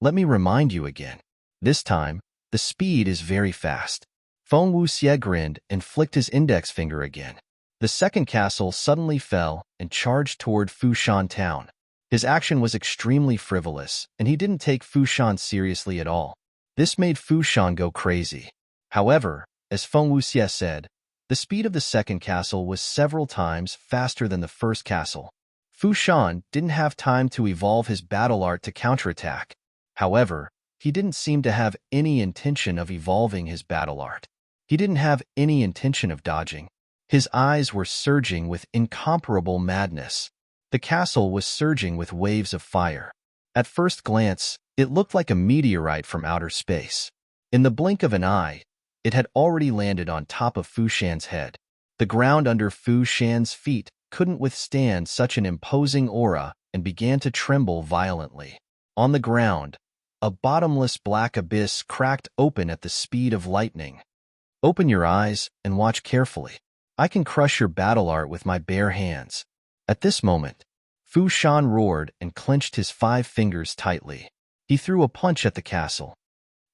Let me remind you again. This time, the speed is very fast. Feng Wuxie grinned and flicked his index finger again. The second castle suddenly fell and charged toward Fushan town. His action was extremely frivolous, and he didn't take Fushan seriously at all. This made Fushan go crazy. However, as Feng Wuxie said, the speed of the second castle was several times faster than the first castle. Fushan didn't have time to evolve his battle art to counterattack. However, he didn't seem to have any intention of evolving his battle art. He didn't have any intention of dodging. His eyes were surging with incomparable madness. The castle was surging with waves of fire. At first glance, it looked like a meteorite from outer space. In the blink of an eye, it had already landed on top of Fushan's head. The ground under Fushan's feet couldn't withstand such an imposing aura and began to tremble violently. On the ground, a bottomless black abyss cracked open at the speed of lightning. Open your eyes and watch carefully. I can crush your battle art with my bare hands. At this moment, Fushan roared and clenched his 5 fingers tightly. He threw a punch at the castle.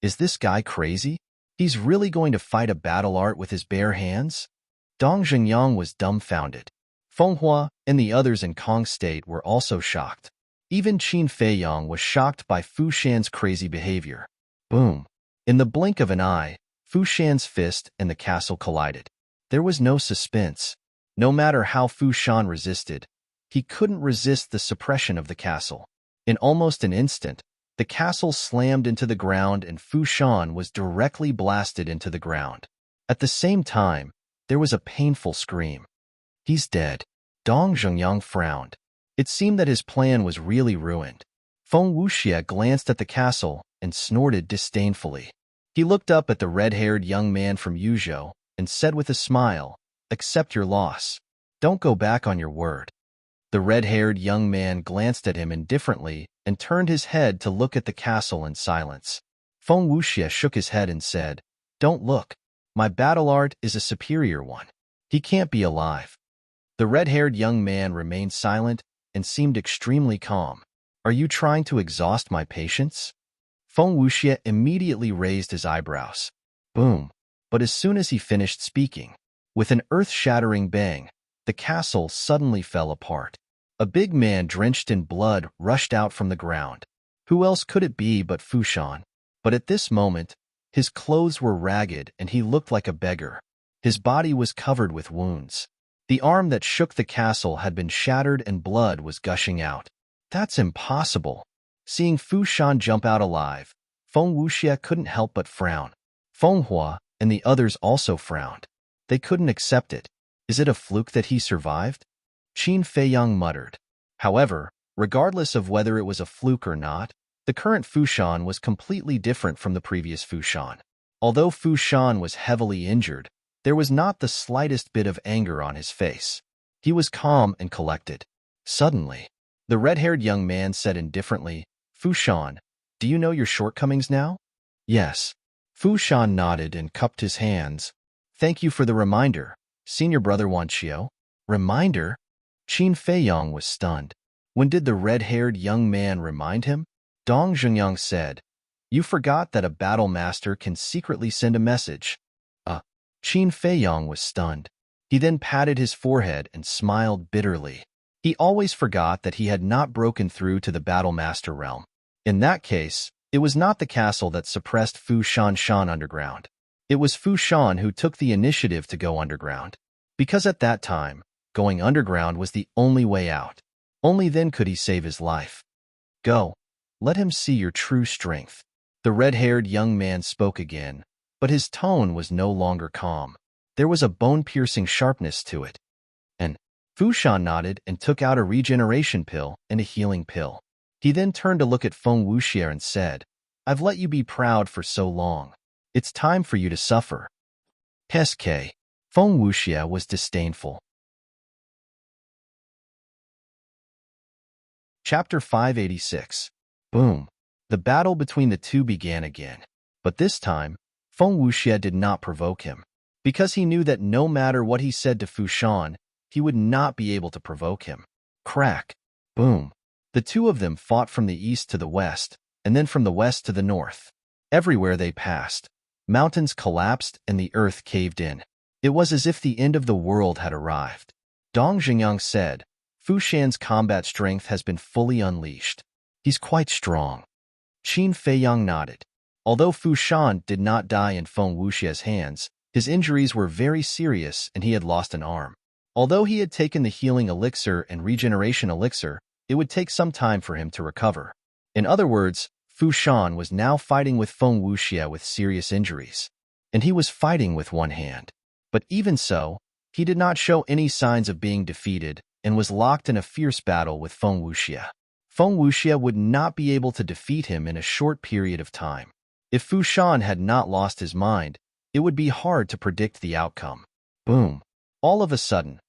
Is this guy crazy? He's really going to fight a battle art with his bare hands? Dong Zhengyang was dumbfounded. Feng Hua and the others in Kong State were also shocked. Even Qin Feiyang was shocked by Fushan's crazy behavior. Boom! In the blink of an eye, Fushan's fist and the castle collided. There was no suspense. No matter how Fushan resisted, he couldn't resist the suppression of the castle. In almost an instant, the castle slammed into the ground and Fushan was directly blasted into the ground. At the same time, there was a painful scream. He's dead. Dong Zhengyang frowned. It seemed that his plan was really ruined. Feng Wuxie glanced at the castle and snorted disdainfully. He looked up at the red-haired young man from Yuzhou and said with a smile, "Accept your loss. Don't go back on your word." The red-haired young man glanced at him indifferently and turned his head to look at the castle in silence. Feng Wuxie shook his head and said, "Don't look. My battle art is a superior one. He can't be alive." The red-haired young man remained silent and seemed extremely calm. "Are you trying to exhaust my patience?" Feng Wuxie immediately raised his eyebrows. Boom! But as soon as he finished speaking, with an earth-shattering bang, the castle suddenly fell apart. A big man drenched in blood rushed out from the ground. Who else could it be but Fushan? But at this moment, his clothes were ragged and he looked like a beggar. His body was covered with wounds. The arm that shook the castle had been shattered and blood was gushing out. That's impossible. Seeing Fushan jump out alive, Feng Wuxie couldn't help but frown. Feng Hua and the others also frowned. They couldn't accept it. Is it a fluke that he survived? Qin Feiyang muttered. However, regardless of whether it was a fluke or not, the current Fushan was completely different from the previous Fushan. Although Fushan was heavily injured, there was not the slightest bit of anger on his face. He was calm and collected. Suddenly, the red-haired young man said indifferently, "Fushan, do you know your shortcomings now?" "Yes." Fushan nodded and cupped his hands. "Thank you for the reminder, Senior Brother Wanqiu." "Reminder?" Qin Feiyang was stunned. When did the red-haired young man remind him? Dong Zhengyang said, "You forgot that a battle master can secretly send a message." Qin Feiyang was stunned. He then patted his forehead and smiled bitterly. He always forgot that he had not broken through to the battle master realm. In that case, it was not the castle that suppressed Fushan underground. It was Fushan who took the initiative to go underground. Because at that time, going underground was the only way out. Only then could he save his life. "Go. Let him see your true strength." The red-haired young man spoke again, but his tone was no longer calm. There was a bone-piercing sharpness to it. And Fushan nodded and took out a regeneration pill and a healing pill. He then turned to look at Feng Wuxie and said, "I've let you be proud for so long. It's time for you to suffer." SK. Feng Wuxie was disdainful. Chapter 586. Boom. The battle between the two began again. But this time, Feng Wuxie did not provoke him. because he knew that no matter what he said to Fu Shan, he would not be able to provoke him. Crack. Boom. The two of them fought from the east to the west, and then from the west to the north. Everywhere they passed, mountains collapsed and the earth caved in. It was as if the end of the world had arrived. Dong Xingyang said, Fu Shan's combat strength has been fully unleashed. He's quite strong. Qin Feiyang nodded. Although Fu Shan did not die in Feng Wuxia's hands, his injuries were very serious and he had lost an arm. Although he had taken the healing elixir and regeneration elixir, it would take some time for him to recover. In other words, Fu Shan was now fighting with Feng Wuxia with serious injuries. And he was fighting with one hand. But even so, he did not show any signs of being defeated and was locked in a fierce battle with Feng Wuxia. Feng Wuxia would not be able to defeat him in a short period of time. If Fu Shan had not lost his mind, it would be hard to predict the outcome. Boom. All of a sudden,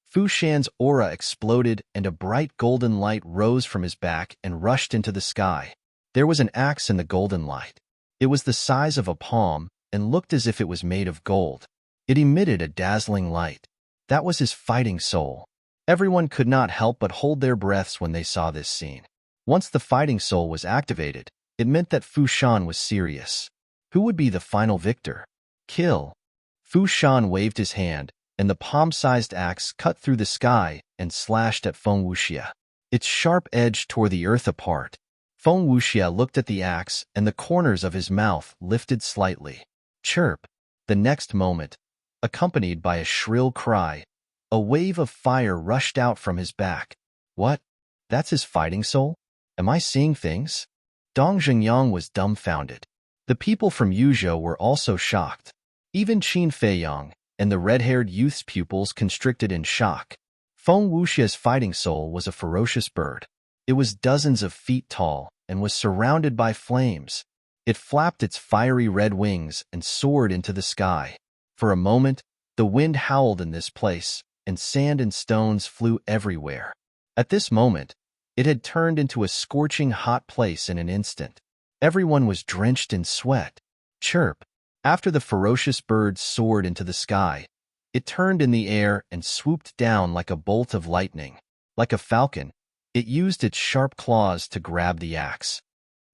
Fu Shan's aura exploded and a bright golden light rose from his back and rushed into the sky. There was an axe in the golden light. It was the size of a palm and looked as if it was made of gold. It emitted a dazzling light. That was his fighting soul. Everyone could not help but hold their breaths when they saw this scene. Once the fighting soul was activated, it meant that Fu Shan was serious. Who would be the final victor? Kill. Fu Shan waved his hand, and the palm-sized axe cut through the sky and slashed at Feng Wuxia. Its sharp edge tore the earth apart. Feng Wuxia looked at the axe, and the corners of his mouth lifted slightly. Chirp. The next moment, accompanied by a shrill cry, a wave of fire rushed out from his back. What? That's his fighting soul? Am I seeing things? Dong Xingyang was dumbfounded. The people from Yuzhou were also shocked. Even Qin Feiyang and the red-haired youth's pupils constricted in shock. Feng Wuxia's fighting soul was a ferocious bird. It was dozens of feet tall and was surrounded by flames. It flapped its fiery red wings and soared into the sky. For a moment, the wind howled in this place, and sand and stones flew everywhere. At this moment, it had turned into a scorching hot place in an instant. Everyone was drenched in sweat. Chirp. After the ferocious bird soared into the sky, it turned in the air and swooped down like a bolt of lightning. Like a falcon, it used its sharp claws to grab the axe.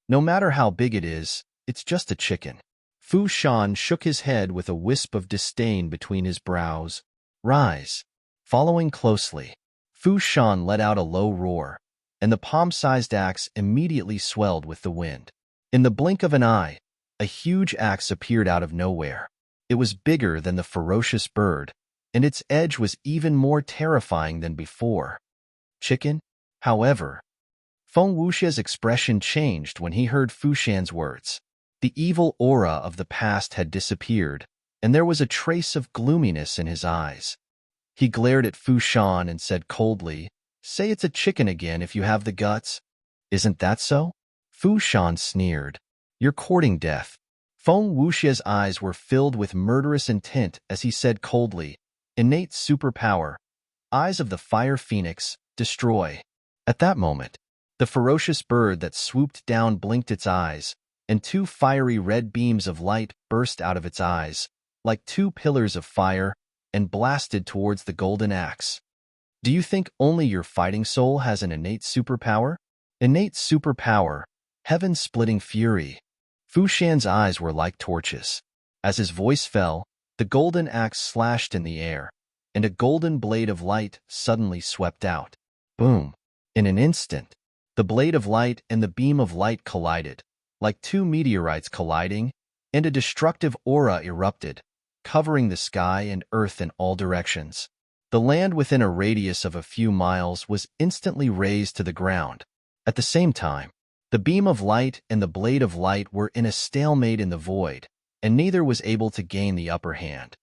No matter how big it is, it's just a chicken. Fu Shan shook his head with a wisp of disdain between his brows. Rise. Following closely, Fu Shan let out a low roar, and the palm-sized axe immediately swelled with the wind. In the blink of an eye, a huge axe appeared out of nowhere. It was bigger than the ferocious bird, and its edge was even more terrifying than before. Chicken? However, Feng Wuxia's expression changed when he heard Fu Shan's words. The evil aura of the past had disappeared, and there was a trace of gloominess in his eyes. He glared at Fu Shan and said coldly, Say it's a chicken again if you have the guts. Isn't that so? Fu Shan sneered. You're courting death. Feng Wuxia's eyes were filled with murderous intent as he said coldly, Innate superpower. Eyes of the fire phoenix, destroy. At that moment, the ferocious bird that swooped down blinked its eyes, and two fiery red beams of light burst out of its eyes, like two pillars of fire, and blasted towards the golden axe. Do you think only your fighting soul has an innate superpower? Innate superpower, heaven-splitting fury. Fu Shan's eyes were like torches. As his voice fell, the golden axe slashed in the air, and a golden blade of light suddenly swept out. Boom! In an instant, the blade of light and the beam of light collided, like two meteorites colliding, and a destructive aura erupted, covering the sky and earth in all directions. The land within a radius of a few miles was instantly razed to the ground. At the same time, the beam of light and the blade of light were in a stalemate in the void, and neither was able to gain the upper hand.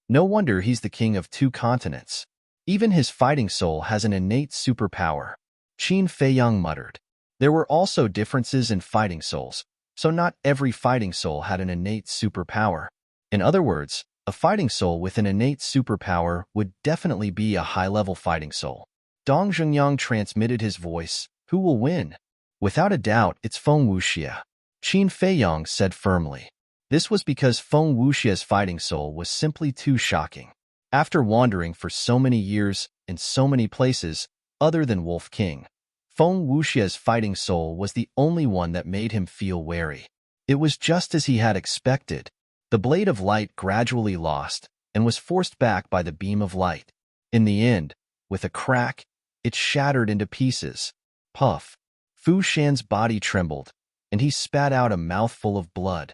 No wonder he's the king of two continents. Even his fighting soul has an innate superpower. Qin Feiyang muttered. There were also differences in fighting souls, so not every fighting soul had an innate superpower. In other words, a fighting soul with an innate superpower would definitely be a high-level fighting soul. Dong Xingyang transmitted his voice. Who will win? Without a doubt, it's Feng Wuxia. Qin Feiyang said firmly. This was because Feng Wuxia's fighting soul was simply too shocking. After wandering for so many years in so many places other than Wolf King, Feng Wuxia's fighting soul was the only one that made him feel wary. It was just as he had expected. The blade of light gradually lost and was forced back by the beam of light. In the end, with a crack, it shattered into pieces. Puff! Fu Shan's body trembled, and he spat out a mouthful of blood.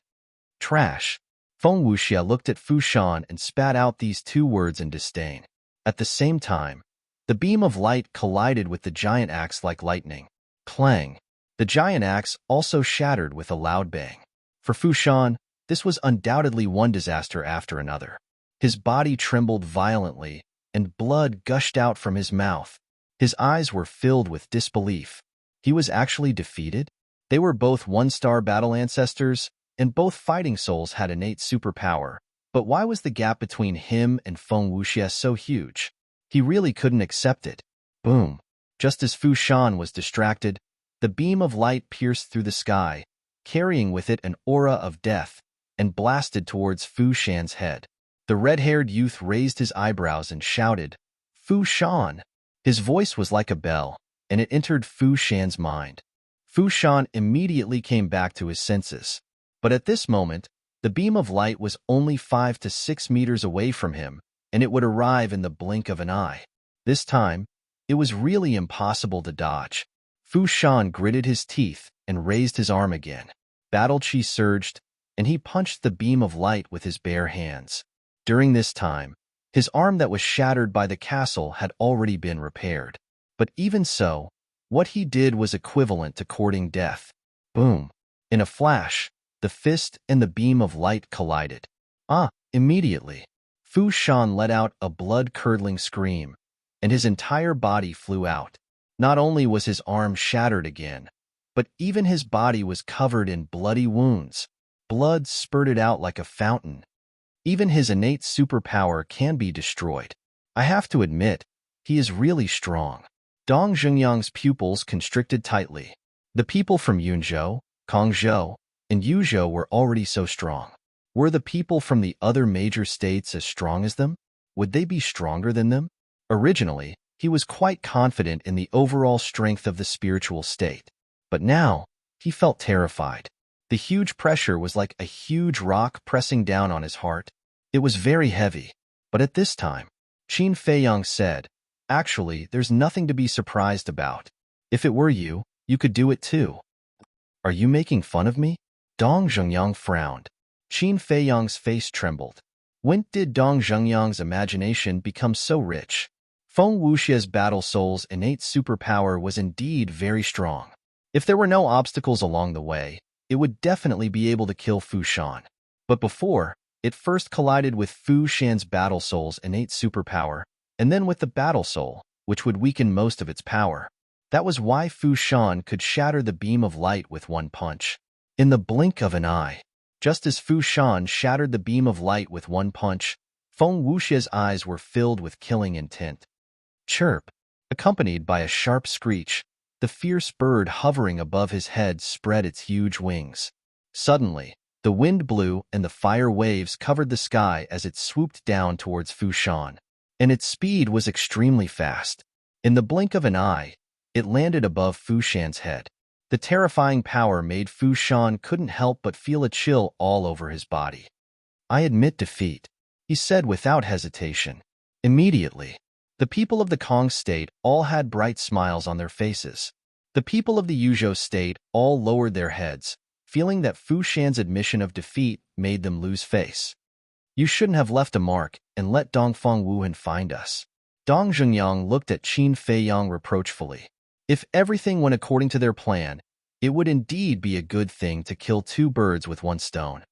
Trash! Feng Wuxia looked at Fu Shan and spat out these two words in disdain. At the same time, the beam of light collided with the giant axe like lightning. Clang! The giant axe also shattered with a loud bang. For Fu Shan, this was undoubtedly one disaster after another. His body trembled violently, and blood gushed out from his mouth. His eyes were filled with disbelief. He was actually defeated? They were both one-star battle ancestors, and both fighting souls had innate superpower. But why was the gap between him and Feng Wuxia so huge? He really couldn't accept it. Boom! Just as Fu Shan was distracted, the beam of light pierced through the sky, carrying with it an aura of death, and blasted towards Fu Shan's head. The red-haired youth raised his eyebrows and shouted, "Fu Shan!" His voice was like a bell, and it entered Fu Shan's mind. Fu Shan immediately came back to his senses. But at this moment, the beam of light was only 5 to 6 meters away from him, and it would arrive in the blink of an eye. This time, it was really impossible to dodge. Fu Shan gritted his teeth and raised his arm again. Battle chi surged, and he punched the beam of light with his bare hands. During this time, his arm that was shattered by the castle had already been repaired. But even so, what he did was equivalent to courting death. Boom! In a flash, the fist and the beam of light collided. Immediately, Fu Shan let out a blood-curdling scream, and his entire body flew out. Not only was his arm shattered again, but even his body was covered in bloody wounds. Blood spurted out like a fountain. Even his innate superpower can be destroyed. I have to admit, he is really strong. Dong Zhengyang's pupils constricted tightly. The people from Yunzhou, Kongzhou, and Yuzhou were already so strong. Were the people from the other major states as strong as them? Would they be stronger than them? Originally, he was quite confident in the overall strength of the spiritual state. But now, he felt terrified. The huge pressure was like a huge rock pressing down on his heart. It was very heavy. But at this time, Qin Feiyang said, "Actually, there's nothing to be surprised about. If it were you, you could do it too." "Are you making fun of me?" Dong Zhengyang frowned. Qin Feiyang's face trembled. When did Dong Zhengyang's imagination become so rich? Feng Wuxia's battle soul's innate superpower was indeed very strong. If there were no obstacles along the way, it would definitely be able to kill Fu Shan. But before, it first collided with Fu Shan's battle soul's innate superpower, and then with the battle soul, which would weaken most of its power. That was why Fu Shan could shatter the beam of light with one punch. In the blink of an eye, just as Fu Shan shattered the beam of light with one punch, Feng Wuxia's eyes were filled with killing intent. Chirp! Accompanied by a sharp screech, the fierce bird hovering above his head spread its huge wings. Suddenly, the wind blew and the fire waves covered the sky as it swooped down towards Fu Shan. And its speed was extremely fast. In the blink of an eye, it landed above Fu Shan's head. The terrifying power made Fu Shan couldn't help but feel a chill all over his body. "I admit defeat," he said without hesitation. Immediately, the people of the Kong state all had bright smiles on their faces. The people of the Yuzhou state all lowered their heads, feeling that Fu Shan's admission of defeat made them lose face. "You shouldn't have left a mark and let Dongfeng Wuhan find us." Dong Zhengyang looked at Qin Feiyang reproachfully. If everything went according to their plan, it would indeed be a good thing to kill two birds with one stone.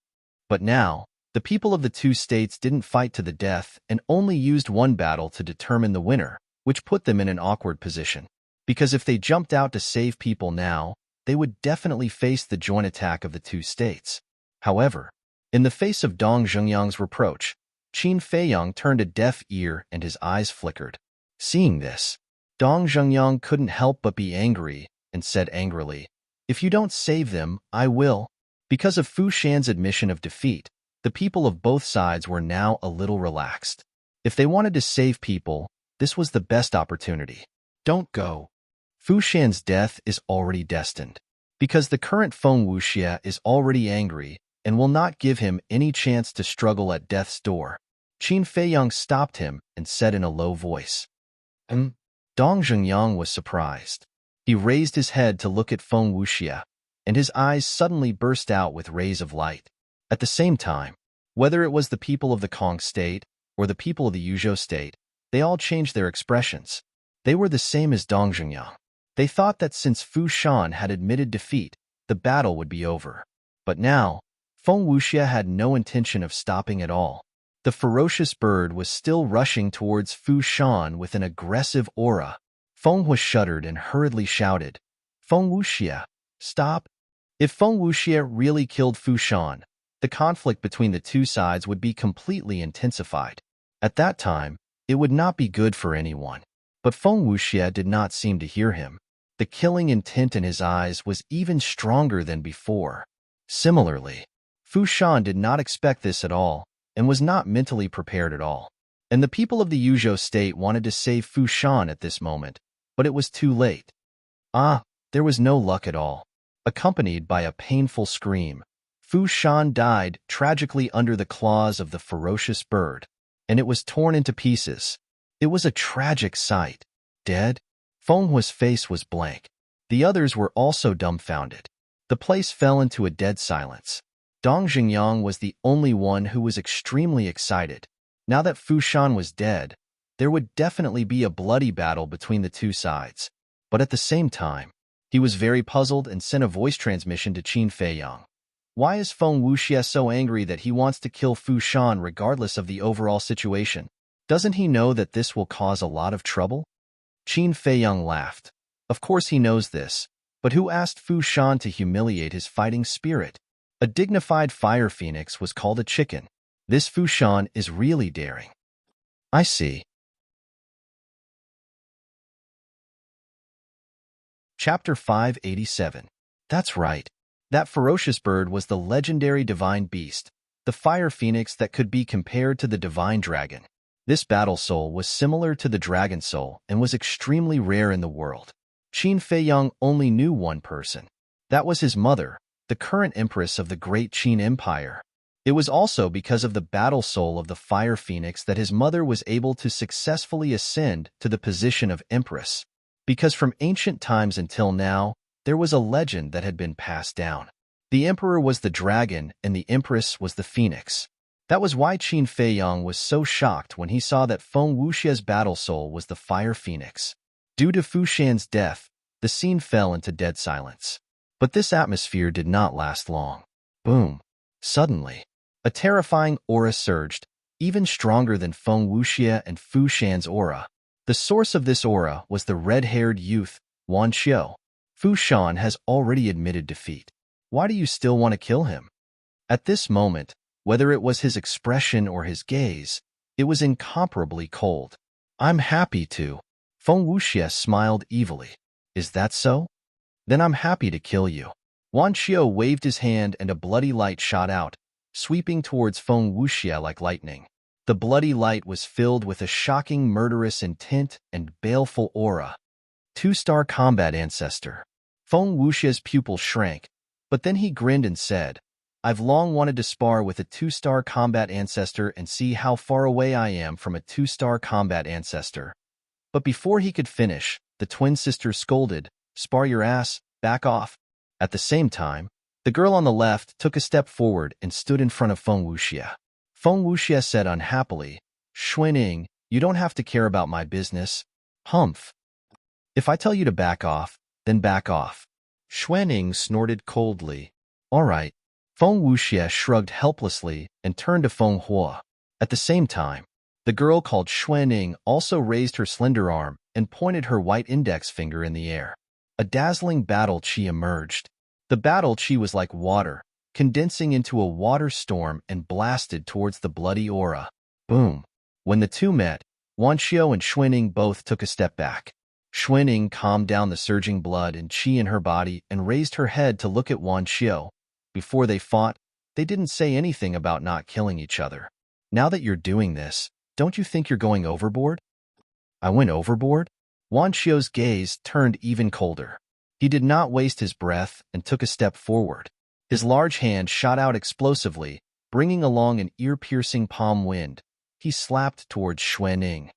But now, the people of the two states didn't fight to the death and only used one battle to determine the winner, which put them in an awkward position. Because if they jumped out to save people now, they would definitely face the joint attack of the two states. However, in the face of Dong Zhengyang's reproach, Qin Feiyang turned a deaf ear and his eyes flickered. Seeing this, Dong Zhengyang couldn't help but be angry and said angrily, "If you don't save them, I will." Because of Fu Shan's admission of defeat, the people of both sides were now a little relaxed. If they wanted to save people, this was the best opportunity. Don't go. Fu Shan's death is already destined. Because the current Feng Wuxia is already angry and will not give him any chance to struggle at death's door. Qin Feiyang stopped him and said in a low voice. Dong Zhengyang was surprised. He raised his head to look at Feng Wuxia, and his eyes suddenly burst out with rays of light. At the same time, whether it was the people of the Kong state or the people of the Yuzhou state, they all changed their expressions. They were the same as Dong Zhengyang. They thought that since Fu Shan had admitted defeat, the battle would be over. But now, Feng Wuxia had no intention of stopping at all. The ferocious bird was still rushing towards Fu Shan with an aggressive aura. Feng Wu shuddered and hurriedly shouted, Feng Wuxia, stop! If Feng Wuxia really killed Fu Shan, the conflict between the two sides would be completely intensified. At that time, it would not be good for anyone. But Feng Wuxia did not seem to hear him. The killing intent in his eyes was even stronger than before. Similarly, Fu Shan did not expect this at all and was not mentally prepared at all. And the people of the Yuzhou state wanted to save Fu Shan at this moment, but it was too late. There was no luck at all. Accompanied by a painful scream, Fu Shan died tragically under the claws of the ferocious bird, and it was torn into pieces. It was a tragic sight. Dead? Feng Wu's face was blank. The others were also dumbfounded. The place fell into a dead silence. Dong Zhengyang was the only one who was extremely excited. Now that Fu Shan was dead, there would definitely be a bloody battle between the two sides. But at the same time, he was very puzzled and sent a voice transmission to Qin Feiyang. Why is Feng Wuxia so angry that he wants to kill Fu Shan regardless of the overall situation? Doesn't he know that this will cause a lot of trouble? Qin Feiyang laughed. Of course he knows this, but who asked Fu Shan to humiliate his fighting spirit? A dignified fire phoenix was called a chicken. This Fu Shan is really daring. I see. Chapter 587. That's right. That ferocious bird was the legendary divine beast, the fire phoenix that could be compared to the divine dragon. This battle soul was similar to the dragon soul and was extremely rare in the world. Qin Feiyang only knew one person. That was his mother, the current empress of the great Qin Empire. It was also because of the battle soul of the fire phoenix that his mother was able to successfully ascend to the position of empress. Because from ancient times until now, there was a legend that had been passed down. The emperor was the dragon and the empress was the phoenix. That was why Qin Feiyang was so shocked when he saw that Feng Wuxia's battle soul was the fire phoenix. Due to Fu Shan's death, the scene fell into dead silence. But this atmosphere did not last long. Boom! Suddenly, a terrifying aura surged, even stronger than Feng Wuxia and Fu Shan's aura. The source of this aura was the red-haired youth, Wan Xiu. Fu Shan has already admitted defeat. Why do you still want to kill him? At this moment, whether it was his expression or his gaze, it was incomparably cold. I'm happy to. Feng Wuxia smiled evilly. Is that so? Then I'm happy to kill you. Wan Xiu waved his hand and a bloody light shot out, sweeping towards Feng Wuxia like lightning. The bloody light was filled with a shocking murderous intent and baleful aura. Two-star combat ancestor. Feng Wuxia's pupil shrank, but then he grinned and said, I've long wanted to spar with a two-star combat ancestor and see how far away I am from a two-star combat ancestor. But before he could finish, the twin sister scolded, Spar your ass, back off. At the same time, the girl on the left took a step forward and stood in front of Feng Wuxia. Feng Wuxia said unhappily, Xuaning, you don't have to care about my business. Humph. If I tell you to back off, then back off. Xuaning snorted coldly. All right. Feng Wuxia shrugged helplessly and turned to Feng Hua. At the same time, the girl called Xuaning also raised her slender arm and pointed her white index finger in the air. A dazzling battle chi emerged. The battle chi was like water, condensing into a water storm and blasted towards the bloody aura. Boom. When the two met, Wan Xiu and Xuaning both took a step back. Xuaning calmed down the surging blood and chi in her body and raised her head to look at Wan Xiu. Before they fought, they didn't say anything about not killing each other. Now that you're doing this, don't you think you're going overboard? I went overboard? Wan Xiu's gaze turned even colder. He did not waste his breath and took a step forward. His large hand shot out explosively, bringing along an ear-piercing palm wind. He slapped towards Xuanning.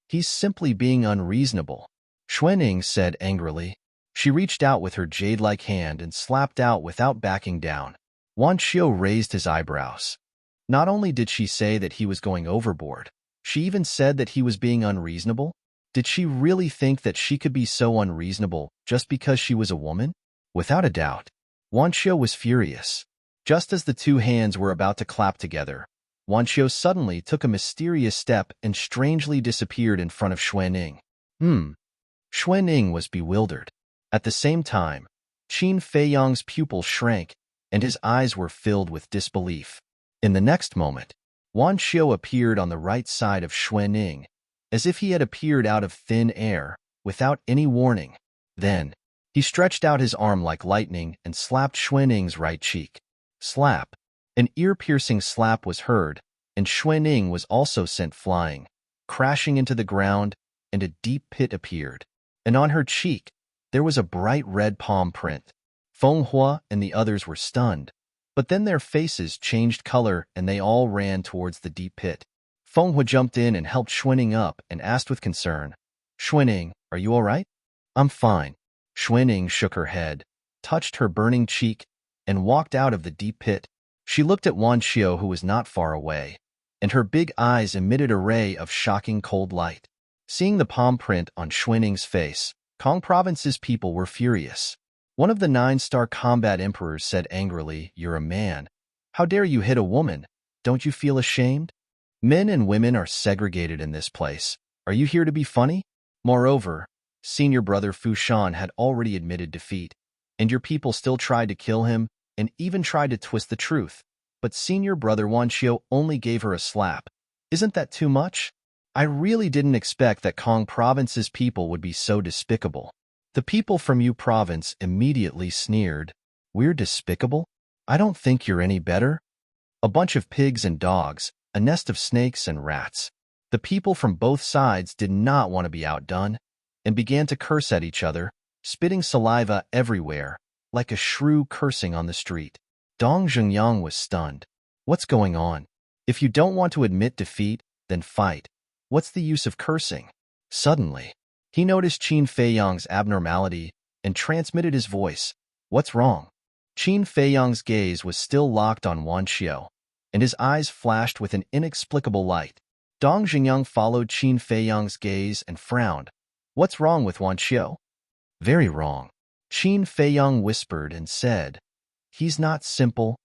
He's simply being unreasonable, Xuanning said angrily. She reached out with her jade-like hand and slapped out without backing down. Wan Xiu raised his eyebrows. Not only did she say that he was going overboard, she even said that he was being unreasonable? Did she really think that she could be so unreasonable just because she was a woman? Without a doubt, Wan Xiu was furious. Just as the two hands were about to clap together, Wan Xiu suddenly took a mysterious step and strangely disappeared in front of Xuanning. Xuanning was bewildered. At the same time, Qin Feiyang's pupil shrank, and his eyes were filled with disbelief. In the next moment, Wan Xiu appeared on the right side of Xuanning, as if he had appeared out of thin air, without any warning. Then, he stretched out his arm like lightning and slapped Xuanning's right cheek. Slap. An ear-piercing slap was heard, and Xuanning was also sent flying, crashing into the ground, and a deep pit appeared. And on her cheek, there was a bright red palm print. Feng Hua and the others were stunned, but then their faces changed color and they all ran towards the deep pit. Feng Hua jumped in and helped Xuanning up and asked with concern, "Xuanning, are you all right?" "I'm fine." Xuanning shook her head, touched her burning cheek, and walked out of the deep pit. She looked at Wan Xiu, who was not far away, and her big eyes emitted a ray of shocking cold light. Seeing the palm print on Xuanning's face, Kong Province's people were furious. One of the 9-star combat emperors said angrily, "You're a man. How dare you hit a woman? Don't you feel ashamed? Men and women are segregated in this place. Are you here to be funny?" Moreover, senior brother Fu Shan had already admitted defeat, and your people still tried to kill him and even tried to twist the truth. But senior brother Wan Xiu only gave her a slap. Isn't that too much? I really didn't expect that Kong Province's people would be so despicable. The people from Yu Province immediately sneered. "We're despicable? I don't think you're any better. A bunch of pigs and dogs, a nest of snakes and rats." The people from both sides did not want to be outdone, and began to curse at each other, spitting saliva everywhere, like a shrew cursing on the street. Dong Zhengyang was stunned. What's going on? If you don't want to admit defeat, then fight. What's the use of cursing? Suddenly, he noticed Qin Feiyang's abnormality and transmitted his voice. What's wrong? Qin Feiyang's gaze was still locked on Wan Xiu, and his eyes flashed with an inexplicable light. Dong Zhengyang followed Qin Feiyang's gaze and frowned. What's wrong with Wan Xiu? Very wrong. Qin Feiyang whispered and said, "He's not simple."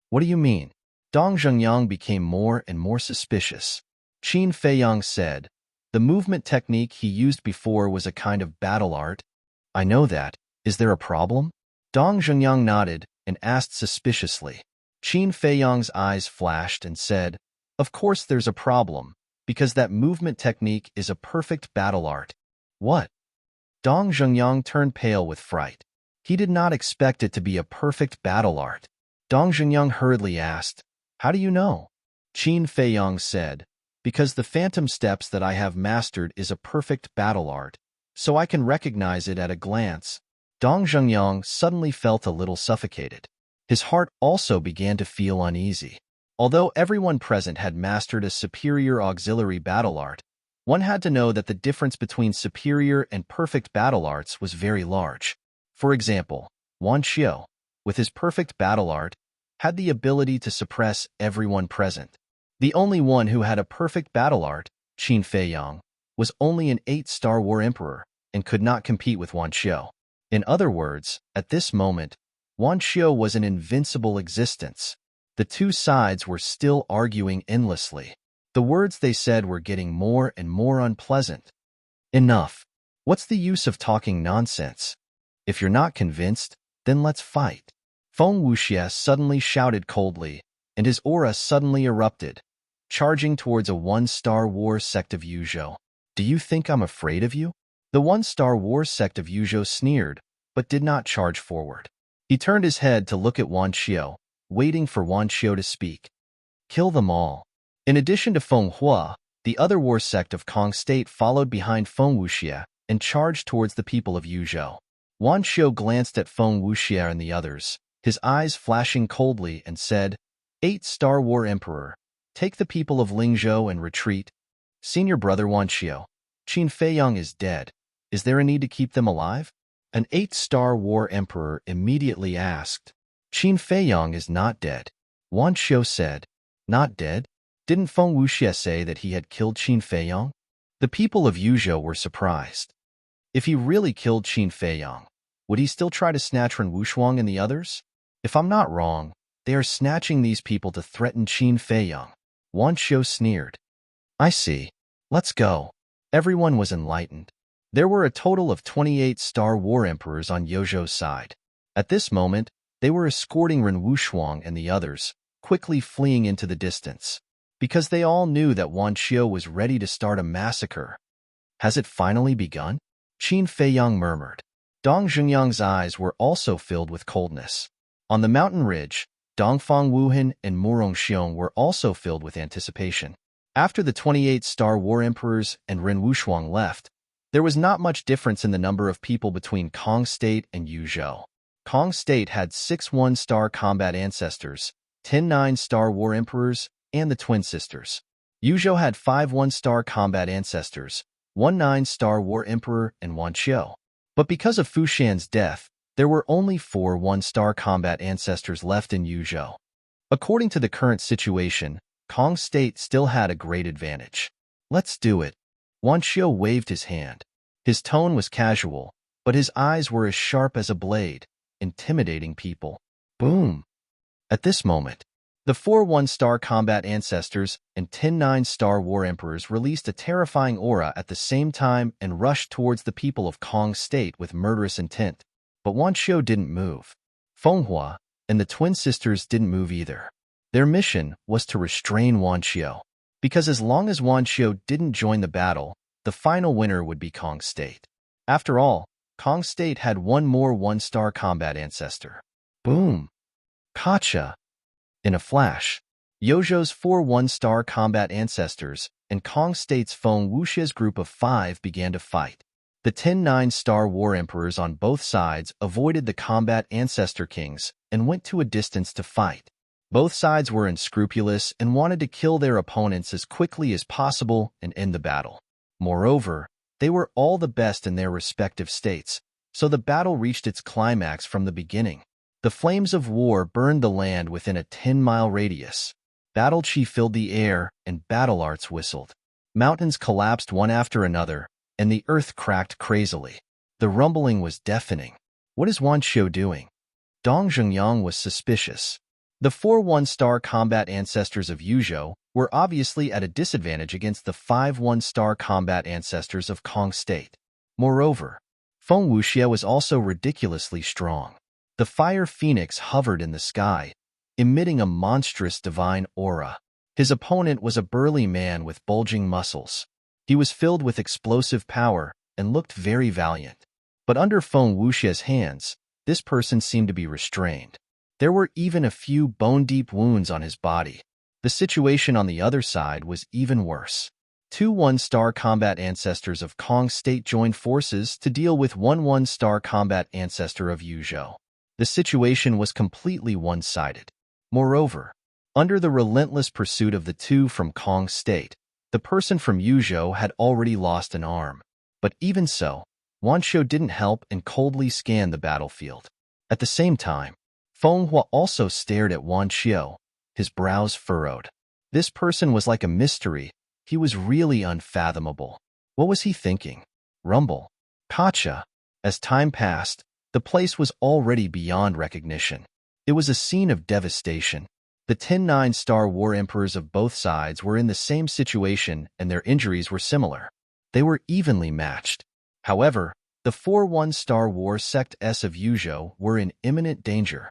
What do you mean? Dong Zhengyang became more and more suspicious. Qin Feiyang said, "The movement technique he used before was a kind of battle art." "I know that. Is there a problem?" Dong Zhengyang nodded and asked suspiciously. Qin Feiyang's eyes flashed and said, "Of course there's a problem, because that movement technique is a perfect battle art." "What?" Dong Zhengyang turned pale with fright. He did not expect it to be a perfect battle art. Dong Zhengyang hurriedly asked, "How do you know?" Qin Feiyang said, "Because the phantom steps that I have mastered is a perfect battle art, so I can recognize it at a glance." Dong Zhengyang suddenly felt a little suffocated. His heart also began to feel uneasy. Although everyone present had mastered a superior auxiliary battle art, one had to know that the difference between superior and perfect battle arts was very large. For example, Wan Xiu, with his perfect battle art, had the ability to suppress everyone present. The only one who had a perfect battle art, Qin Feiyang, was only an 8-star war emperor and could not compete with Wan Xiu. In other words, at this moment, Wan Xiu was an invincible existence. The two sides were still arguing endlessly. The words they said were getting more and more unpleasant. Enough. What's the use of talking nonsense? If you're not convinced, then let's fight. Feng Wuxie suddenly shouted coldly, and his aura suddenly erupted, charging towards a 1-star war sect of Yuzhou. "Do you think I'm afraid of you?" The 1-star war sect of Yuzhou sneered, but did not charge forward. He turned his head to look at Wan Xiu, waiting for Wan Qiu to speak. Kill them all. In addition to Feng Hua, the other war sect of Kong State followed behind Feng Wuxia and charged towards the people of Yuzhou. Wan Qiu glanced at Feng Wuxia and the others, his eyes flashing coldly, and said, 8-star War Emperor, take the people of Lingzhou and retreat. Senior brother Wan Qiu, Qin Feiyang is dead. Is there a need to keep them alive? An 8-star War Emperor immediately asked. Qin Feiyang is not dead. Wan Qiu said. Not dead? Didn't Feng Wuxia say that he had killed Qin Feiyang? The people of Yuzhou were surprised. If he really killed Qin Feiyang, would he still try to snatch Ren Wushuang and the others? If I'm not wrong, they are snatching these people to threaten Qin Feiyang. Wan Qiu sneered. I see. Let's go. Everyone was enlightened. There were a total of 28-star War Emperors on Yuzhou's side. At this moment, they were escorting Ren Wushuang and the others, quickly fleeing into the distance, because they all knew that Wan Qiu was ready to start a massacre. Has it finally begun? Qin Feiyang murmured. Dong Zhengyang's eyes were also filled with coldness. On the mountain ridge, Dongfang Wuhan and Murong Xiong were also filled with anticipation. After the 28-star War Emperors and Ren Wushuang left, there was not much difference in the number of people between Kong State and Yuzhou. Kong State had 6 1-star combat ancestors, 10 9-star War Emperors, and the Twin Sisters. Yuzhou had 5 1-star combat ancestors, 1 9-star War Emperor, and Wan Qiu. But because of Fu Shan's death, there were only 4 1-star combat ancestors left in Yuzhou. According to the current situation, Kong State still had a great advantage. Let's do it. Wan Qiu waved his hand. His tone was casual, but his eyes were as sharp as a blade, intimidating people. Boom! At this moment, the 4 1-star combat ancestors and 10 9-star War Emperors released a terrifying aura at the same time and rushed towards the people of Kong State with murderous intent. But Wan Qiu didn't move. Feng Hua and the Twin Sisters didn't move either. Their mission was to restrain Wan Qiu, because as long as Wan Qiu didn't join the battle, the final winner would be Kong State. After all, Kong State had one more 1-star combat ancestor. Boom! Gotcha! In a flash, Yuzhou's 4 1-star combat ancestors and Kong State's Feng Wuxia's group of 5 began to fight. The 10 9-star War Emperors on both sides avoided the combat ancestor kings and went to a distance to fight. Both sides were unscrupulous and wanted to kill their opponents as quickly as possible and end the battle. Moreover, they were all the best in their respective states, so the battle reached its climax from the beginning. The flames of war burned the land within a 10-mile radius. Battle chi filled the air, and battle arts whistled. Mountains collapsed one after another, and the earth cracked crazily. The rumbling was deafening. What is Wan Qiu doing? Dong Zhengyang was suspicious. The 4 1-star combat ancestors of Yuzhou were obviously at a disadvantage against the 5 1-star combat ancestors of Kong State. Moreover, Feng Wuxia was also ridiculously strong. The fire phoenix hovered in the sky, emitting a monstrous divine aura. His opponent was a burly man with bulging muscles. He was filled with explosive power and looked very valiant. But under Feng Wuxia's hands, this person seemed to be restrained. There were even a few bone-deep wounds on his body. The situation on the other side was even worse. 2 1-star combat ancestors of Kong State joined forces to deal with 1 1-star combat ancestor of Yuzhou. The situation was completely one-sided. Moreover, under the relentless pursuit of the 2 from Kong State, the person from Yuzhou had already lost an arm. But even so, Wan Qiu didn't help and coldly scanned the battlefield. At the same time, Feng Hua also stared at Wan Qiu, his brows furrowed. This person was like a mystery. He was really unfathomable. What was he thinking? Rumble. Gotcha. As time passed, the place was already beyond recognition. It was a scene of devastation. The 10 9-star War Emperors of both sides were in the same situation and their injuries were similar. They were evenly matched. However, the 4 1-star War Sect S of Yuzhou were in imminent danger.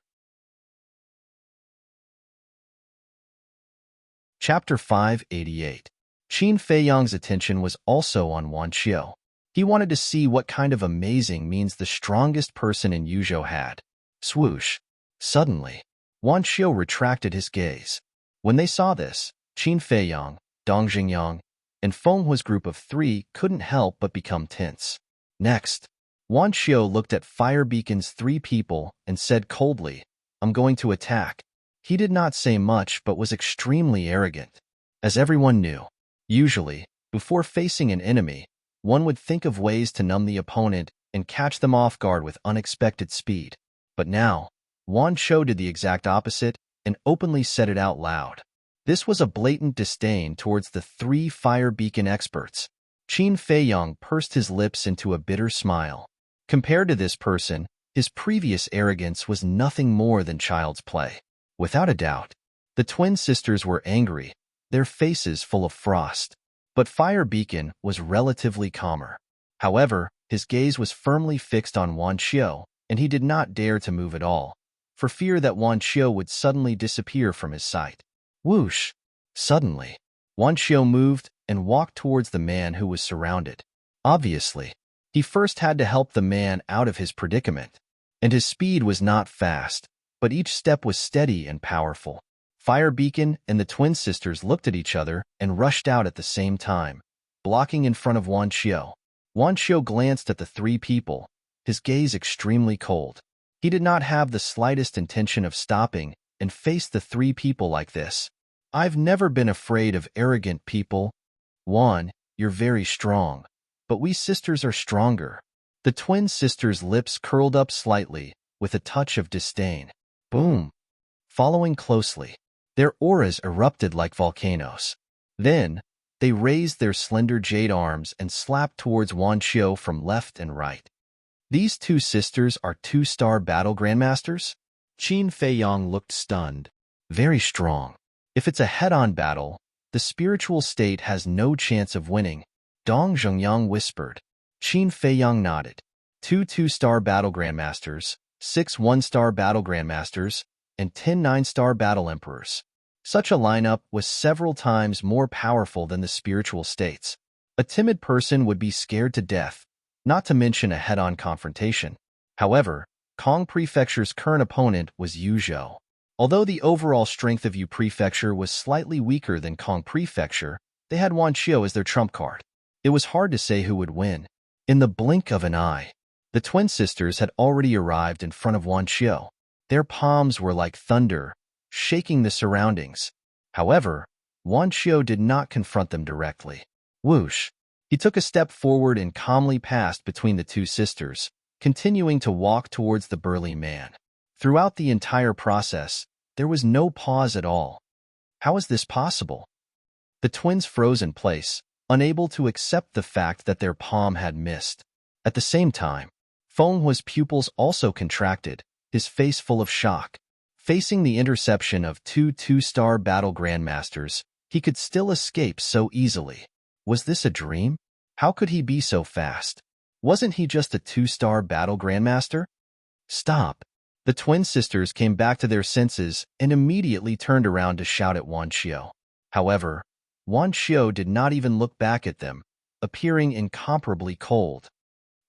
Chapter 588. Qin Feiyang's attention was also on Wan Qiu. He wanted to see what kind of amazing means the strongest person in Yuzhou had. Swoosh. Suddenly, Wan Xiu retracted his gaze. When they saw this, Qin Feiyang, Dong Jingyang, and Feng Hua's group of 3 couldn't help but become tense. Next, Wan Xiu looked at Fire Beacon's 3 people and said coldly, "I'm going to attack." He did not say much but was extremely arrogant. As everyone knew, usually, before facing an enemy, one would think of ways to numb the opponent and catch them off guard with unexpected speed. But now, Wan Xiu did the exact opposite and openly said it out loud. This was a blatant disdain towards the 3 Fire Beacon experts. Qin Feiyang pursed his lips into a bitter smile. Compared to this person, his previous arrogance was nothing more than child's play. Without a doubt, the twin sisters were angry, their faces full of frost. But Fire Beacon was relatively calmer. However, his gaze was firmly fixed on Wan Xiu, and he did not dare to move at all, for fear that Wan Xiu would suddenly disappear from his sight. Whoosh! Suddenly, Wan Xiu moved and walked towards the man who was surrounded. Obviously, he first had to help the man out of his predicament, and his speed was not fast, but each step was steady and powerful. Fire Beacon and the twin sisters looked at each other and rushed out at the same time, blocking in front of Wan Xiu. Wan Xiu glanced at the 3 people, his gaze extremely cold. He did not have the slightest intention of stopping and faced the 3 people like this. "I've never been afraid of arrogant people. Wan, you're very strong, but we sisters are stronger." The twin sisters' lips curled up slightly with a touch of disdain. Boom! Following closely, their auras erupted like volcanoes. Then, they raised their slender jade arms and slapped towards Wan Xiu from left and right. "These 2 sisters are 2-star battle grandmasters?" Qin Feiyang looked stunned. "Very strong. If it's a head-on battle, the spiritual state has no chance of winning," Dong Jingyang whispered. Qin Feiyang nodded. 2 2-star battle grandmasters, 6 1-star battle grandmasters, and 10 9-star battle emperors. Such a lineup was several times more powerful than the spiritual states. A timid person would be scared to death, not to mention a head-on confrontation. However, Kong Prefecture's current opponent was Yuzhou. Although the overall strength of Yu Prefecture was slightly weaker than Kong Prefecture, they had Wan Xiu as their trump card. It was hard to say who would win. In the blink of an eye, the twin sisters had already arrived in front of Wan Xiu. Their palms were like thunder, shaking the surroundings. However, Wan Xiu did not confront them directly. Whoosh! He took a step forward and calmly passed between the 2 sisters, continuing to walk towards the burly man. Throughout the entire process, there was no pause at all. How is this possible? The twins froze in place, unable to accept the fact that their palm had missed. At the same time, Feng Hua's pupils also contracted, his face full of shock. Facing the interception of 2 2-star battle grandmasters, he could still escape so easily. Was this a dream? How could he be so fast? Wasn't he just a 2-star battle grandmaster? Stop! The twin sisters came back to their senses and immediately turned around to shout at Wan Xiu. However, Wan Xiu did not even look back at them, appearing incomparably cold.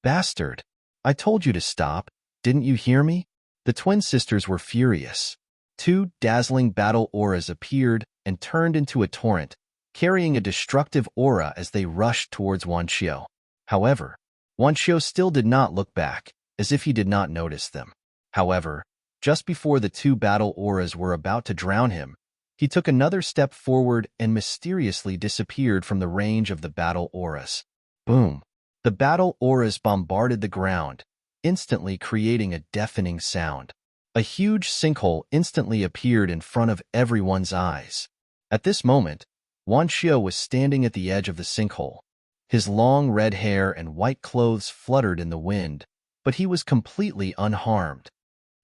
"Bastard! I told you to stop. Didn't you hear me?" The twin sisters were furious. 2 dazzling battle auras appeared and turned into a torrent, carrying a destructive aura as they rushed towards Wan Xiu. However, Wan Xiu still did not look back, as if he did not notice them. However, just before the 2 battle auras were about to drown him, he took another step forward and mysteriously disappeared from the range of the battle auras. Boom! The battle auras bombarded the ground, instantly creating a deafening sound. A huge sinkhole instantly appeared in front of everyone's eyes. At this moment, Wan Xiu was standing at the edge of the sinkhole. His long red hair and white clothes fluttered in the wind, but he was completely unharmed.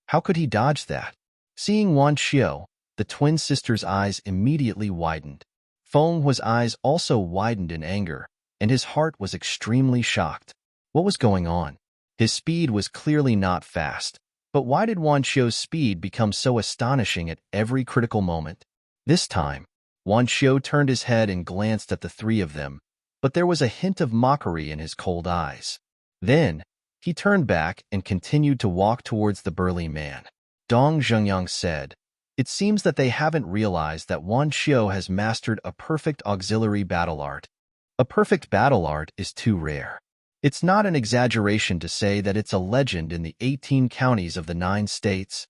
How could he dodge that? Seeing Wan Xiu, the twin sisters' eyes immediately widened. Feng Hua's eyes also widened in anger, and his heart was extremely shocked. What was going on? His speed was clearly not fast, but why did Wan Xiu's speed become so astonishing at every critical moment? This time, Wan Xiu turned his head and glanced at the 3 of them, but there was a hint of mockery in his cold eyes. Then, he turned back and continued to walk towards the burly man. Dong Jingyang said, It seems that they haven't realized that Wan Xiao has mastered a perfect auxiliary battle art. A perfect battle art is too rare. It's not an exaggeration to say that it's a legend in the 18 counties of the 9 states.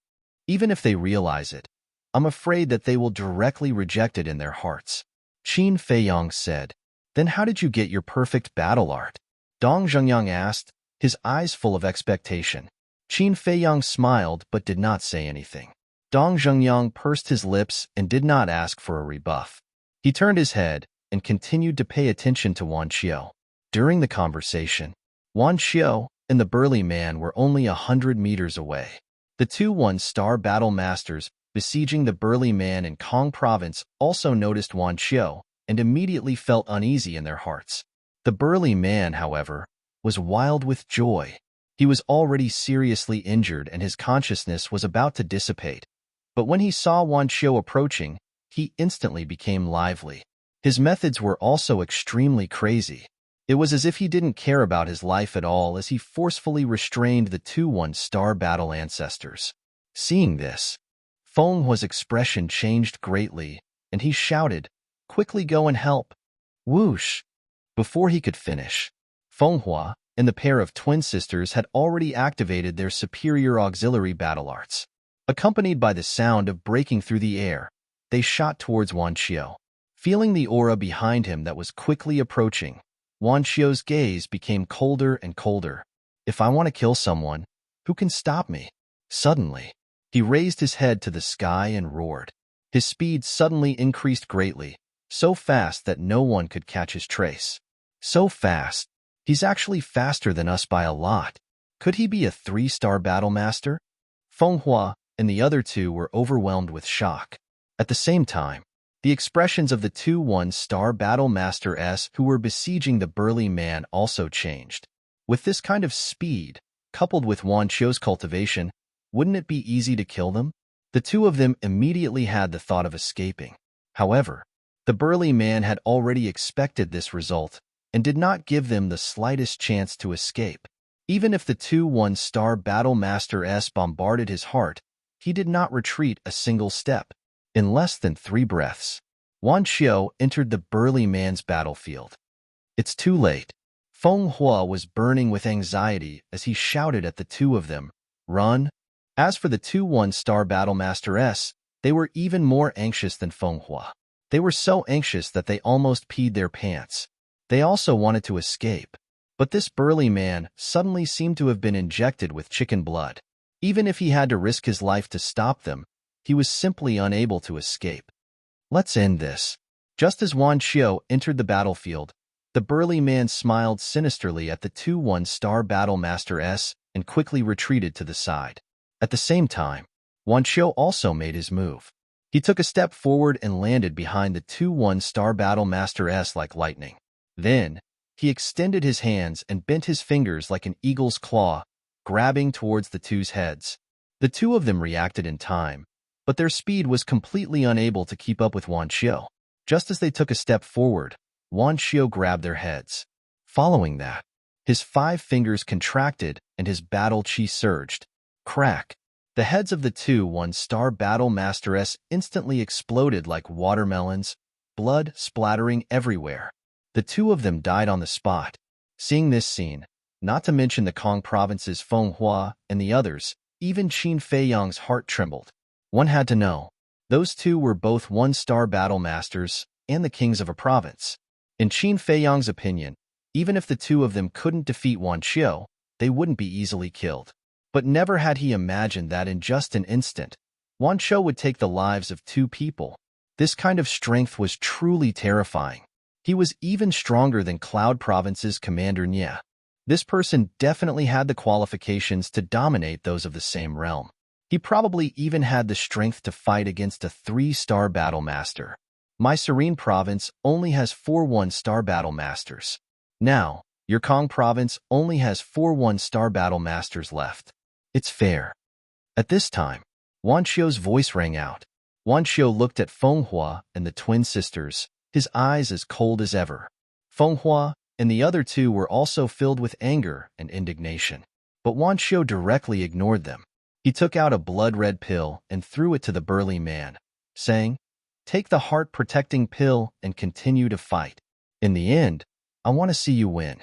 Even if they realize it, I'm afraid that they will directly reject it in their hearts. Qin Feiyang said, "Then how did you get your perfect battle art?" Dong Zhengyang asked, his eyes full of expectation. Qin Feiyang smiled but did not say anything. Dong Zhengyang pursed his lips and did not ask for a rebuff. He turned his head and continued to pay attention to Wan Xiao. During the conversation, Wan Xiao and the burly man were only 100 meters away. The two one-star battle masters besieging the burly man in Kong province also noticed Wan Xiao and immediately felt uneasy in their hearts. The burly man, however, was wild with joy. He was already seriously injured and his consciousness was about to dissipate. But when he saw Wan Xiao approaching, he instantly became lively. His methods were also extremely crazy. It was as if he didn't care about his life at all as he forcefully restrained the two one-star battle ancestors. Seeing this, Feng Hua's expression changed greatly, and he shouted, "Quickly go and help!" Whoosh! Before he could finish, Feng Hua and the pair of twin sisters had already activated their superior auxiliary battle arts. Accompanied by the sound of breaking through the air, they shot towards Wan Xiao. Feeling the aura behind him that was quickly approaching, Wan Xiao's gaze became colder and colder. If I want to kill someone, who can stop me? Suddenly, he raised his head to the sky and roared. His speed suddenly increased greatly, so fast that no one could catch his trace. So fast. He's actually faster than us by a lot. Could he be a 3-star battle master? Feng Hua and the other two were overwhelmed with shock. At the same time, the expressions of the two one-star battle masters who were besieging the burly man also changed. With this kind of speed, coupled with Wan Xiao's cultivation, wouldn't it be easy to kill them? The two of them immediately had the thought of escaping. However, the burly man had already expected this result and did not give them the slightest chance to escape. Even if the two one-star battle masters bombarded his heart, he did not retreat a single step. In less than 3 breaths, Wan Xiao entered the burly man's battlefield. It's too late. Feng Hua was burning with anxiety as he shouted at the two of them, "Run!" As for the two one-star battle masters, they were even more anxious than Feng Hua. They were so anxious that they almost peed their pants. They also wanted to escape. But this burly man suddenly seemed to have been injected with chicken blood. Even if he had to risk his life to stop them, he was simply unable to escape. Let's end this. Just as Wan Xiao entered the battlefield, the burly man smiled sinisterly at the two one-star battle masters and quickly retreated to the side. At the same time, Wan Xiao also made his move. He took a step forward and landed behind the two one-star battle masters like lightning. Then, he extended his hands and bent his fingers like an eagle's claw, grabbing towards the two's heads. The two of them reacted in time, but their speed was completely unable to keep up with Wan Xiao. Just as they took a step forward, Wan Xiao grabbed their heads. Following that, his 5 fingers contracted and his battle chi surged. Crack! The heads of the two one-star battle masters instantly exploded like watermelons, blood splattering everywhere. The two of them died on the spot. Seeing this scene, not to mention the Kong province's Feng Hua and the others, even Qin Feiyang's heart trembled. One had to know. Those two were both one-star battle masters and the kings of a province. In Qin Feiyang's opinion, even if the two of them couldn't defeat Wan Xiao, they wouldn't be easily killed. But never had he imagined that in just an instant, Wan Xiao would take the lives of 2 people. This kind of strength was truly terrifying. He was even stronger than Cloud Province's Commander Nya. This person definitely had the qualifications to dominate those of the same realm. He probably even had the strength to fight against a 3-star battle master. My Serene province only has 4 one-star battle masters. Now, your Kong province only has 4 one-star battle masters left. It's fair. At this time, Wan Xiao's voice rang out. Wan Xiao looked at Feng Hua and the twin sisters, his eyes as cold as ever. Feng Hua and the other two were also filled with anger and indignation. But Wan Xiao directly ignored them. He took out a blood-red pill and threw it to the burly man, saying, "Take the heart-protecting pill and continue to fight. In the end, I want to see you win."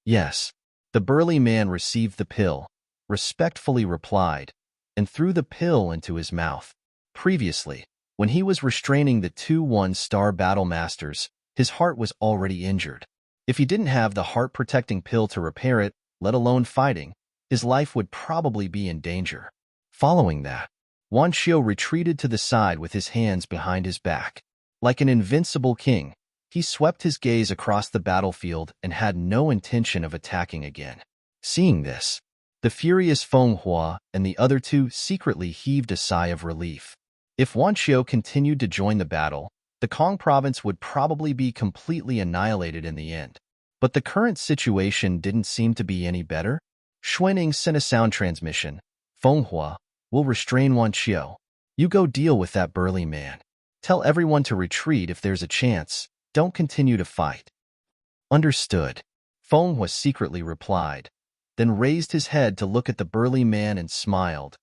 Yes. The burly man received the pill, respectfully replied, and threw the pill into his mouth. Previously, when he was restraining the two one-star battle masters, his heart was already injured. If he didn't have the heart-protecting pill to repair it, let alone fighting, his life would probably be in danger. Following that, Wan Xiu retreated to the side with his hands behind his back. Like an invincible king, he swept his gaze across the battlefield and had no intention of attacking again. Seeing this, the furious Feng Hua and the other two secretly heaved a sigh of relief. If Wan Xiu continued to join the battle, the Kong province would probably be completely annihilated in the end. But the current situation didn't seem to be any better. Xuanning sent a sound transmission. "Feng Hua will restrain Wan Xiu. You go deal with that burly man. Tell everyone to retreat if there's a chance. Don't continue to fight." "Understood," Feng Hua secretly replied, then raised his head to look at the burly man and smiled.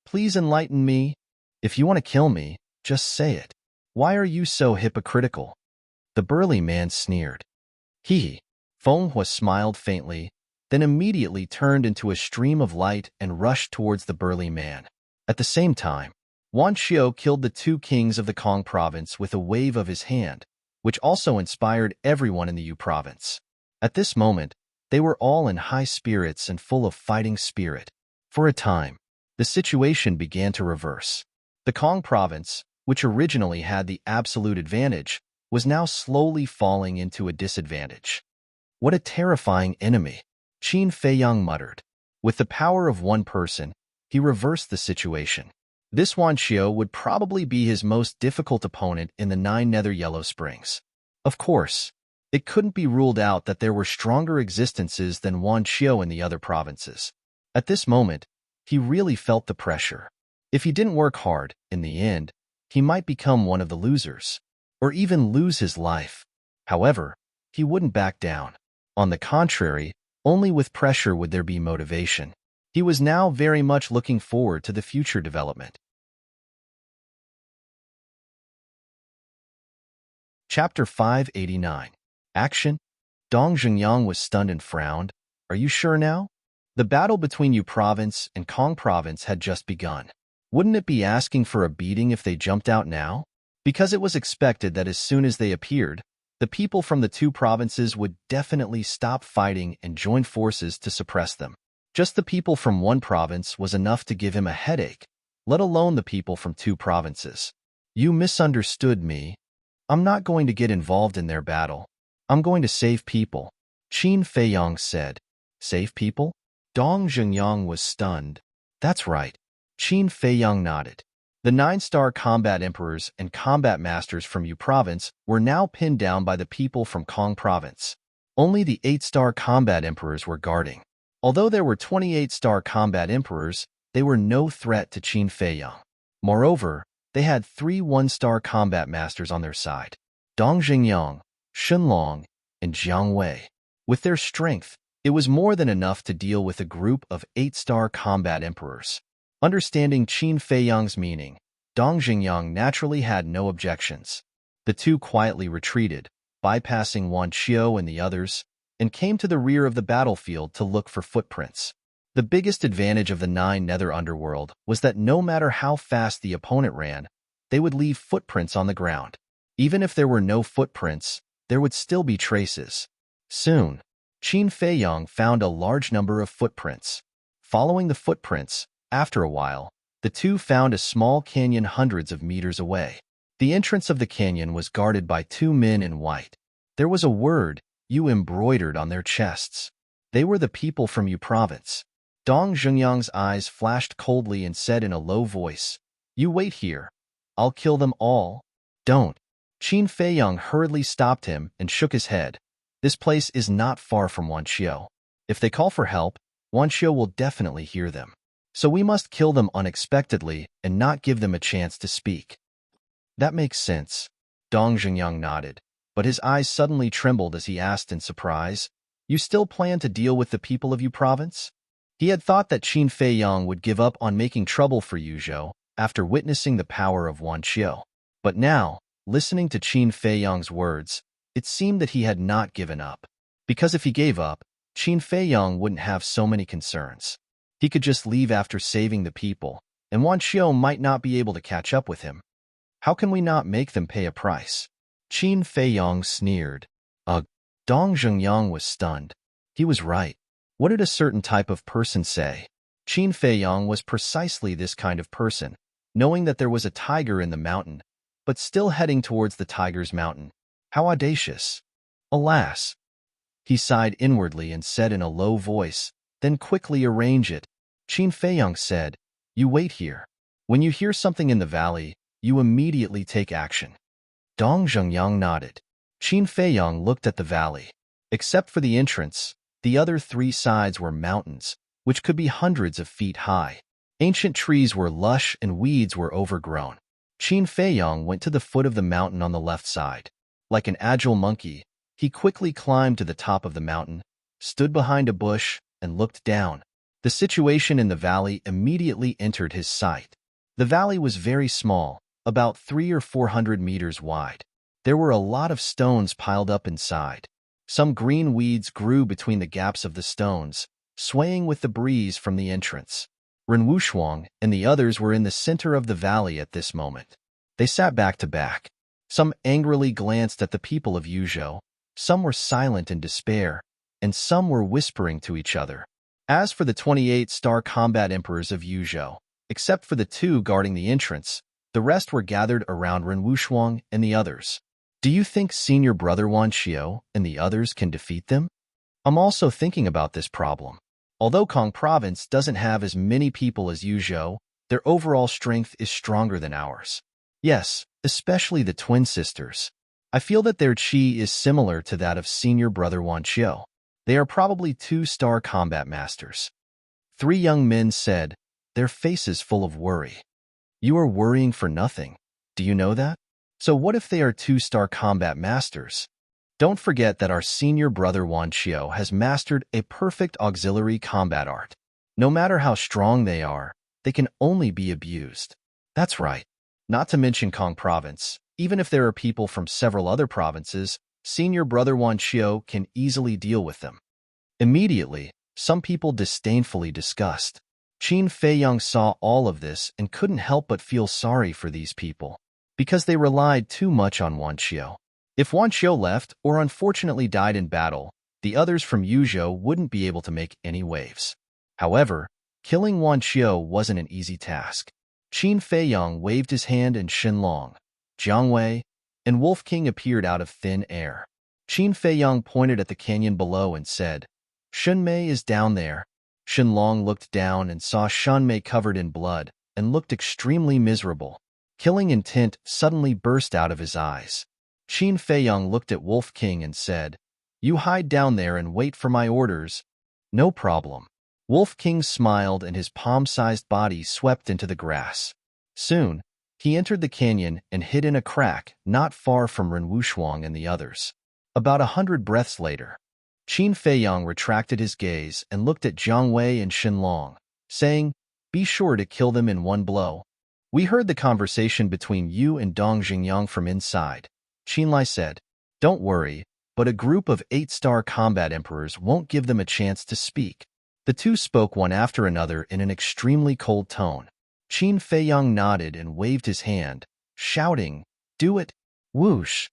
"Please enlighten me. If you want to kill me, just say it. Why are you so hypocritical?" The burly man sneered. "He." Feng Hua smiled faintly, then immediately turned into a stream of light and rushed towards the burly man. At the same time, Wan Xiu killed the two kings of the Kong province with a wave of his hand, which also inspired everyone in the Yu province. At this moment, they were all in high spirits and full of fighting spirit. For a time, the situation began to reverse. The Kong province, which originally had the absolute advantage, was now slowly falling into a disadvantage. "What a terrifying enemy," Qin Feiyang muttered. With the power of one person, he reversed the situation. This Wan Xiu would probably be his most difficult opponent in the 9 Nether Yellow Springs. Of course, it couldn't be ruled out that there were stronger existences than Wan Xiu in the other provinces. At this moment, he really felt the pressure. If he didn't work hard, in the end, he might become one of the losers, or even lose his life. However, he wouldn't back down. On the contrary, only with pressure would there be motivation. He was now very much looking forward to the future development. Chapter 589. Action. Dong Zhengyang was stunned and frowned. "Are you sure now?" The battle between Yu province and Kong province had just begun. Wouldn't it be asking for a beating if they jumped out now? Because it was expected that as soon as they appeared, the people from the two provinces would definitely stop fighting and join forces to suppress them. Just the people from one province was enough to give him a headache, let alone the people from two provinces. "You misunderstood me. I'm not going to get involved in their battle. I'm going to save people," Qin Feiyang said. "Save people?" Dong Zhengyang was stunned. "That's right." Qin Feiyang nodded. The 9-star combat emperors and combat masters from Yu province were now pinned down by the people from Kong province. Only the 8-star combat emperors were guarding. Although there were 28-star combat emperors, they were no threat to Qin Feiyang. Moreover, they had 3 1-star combat masters on their side: Dong Zhengyang, Shenlong, and Jiang Wei. With their strength, it was more than enough to deal with a group of 8-star combat emperors. Understanding Qin Feiyang's meaning, Dong Zhengyang naturally had no objections. The two quietly retreated, bypassing Wan Xiu and the others, and came to the rear of the battlefield to look for footprints. The biggest advantage of the 9 Nether Underworld was that no matter how fast the opponent ran, they would leave footprints on the ground. Even if there were no footprints, there would still be traces. Soon, Qin Feiyang found a large number of footprints. Following the footprints, after a while, the two found a small canyon hundreds of meters away. The entrance of the canyon was guarded by 2 men in white. There was a word, "Yu," embroidered on their chests. They were the people from Yu province. Dong Zhengyang's eyes flashed coldly and said in a low voice, "You wait here. I'll kill them all." "Don't." Qin Feiyang hurriedly stopped him and shook his head. "This place is not far from Wan Xiu. If they call for help, Wan Xiu will definitely hear them. So we must kill them unexpectedly and not give them a chance to speak." "That makes sense." Dong Zhengyang nodded, but his eyes suddenly trembled as he asked in surprise, "You still plan to deal with the people of Yu province?" He had thought that Qin Feiyang would give up on making trouble for Yuzhou after witnessing the power of Wan Qiu. But now, listening to Qin Feiyang's words, it seemed that he had not given up. Because if he gave up, Qin Feiyang wouldn't have so many concerns. He could just leave after saving the people, and Wan Qiu might not be able to catch up with him. How can we not make them pay a price? Qin Feiyang sneered. Ugh. Dong Zhengyang was stunned. He was right. What did a certain type of person say? Qin Feiyang was precisely this kind of person, knowing that there was a tiger in the mountain, but still heading towards the tiger's mountain. How audacious! Alas! He sighed inwardly and said in a low voice, then quickly arrange it. Qin Feiyang said, "You wait here. When you hear something in the valley, you immediately take action." Dong Zhengyang nodded. Qin Feiyang looked at the valley. Except for the entrance, the other three sides were mountains, which could be hundreds of feet high. Ancient trees were lush and weeds were overgrown. Qin Feiyang went to the foot of the mountain on the left side. Like an agile monkey, he quickly climbed to the top of the mountain, stood behind a bush, and looked down. The situation in the valley immediately entered his sight. The valley was very small, about 300 or 400 meters wide. There were a lot of stones piled up inside. Some green weeds grew between the gaps of the stones, swaying with the breeze from the entrance. Ren Wushuang and the others were in the center of the valley at this moment. They sat back to back. Some angrily glanced at the people of Yuzhou, some were silent in despair, and some were whispering to each other. As for the 28-star combat emperors of Yuzhou, except for the two guarding the entrance, the rest were gathered around Ren Wushuang and the others. Do you think senior brother Wan Qiu and the others can defeat them? I'm also thinking about this problem. Although Kong Province doesn't have as many people as Yuzhou, their overall strength is stronger than ours. Yes, especially the twin sisters. I feel that their chi is similar to that of senior brother Wan Qiu. They are probably 2-star combat masters. 3 young men said, their faces full of worry. You are worrying for nothing. Do you know that? So what if they are 2-star combat masters? Don't forget that our senior brother Wan Qiu has mastered a perfect auxiliary combat art. No matter how strong they are, they can only be abused. That's right. Not to mention Kong Province, even if there are people from several other provinces, senior brother Wan Qiu can easily deal with them. Immediately, some people disdainfully discussed. Qin Feiyang saw all of this and couldn't help but feel sorry for these people, because they relied too much on Wan Qiu. If Wan Qiu left or unfortunately died in battle, the others from Yuzhou wouldn't be able to make any waves. However, killing Wan Qiu wasn't an easy task. Qin Feiyang waved his hand and Shenlong, Jiang Wei, and Wolf King appeared out of thin air. Qin Feiyang pointed at the canyon below and said, Shunmei is down there. Shenlong looked down and saw Shunmei covered in blood and looked extremely miserable. Killing intent suddenly burst out of his eyes. Qin Feiyang looked at Wolf King and said, You hide down there and wait for my orders. No problem. Wolf King smiled and his palm-sized body swept into the grass. Soon, he entered the canyon and hid in a crack not far from Ren Wushuang and the others. About 100 breaths later, Qin Feiyang retracted his gaze and looked at Jiang Wei and Shenlong, saying, Be sure to kill them in one blow. We heard the conversation between you and Dong Xingyang from inside. Qinlai said, Don't worry, but a group of 8-star combat emperors won't give them a chance to speak. The two spoke one after another in an extremely cold tone. Qin Feiyang nodded and waved his hand, shouting, Do it! Whoosh!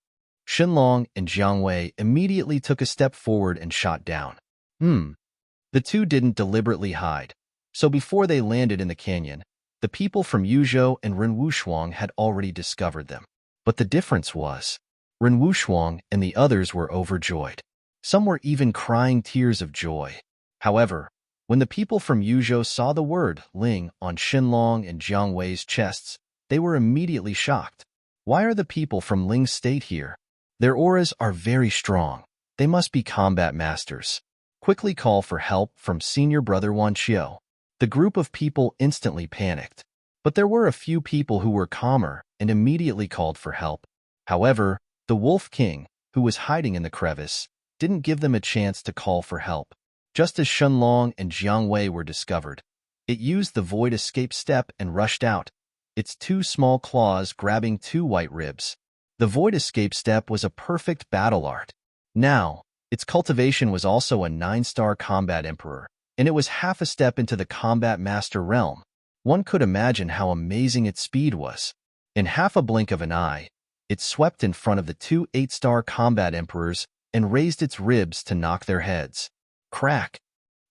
Shenlong and Jiang Wei immediately took a step forward and shot down. The two didn't deliberately hide, so before they landed in the canyon, the people from Yuzhou and Ren Wushuang had already discovered them. But the difference was, Ren Wushuang and the others were overjoyed. Some were even crying tears of joy. However, when the people from Yuzhou saw the word Ling on Shenlong and Jiang Wei's chests, they were immediately shocked. Why are the people from Ling's state here? Their auras are very strong. They must be combat masters. Quickly call for help from senior brother Wan Qiu. The group of people instantly panicked. But there were a few people who were calmer and immediately called for help. However, the Wolf King, who was hiding in the crevice, didn't give them a chance to call for help. just as Shunlong and Jiang Wei were discovered. It used the void escape step and rushed out, its two small claws grabbing two white ribs. The void escape step was a perfect battle art. Now, its cultivation was also a 9-star combat emperor, and it was half a step into the combat master realm. One could imagine how amazing its speed was. In half a blink of an eye, it swept in front of the two 8-star combat emperors and raised its ribs to knock their heads. Crack!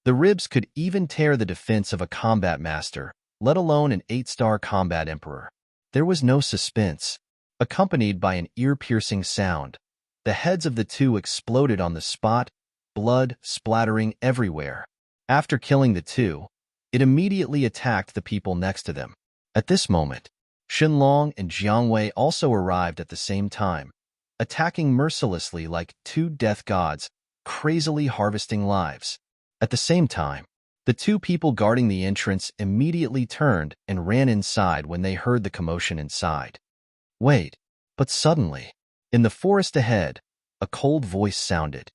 The ribs could even tear the defense of a combat master, let alone an 8-star combat emperor. There was no suspense. Accompanied by an ear-piercing sound, the heads of the two exploded on the spot, blood splattering everywhere. After killing the two, it immediately attacked the people next to them. At this moment, Shunlong and Jiang Wei also arrived at the same time, attacking mercilessly like two death gods, crazily harvesting lives. At the same time, the two people guarding the entrance immediately turned and ran inside when they heard the commotion inside. Wait, but suddenly, in the forest ahead, a cold voice sounded.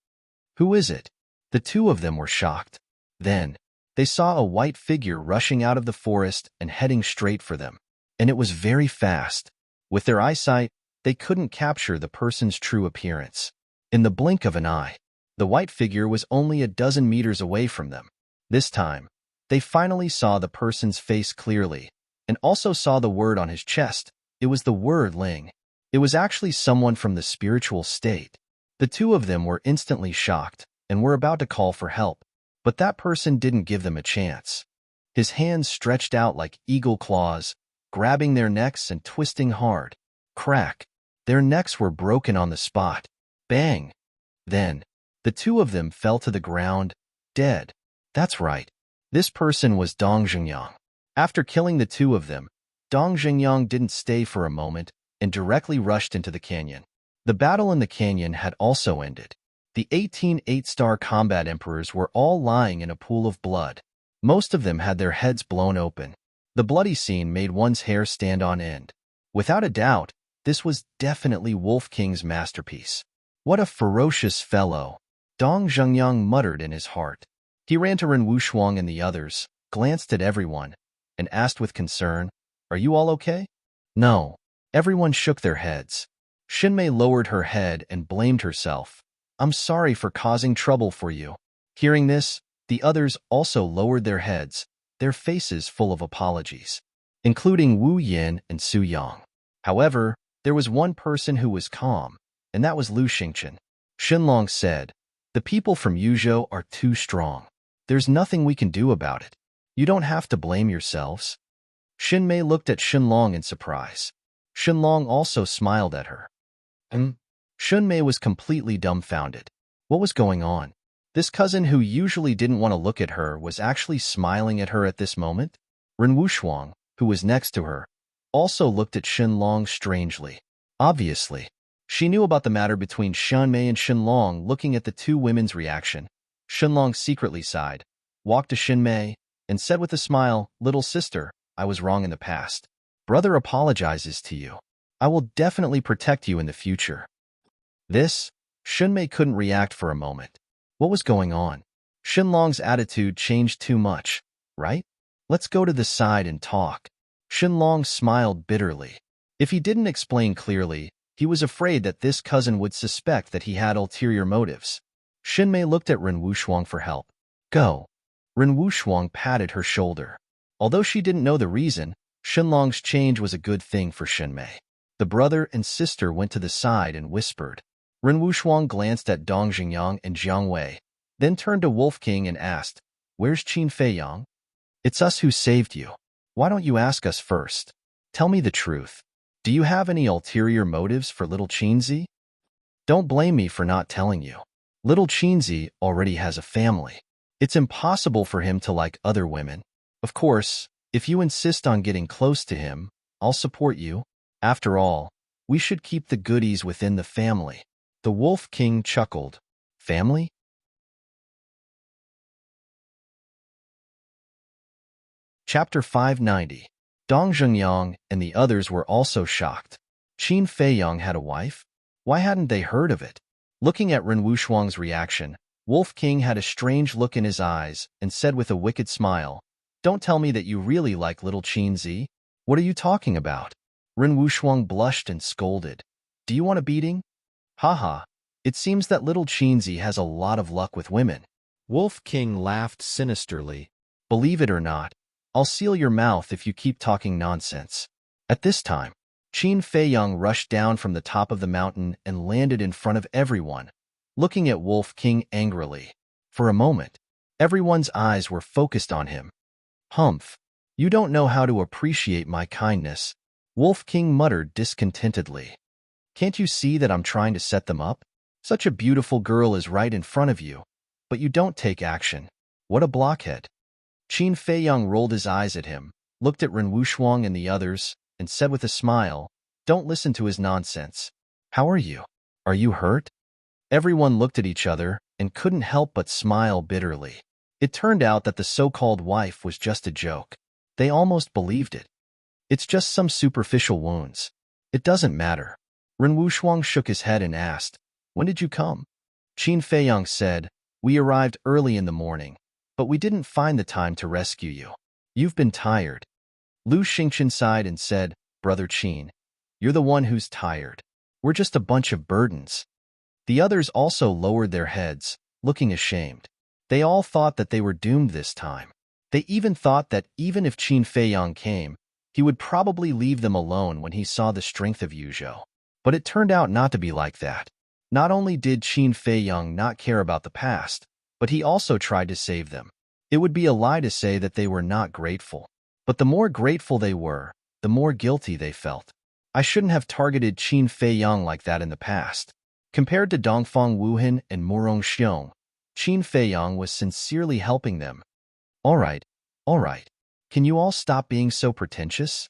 Who is it? The two of them were shocked. Then, they saw a white figure rushing out of the forest and heading straight for them. And it was very fast. With their eyesight, they couldn't capture the person's true appearance. In the blink of an eye, the white figure was only a dozen meters away from them. This time, they finally saw the person's face clearly, and also saw the word on his chest. It was the word Ling. It was actually someone from the spiritual state. The two of them were instantly shocked and were about to call for help, but that person didn't give them a chance. His hands stretched out like eagle claws, grabbing their necks and twisting hard. Crack! Their necks were broken on the spot. Bang! Then, the two of them fell to the ground, dead. That's right. This person was Dong Zhengyang. After killing the two of them, Dong Zhengyang didn't stay for a moment and directly rushed into the canyon. The battle in the canyon had also ended. The 18 8-star combat emperors were all lying in a pool of blood. Most of them had their heads blown open. The bloody scene made one's hair stand on end. Without a doubt, this was definitely Wolf King's masterpiece. What a ferocious fellow, Dong Zhengyang muttered in his heart. He ran to Ren Wushuang and the others, glanced at everyone, and asked with concern, "Are you all okay?" No. Everyone shook their heads. Xinmei lowered her head and blamed herself. "I'm sorry for causing trouble for you." Hearing this, the others also lowered their heads, their faces full of apologies, including Wu Yin and Su Yang. However, there was one person who was calm, and that was Lu Xingchen. Xinlong said, "The people from Yuzhou are too strong. There's nothing we can do about it. You don't have to blame yourselves." Xinmei looked at Xinlong in surprise. Xinlong also smiled at her. Xinmei was completely dumbfounded. What was going on? This cousin who usually didn't want to look at her was actually smiling at her at this moment? Ren Wushuang, who was next to her, also looked at Xinlong strangely. Obviously, she knew about the matter between Xinmei and Xinlong. Looking at the two women's reaction, Xinlong secretly sighed, walked to Xinmei, and said with a smile, "Little sister, I was wrong in the past. Brother apologizes to you. I will definitely protect you in the future." This, Xinmei couldn't react for a moment. What was going on? Xinlong's attitude changed too much, right? Let's go to the side and talk. Xinlong smiled bitterly. If he didn't explain clearly, he was afraid that this cousin would suspect that he had ulterior motives. Xinmei looked at Ren Wushuang for help. "Go." Ren Wushuang patted her shoulder. Although she didn't know the reason, Xinlong's change was a good thing for Xinmei. The brother and sister went to the side and whispered. Ren Wushuang glanced at Dong Zhengyang and Jiang Wei, then turned to Wolf King and asked, "Where's Qin Feiyang? It's us who saved you. Why don't you ask us first? Tell me the truth. Do you have any ulterior motives for little Qinzi? Don't blame me for not telling you. Little Qinzi already has a family. It's impossible for him to like other women. Of course, if you insist on getting close to him, I'll support you. After all, we should keep the goodies within the family." The Wolf King chuckled. Family? Chapter 590. Dong Zhengyang and the others were also shocked. Qin Feiyang had a wife? Why hadn't they heard of it? Looking at Ren Wushuang's reaction, Wolf King had a strange look in his eyes and said with a wicked smile, "Don't tell me that you really like little Qinzi. What are you talking about?" Ren Wuxuang blushed and scolded. "Do you want a beating?" "Haha, it seems that little Qinzi has a lot of luck with women." Wolf King laughed sinisterly. "Believe it or not, I'll seal your mouth if you keep talking nonsense." At this time, Qin Feiyang rushed down from the top of the mountain and landed in front of everyone, looking at Wolf King angrily. For a moment, everyone's eyes were focused on him. "Humph, you don't know how to appreciate my kindness," Wolf King muttered discontentedly. "Can't you see that I'm trying to set them up? Such a beautiful girl is right in front of you, but you don't take action. What a blockhead." Qin Feiyang rolled his eyes at him, looked at Ren Wuxuang and the others, and said with a smile, "Don't listen to his nonsense. How are you? Are you hurt?" Everyone looked at each other and couldn't help but smile bitterly. It turned out that the so-called wife was just a joke. They almost believed it. "It's just some superficial wounds. It doesn't matter." Ren Wuxuang shook his head and asked, "When did you come?" Qin Feiyang said, "We arrived early in the morning, but we didn't find the time to rescue you. You've been tired." Lu Xingqian sighed and said, "Brother Qin, you're the one who's tired. We're just a bunch of burdens." The others also lowered their heads, looking ashamed. They all thought that they were doomed this time. They even thought that even if Qin Feiyang came, he would probably leave them alone when he saw the strength of Yuzhou. But it turned out not to be like that. Not only did Qin Feiyang not care about the past, but he also tried to save them. It would be a lie to say that they were not grateful. But the more grateful they were, the more guilty they felt. "I shouldn't have targeted Qin Feiyang like that in the past." Compared to Dongfang Wuhan and Murong Xiong, Qin Feiyang was sincerely helping them. All right. Can you all stop being so pretentious?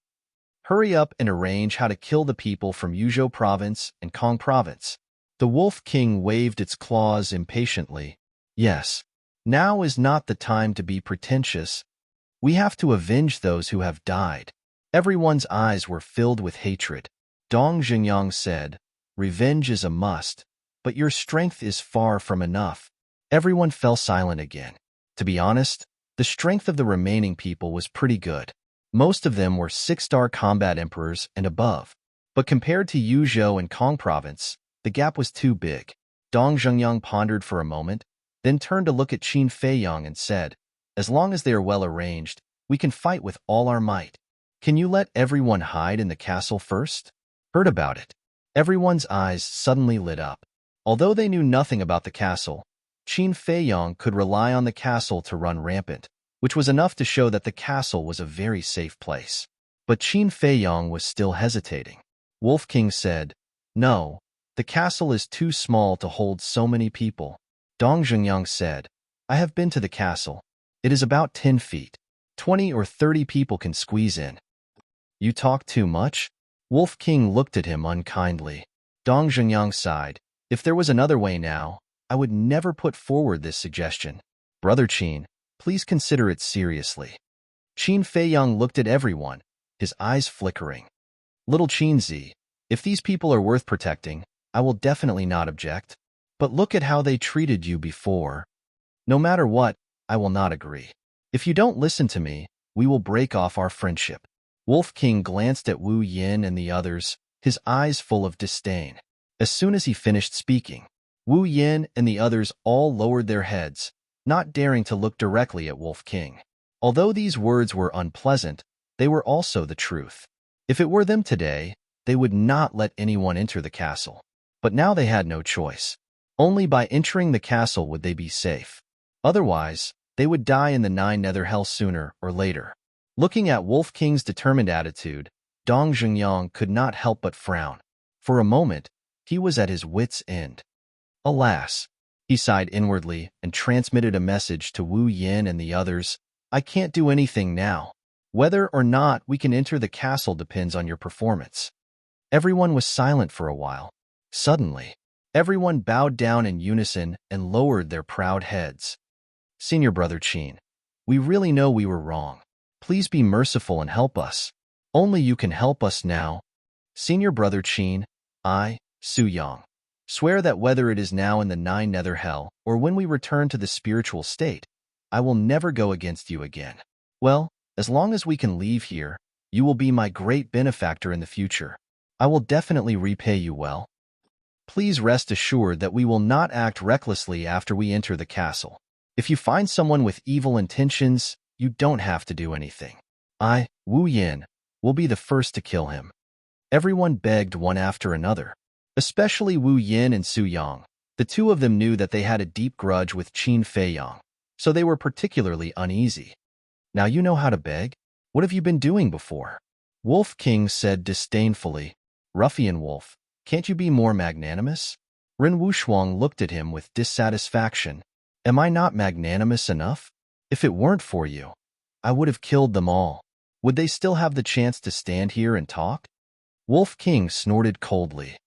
Hurry up and arrange how to kill the people from Yuzhou Province and Kong Province." The Wolf King waved its claws impatiently. "Yes, now is not the time to be pretentious. We have to avenge those who have died." Everyone's eyes were filled with hatred. Dong Xingyang said, "Revenge is a must, but your strength is far from enough." Everyone fell silent again. To be honest, the strength of the remaining people was pretty good. Most of them were 6-star combat emperors and above. But compared to Yuzhou and Kong Province, the gap was too big. Dong Zhengyang pondered for a moment, then turned to look at Qin Feiyang and said, "As long as they are well arranged, we can fight with all our might. Can you let everyone hide in the castle first?" Heard about it. Everyone's eyes suddenly lit up. Although they knew nothing about the castle, Qin Feiyang could rely on the castle to run rampant, which was enough to show that the castle was a very safe place. But Qin Feiyang was still hesitating. Wolf King said, "No, the castle is too small to hold so many people." Dong Zhengyang said, "I have been to the castle. It is about 10 feet. 20 or 30 people can squeeze in." "You talk too much?" Wolf King looked at him unkindly. Dong Zhengyang sighed. "If there was another way now, I would never put forward this suggestion. Brother Qin, please consider it seriously." Qin Feiyang looked at everyone, his eyes flickering. "Little Qinzi, if these people are worth protecting, I will definitely not object. But look at how they treated you before. No matter what, I will not agree. If you don't listen to me, we will break off our friendship." Wolf King glanced at Wu Yin and the others, his eyes full of disdain. As soon as he finished speaking, Wu Yin and the others all lowered their heads, not daring to look directly at Wolf King. Although these words were unpleasant, they were also the truth. If it were them today, they would not let anyone enter the castle. But now they had no choice. Only by entering the castle would they be safe. Otherwise, they would die in the 9 nether hell sooner or later. Looking at Wolf King's determined attitude, Dong Zhengyang could not help but frown. For a moment, he was at his wits' end. Alas, he sighed inwardly and transmitted a message to Wu Yin and the others, "I can't do anything now. Whether or not we can enter the castle depends on your performance." Everyone was silent for a while. Suddenly, everyone bowed down in unison and lowered their proud heads. "Senior Brother Qin, we really know we were wrong. Please be merciful and help us. Only you can help us now. Senior Brother Qin, I, Su Yang." Swear that whether it is now in the nine nether hell or when we return to the spiritual state, I will never go against you again. Well, as long as we can leave here, you will be my great benefactor in the future. I will definitely repay you well. Please rest assured that we will not act recklessly after we enter the castle. If you find someone with evil intentions, you don't have to do anything. I, Wu Yin, will be the first to kill him. Everyone begged one after another, especially Wu Yin and Su Yang. The two of them knew that they had a deep grudge with Qin Feiyang, so they were particularly uneasy. Now you know how to beg? What have you been doing before? Wolf King said disdainfully. Ruffian Wolf, can't you be more magnanimous? Ren Wushuang looked at him with dissatisfaction. Am I not magnanimous enough? If it weren't for you, I would have killed them all. Would they still have the chance to stand here and talk? Wolf King snorted coldly.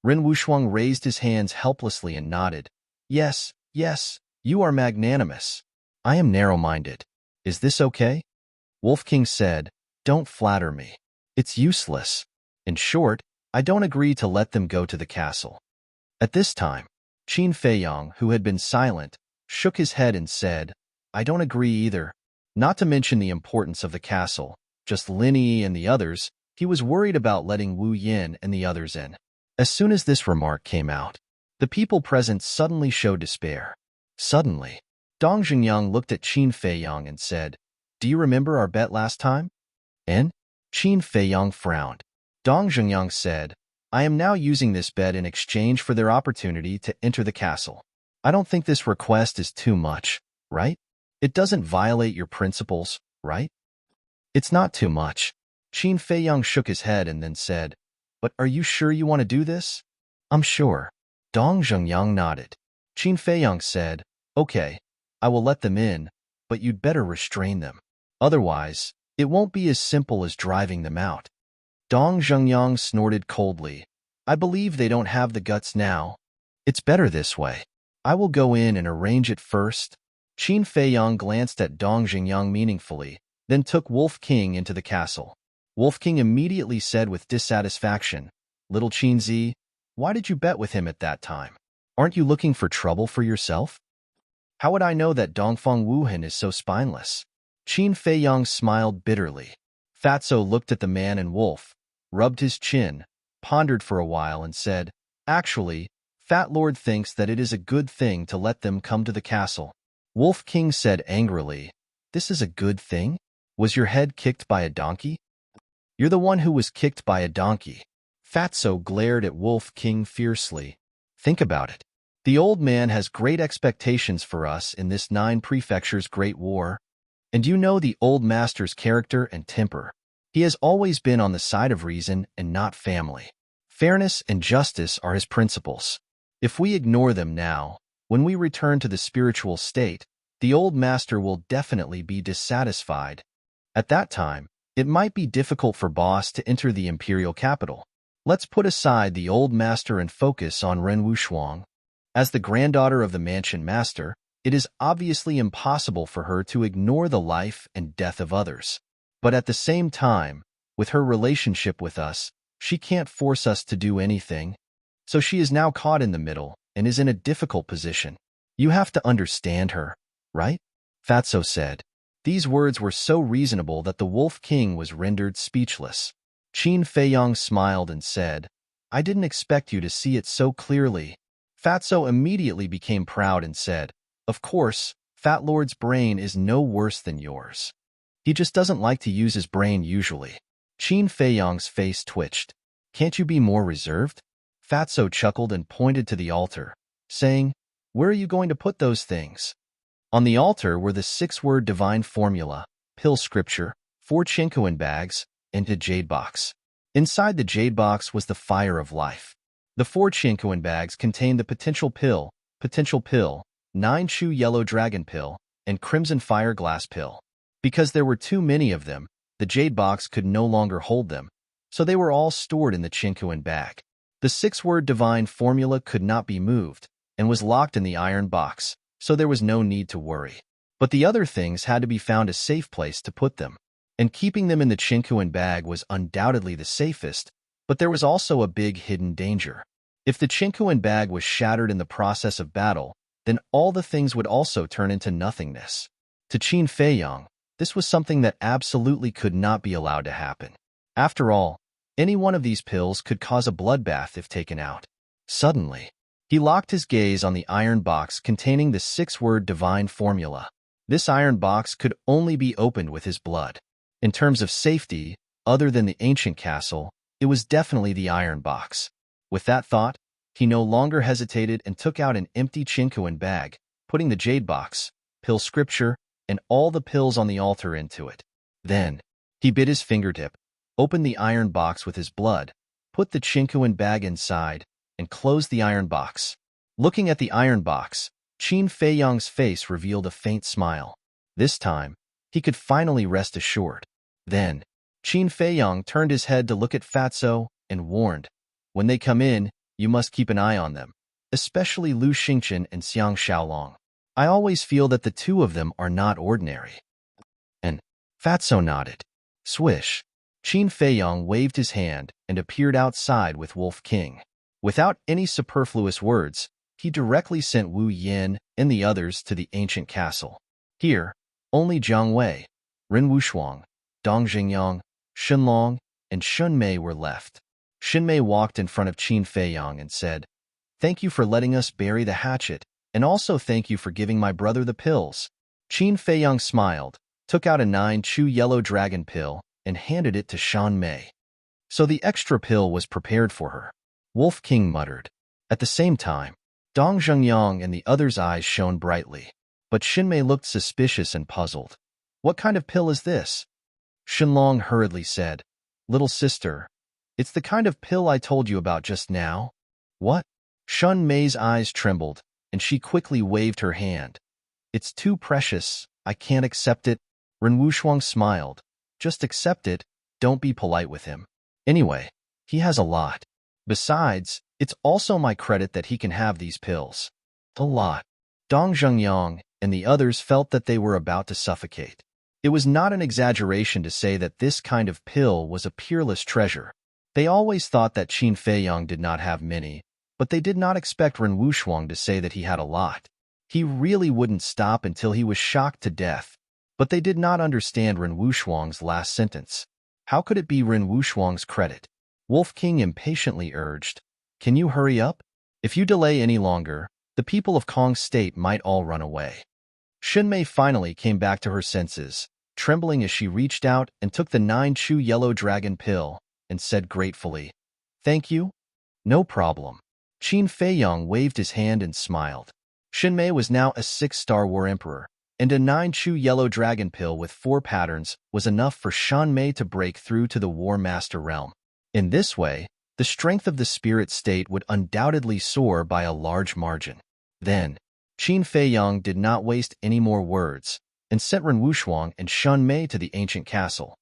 Ren Wushuang raised his hands helplessly and nodded. Yes, yes, you are magnanimous. I am narrow-minded. Is this okay? Wolf King said, Don't flatter me. It's useless. In short, I don't agree to let them go to the castle. At this time, Qin Feiyang, who had been silent, shook his head and said, I don't agree either. Not to mention the importance of the castle, just Lin Yi and the others, he was worried about letting Wu Yin and the others in. As soon as this remark came out, the people present suddenly showed despair. Suddenly, Dong Xingyang looked at Qin Feiyang and said, Do you remember our bet last time? And? Qin Feiyang frowned. Dong Xingyang said, I am now using this bet in exchange for their opportunity to enter the castle. I don't think this request is too much, right? It doesn't violate your principles, right? It's not too much. Qin Feiyang shook his head and then said, But are you sure you want to do this? I'm sure. Dong Xingyang nodded. Qin Feiyang said, Okay, I will let them in, but you'd better restrain them. Otherwise, it won't be as simple as driving them out. Dong Xingyang snorted coldly. I believe they don't have the guts now. It's better this way. I will go in and arrange it first. Qin Feiyang glanced at Dong Xingyang meaningfully, then took Wolf King into the castle. Wolf King immediately said with dissatisfaction, Little Qin Zi, why did you bet with him at that time? Aren't you looking for trouble for yourself? How would I know that Dongfang Wuhan is so spineless? Qin Feiyang smiled bitterly. Fatso looked at the man and wolf, rubbed his chin, pondered for a while and said, Actually, Fat Lord thinks that it is a good thing to let them come to the castle. Wolf King said angrily, This is a good thing? Was your head kicked by a donkey? You're the one who was kicked by a donkey. Fatso glared at Wolf King fiercely. Think about it. The old man has great expectations for us in this 9 prefectures great war. And you know the old master's character and temper. He has always been on the side of reason and not family. Fairness and justice are his principles. If we ignore them now, when we return to the spiritual state, the old master will definitely be dissatisfied. At that time, it might be difficult for Boss to enter the imperial capital. Let's put aside the old master and focus on Ren Wushuang. As the granddaughter of the mansion master, it is obviously impossible for her to ignore the life and death of others. But at the same time, with her relationship with us, she can't force us to do anything. So she is now caught in the middle and is in a difficult position. You have to understand her, right? Fatso said. These words were so reasonable that the Wolf King was rendered speechless. Qin Feiyang smiled and said, I didn't expect you to see it so clearly. Fatso immediately became proud and said, Of course, Fat Lord's brain is no worse than yours. He just doesn't like to use his brain usually. Qin Feiyang's face twitched. Can't you be more reserved? Fatso chuckled and pointed to the altar, saying, Where are you going to put those things? On the altar were the 6-word divine formula, pill scripture, 4 chinkoan bags, and a jade box. Inside the jade box was the fire of life. The 4 chinkoan bags contained the potential pill, 9 Chu yellow dragon pill, and crimson fire glass pill. Because there were too many of them, the jade box could no longer hold them, so they were all stored in the chinkoan bag. The 6-word divine formula could not be moved, and was locked in the iron box, so there was no need to worry. But the other things had to be found a safe place to put them, and keeping them in the chinkoan bag was undoubtedly the safest, but there was also a big hidden danger. If the Chinkuan bag was shattered in the process of battle, then all the things would also turn into nothingness. To Qin Feiyang, this was something that absolutely could not be allowed to happen. After all, any one of these pills could cause a bloodbath if taken out. Suddenly, he locked his gaze on the iron box containing the 6-word divine formula. This iron box could only be opened with his blood. In terms of safety, other than the ancient castle, it was definitely the iron box. With that thought, he no longer hesitated and took out an empty Chinkuan bag, putting the jade box, pill scripture, and all the pills on the altar into it. Then, he bit his fingertip, opened the iron box with his blood, put the Chinkuan bag inside, and closed the iron box. Looking at the iron box, Qin Feiyang's face revealed a faint smile. This time, he could finally rest assured. Then, Qin Feiyang turned his head to look at Fatso and warned, "When they come in, you must keep an eye on them, especially Lu Xingchen and Xiang Xiaolong. I always feel that the two of them are not ordinary." And Fatso nodded. Swish. Qin Feiyang waved his hand and appeared outside with Wolf King. Without any superfluous words, he directly sent Wu Yin and the others to the ancient castle. Here, only Jiang Wei, Ren Wushuang, Dong Jingyang, Shenlong, and Shun Mei were left. Shin Mei walked in front of Qin Feiyang and said, "Thank you for letting us bury the hatchet, and also thank you for giving my brother the pills." Qin Feiyang smiled, took out a 9-chew yellow dragon pill, and handed it to Shan Mei. So the extra pill was prepared for her. Wolf King muttered. At the same time, Dong Zhengyang and the others' eyes shone brightly, but Shinmei looked suspicious and puzzled. "What kind of pill is this?" Shenlong hurriedly said, "Little sister, it's the kind of pill I told you about just now." "What?" Shun Mei's eyes trembled, and she quickly waved her hand. "It's too precious. I can't accept it." Ren Wushuang smiled. "Just accept it. Don't be polite with him. Anyway, he has a lot. Besides, it's also my credit that he can have these pills." A lot. Dong Zhengyang and the others felt that they were about to suffocate. It was not an exaggeration to say that this kind of pill was a peerless treasure. They always thought that Qin Feiyang did not have many, but they did not expect Ren Wushuang to say that he had a lot. He really wouldn't stop until he was shocked to death. But they did not understand Ren Wushuang's last sentence. How could it be Ren Wushuang's credit? Wolf King impatiently urged, "Can you hurry up? If you delay any longer, the people of Kong State might all run away." Shinmei finally came back to her senses, trembling as she reached out and took the 9-chew yellow dragon pill, and said gratefully, "Thank you." "No problem." Qin Feiyang waved his hand and smiled. Shinmei was now a 6-star war emperor, and a 9-chew yellow dragon pill with 4 patterns was enough for Shan Mei to break through to the War Master realm. In this way, the strength of the spirit state would undoubtedly soar by a large margin. Then, Qin Feiyang did not waste any more words, and sent Ren Wushuang and Shun Mei to the ancient castle.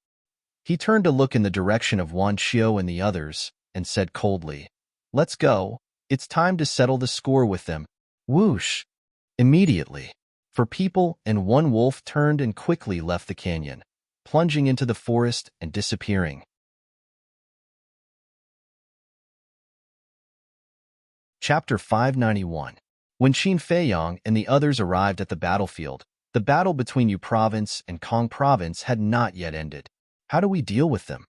He turned to look in the direction of Wan Qiu and the others, and said coldly, "Let's go. It's time to settle the score with them." Whoosh! Immediately, 4 people and 1 wolf turned and quickly left the canyon, plunging into the forest and disappearing. Chapter 591. When Qin Feiyang and the others arrived at the battlefield, the battle between Yu Province and Kong Province had not yet ended. How do we deal with them?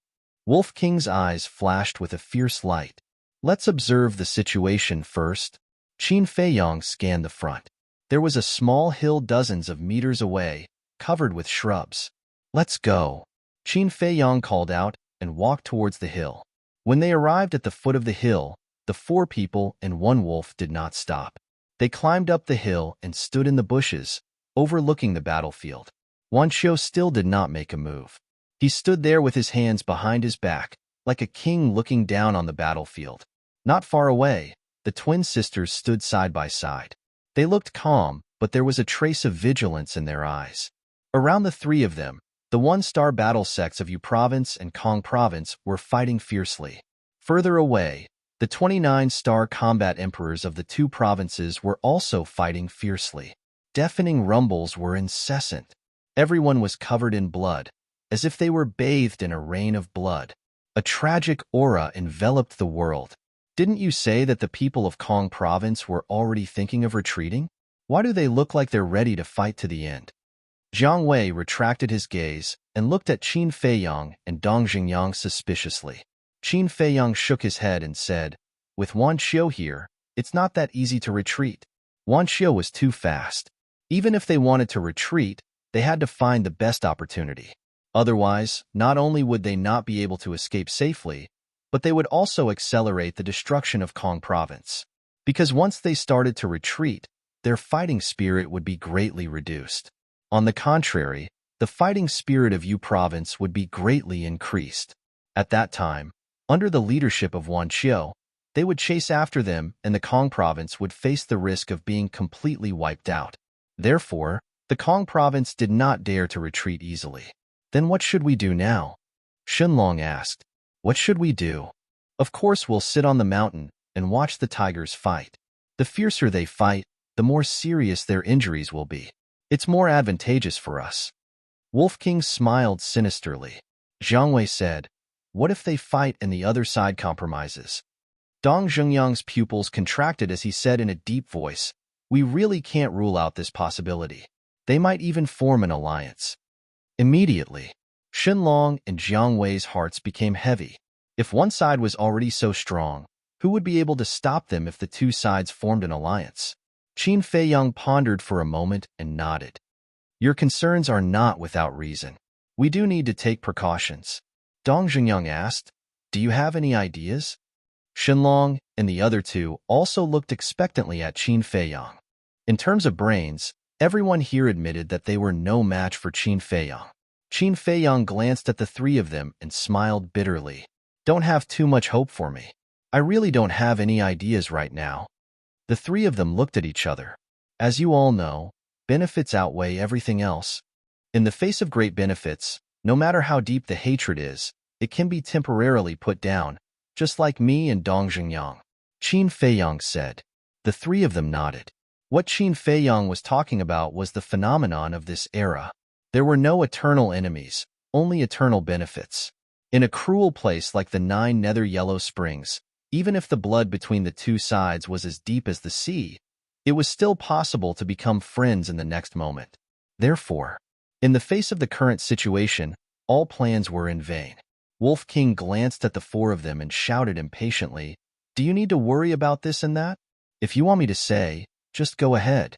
Wolf King's eyes flashed with a fierce light. Let's observe the situation first. Qin Feiyang scanned the front. There was a small hill dozens of meters away, covered with shrubs. "Let's go," Qin Feiyang called out and walked towards the hill. When they arrived at the foot of the hill, the 4 people and 1 wolf did not stop. They climbed up the hill and stood in the bushes, overlooking the battlefield. Wan Qiu still did not make a move. He stood there with his hands behind his back, like a king looking down on the battlefield. Not far away, the twin sisters stood side by side. They looked calm, but there was a trace of vigilance in their eyes. Around the 3 of them, the 1-star battle sects of Yu Province and Kong Province were fighting fiercely. Further away, the 29-star combat emperors of the 2 provinces were also fighting fiercely. Deafening rumbles were incessant. Everyone was covered in blood, as if they were bathed in a rain of blood. A tragic aura enveloped the world. Didn't you say that the people of Kong province were already thinking of retreating? Why do they look like they're ready to fight to the end? Jiang Wei retracted his gaze and looked at Qin Feiyang and Dong Jingyang suspiciously. Qin Feiyang shook his head and said, "With Wan Xiu here, it's not that easy to retreat. Wan Xiu was too fast. Even if they wanted to retreat, they had to find the best opportunity. Otherwise, not only would they not be able to escape safely, but they would also accelerate the destruction of Kong province. Because once they started to retreat, their fighting spirit would be greatly reduced. On the contrary, the fighting spirit of Yu province would be greatly increased. At that time, under the leadership of Wan Qiu, they would chase after them and the Kong province would face the risk of being completely wiped out. Therefore, the Kong province did not dare to retreat easily. Then what should we do now? Shenlong asked. What should we do? Of course we'll sit on the mountain and watch the tigers fight. The fiercer they fight, the more serious their injuries will be. It's more advantageous for us. Wolf King smiled sinisterly. Jiang Wei said, what if they fight and the other side compromises? Dong Zhengyang's pupils contracted as he said in a deep voice, we really can't rule out this possibility. They might even form an alliance. Immediately, Shenlong and Jiang Wei's hearts became heavy. If one side was already so strong, who would be able to stop them if the two sides formed an alliance? Qin Feiyang pondered for a moment and nodded. Your concerns are not without reason. We do need to take precautions. Dong Zhengyang asked, do you have any ideas? Shenlong and the other two also looked expectantly at Qin Feiyang. In terms of brains, everyone here admitted that they were no match for Qin Feiyang. Qin Feiyang glanced at the three of them and smiled bitterly. Don't have too much hope for me. I really don't have any ideas right now. The three of them looked at each other. As you all know, benefits outweigh everything else. In the face of great benefits, no matter how deep the hatred is, it can be temporarily put down, just like me and Dong Zhengyang. Qin Feiyang said. The three of them nodded. What Qin Feiyang was talking about was the phenomenon of this era. There were no eternal enemies, only eternal benefits. In a cruel place like the 9 Nether Yellow Springs, even if the blood between the two sides was as deep as the sea, it was still possible to become friends in the next moment. Therefore, in the face of the current situation, all plans were in vain. Wolf King glanced at the four of them and shouted impatiently, do you need to worry about this and that? If you want me to say, just go ahead.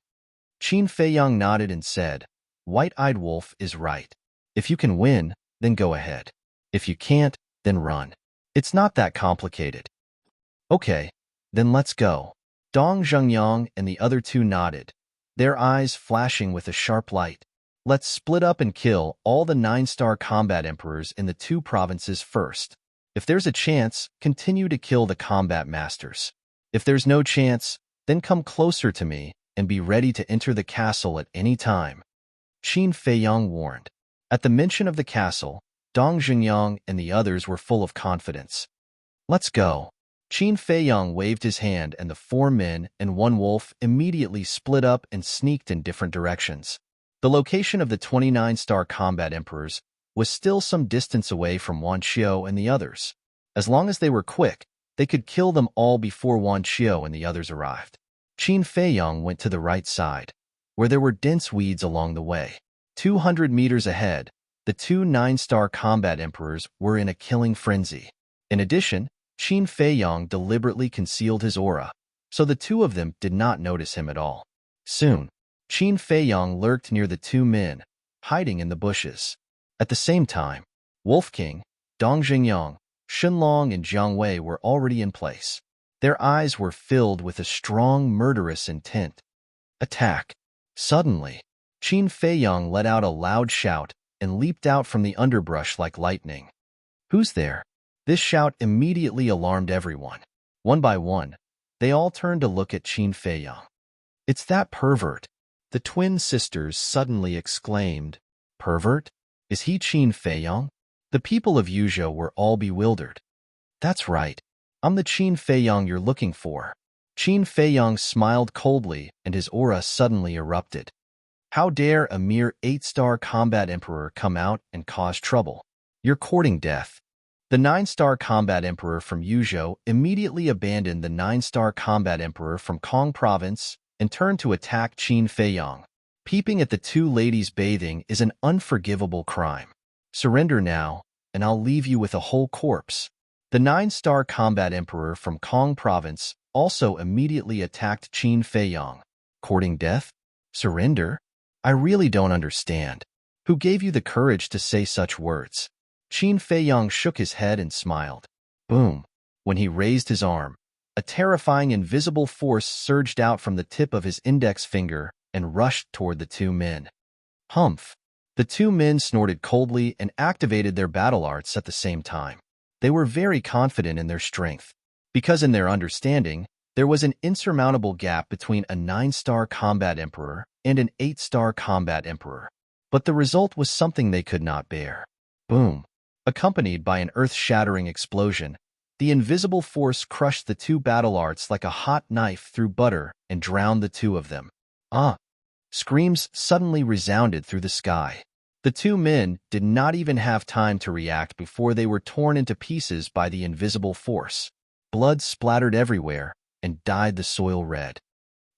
Qin Feiyang nodded and said, White-Eyed Wolf is right. If you can win, then go ahead. If you can't, then run. It's not that complicated. Okay, then let's go. Dong Zhengyang and the other two nodded, their eyes flashing with a sharp light. Let's split up and kill all the 9-star combat emperors in the 2 provinces first. If there's a chance, continue to kill the combat masters. If there's no chance, then come closer to me and be ready to enter the castle at any time. Qin Feiyang warned. At the mention of the castle, Dong Zhengyang and the others were full of confidence. Let's go. Qin Feiyang waved his hand and the 4 men and 1 wolf immediately split up and sneaked in different directions. The location of the 29-star combat emperors was still some distance away from Wan Qiu and the others. As long as they were quick, they could kill them all before Wan Qiu and the others arrived. Qin Feiyang went to the right side, where there were dense weeds along the way. 200 meters ahead, the 2 9-star combat emperors were in a killing frenzy. In addition, Qin Feiyang deliberately concealed his aura, so the two of them did not notice him at all. Soon, Qin Feiyang lurked near the 2 men, hiding in the bushes. At the same time, Wolf King, Dong Zhengyang, Shenlong and Jiang Wei were already in place. Their eyes were filled with a strong murderous intent. Attack! Suddenly, Qin Feiyang let out a loud shout and leaped out from the underbrush like lightning. Who's there? This shout immediately alarmed everyone. One by one, they all turned to look at Qin Feiyang. It's that pervert! The twin sisters suddenly exclaimed. Pervert? Is he Qin Feiyang? The people of Yuzhou were all bewildered. That's right. I'm the Qin Feiyang you're looking for. Qin Feiyang smiled coldly and his aura suddenly erupted. How dare a mere 8-star combat emperor come out and cause trouble? You're courting death. The 9-star combat emperor from Yuzhou immediately abandoned the 9-star combat emperor from Kong province and turned to attack Qin Feiyang. Peeping at the two ladies bathing is an unforgivable crime. Surrender now, and I'll leave you with a whole corpse. The 9-star combat emperor from Kong province also immediately attacked Qin Feiyang. Courting death? Surrender? I really don't understand. Who gave you the courage to say such words? Qin Feiyang shook his head and smiled. Boom! When he raised his arm, a terrifying invisible force surged out from the tip of his index finger and rushed toward the two men. Humph! The two men snorted coldly and activated their battle arts at the same time. They were very confident in their strength, because in their understanding, there was an insurmountable gap between a 9-star combat emperor and an 8-star combat emperor. But the result was something they could not bear. Boom! Accompanied by an earth-shattering explosion, the invisible force crushed the two battle arts like a hot knife through butter and drowned the two of them. Ah! Screams suddenly resounded through the sky. The two men did not even have time to react before they were torn into pieces by the invisible force. Blood splattered everywhere and dyed the soil red.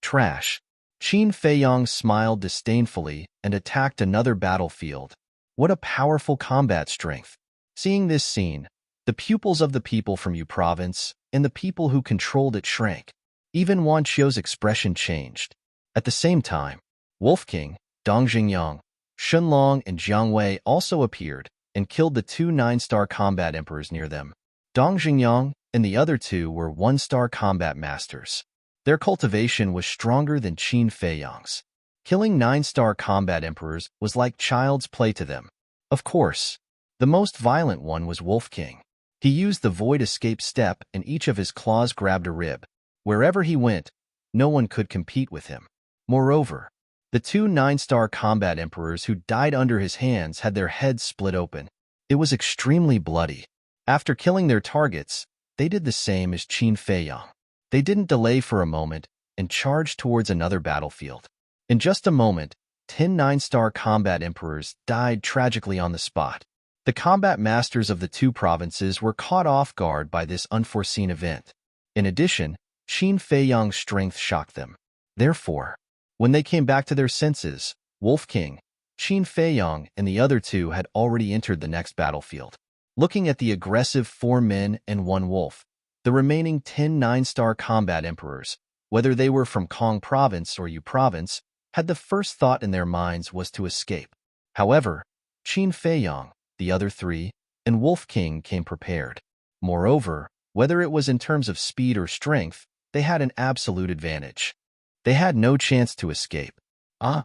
Trash! Qin Feiyang smiled disdainfully and attacked another battlefield. What a powerful combat strength! Seeing this scene, the pupils of the people from Yu province and the people who controlled it shrank. Even Wan Qiu's expression changed. At the same time, Wolf King, Dong Xingyang, Shunlong, and Jiang Wei also appeared and killed the two 9-star combat emperors near them. Dong Xingyang and the other two were 1-star combat masters. Their cultivation was stronger than Qin Feiyang's. Killing 9-star combat emperors was like child's play to them. Of course, the most violent one was Wolf King. He used the void escape step and each of his claws grabbed a rib. Wherever he went, no one could compete with him. Moreover, the two 9-star combat emperors who died under his hands had their heads split open. It was extremely bloody. After killing their targets, they did the same as Qin Feiyang. They didn't delay for a moment and charged towards another battlefield. In just a moment, 10 9-star combat emperors died tragically on the spot. The combat masters of the two provinces were caught off guard by this unforeseen event. In addition, Qin Feiyang's strength shocked them. Therefore, when they came back to their senses, Wolf King, Qin Feiyang, and the other two had already entered the next battlefield. Looking at the aggressive 4 men and 1 wolf, the remaining 10 9-star combat emperors, whether they were from Kong province or Yu province, had the first thought in their minds was to escape. However, Qin Feiyang, the other 3, and Wolf King came prepared. Moreover, whether it was in terms of speed or strength, they had an absolute advantage. They had no chance to escape. Ah!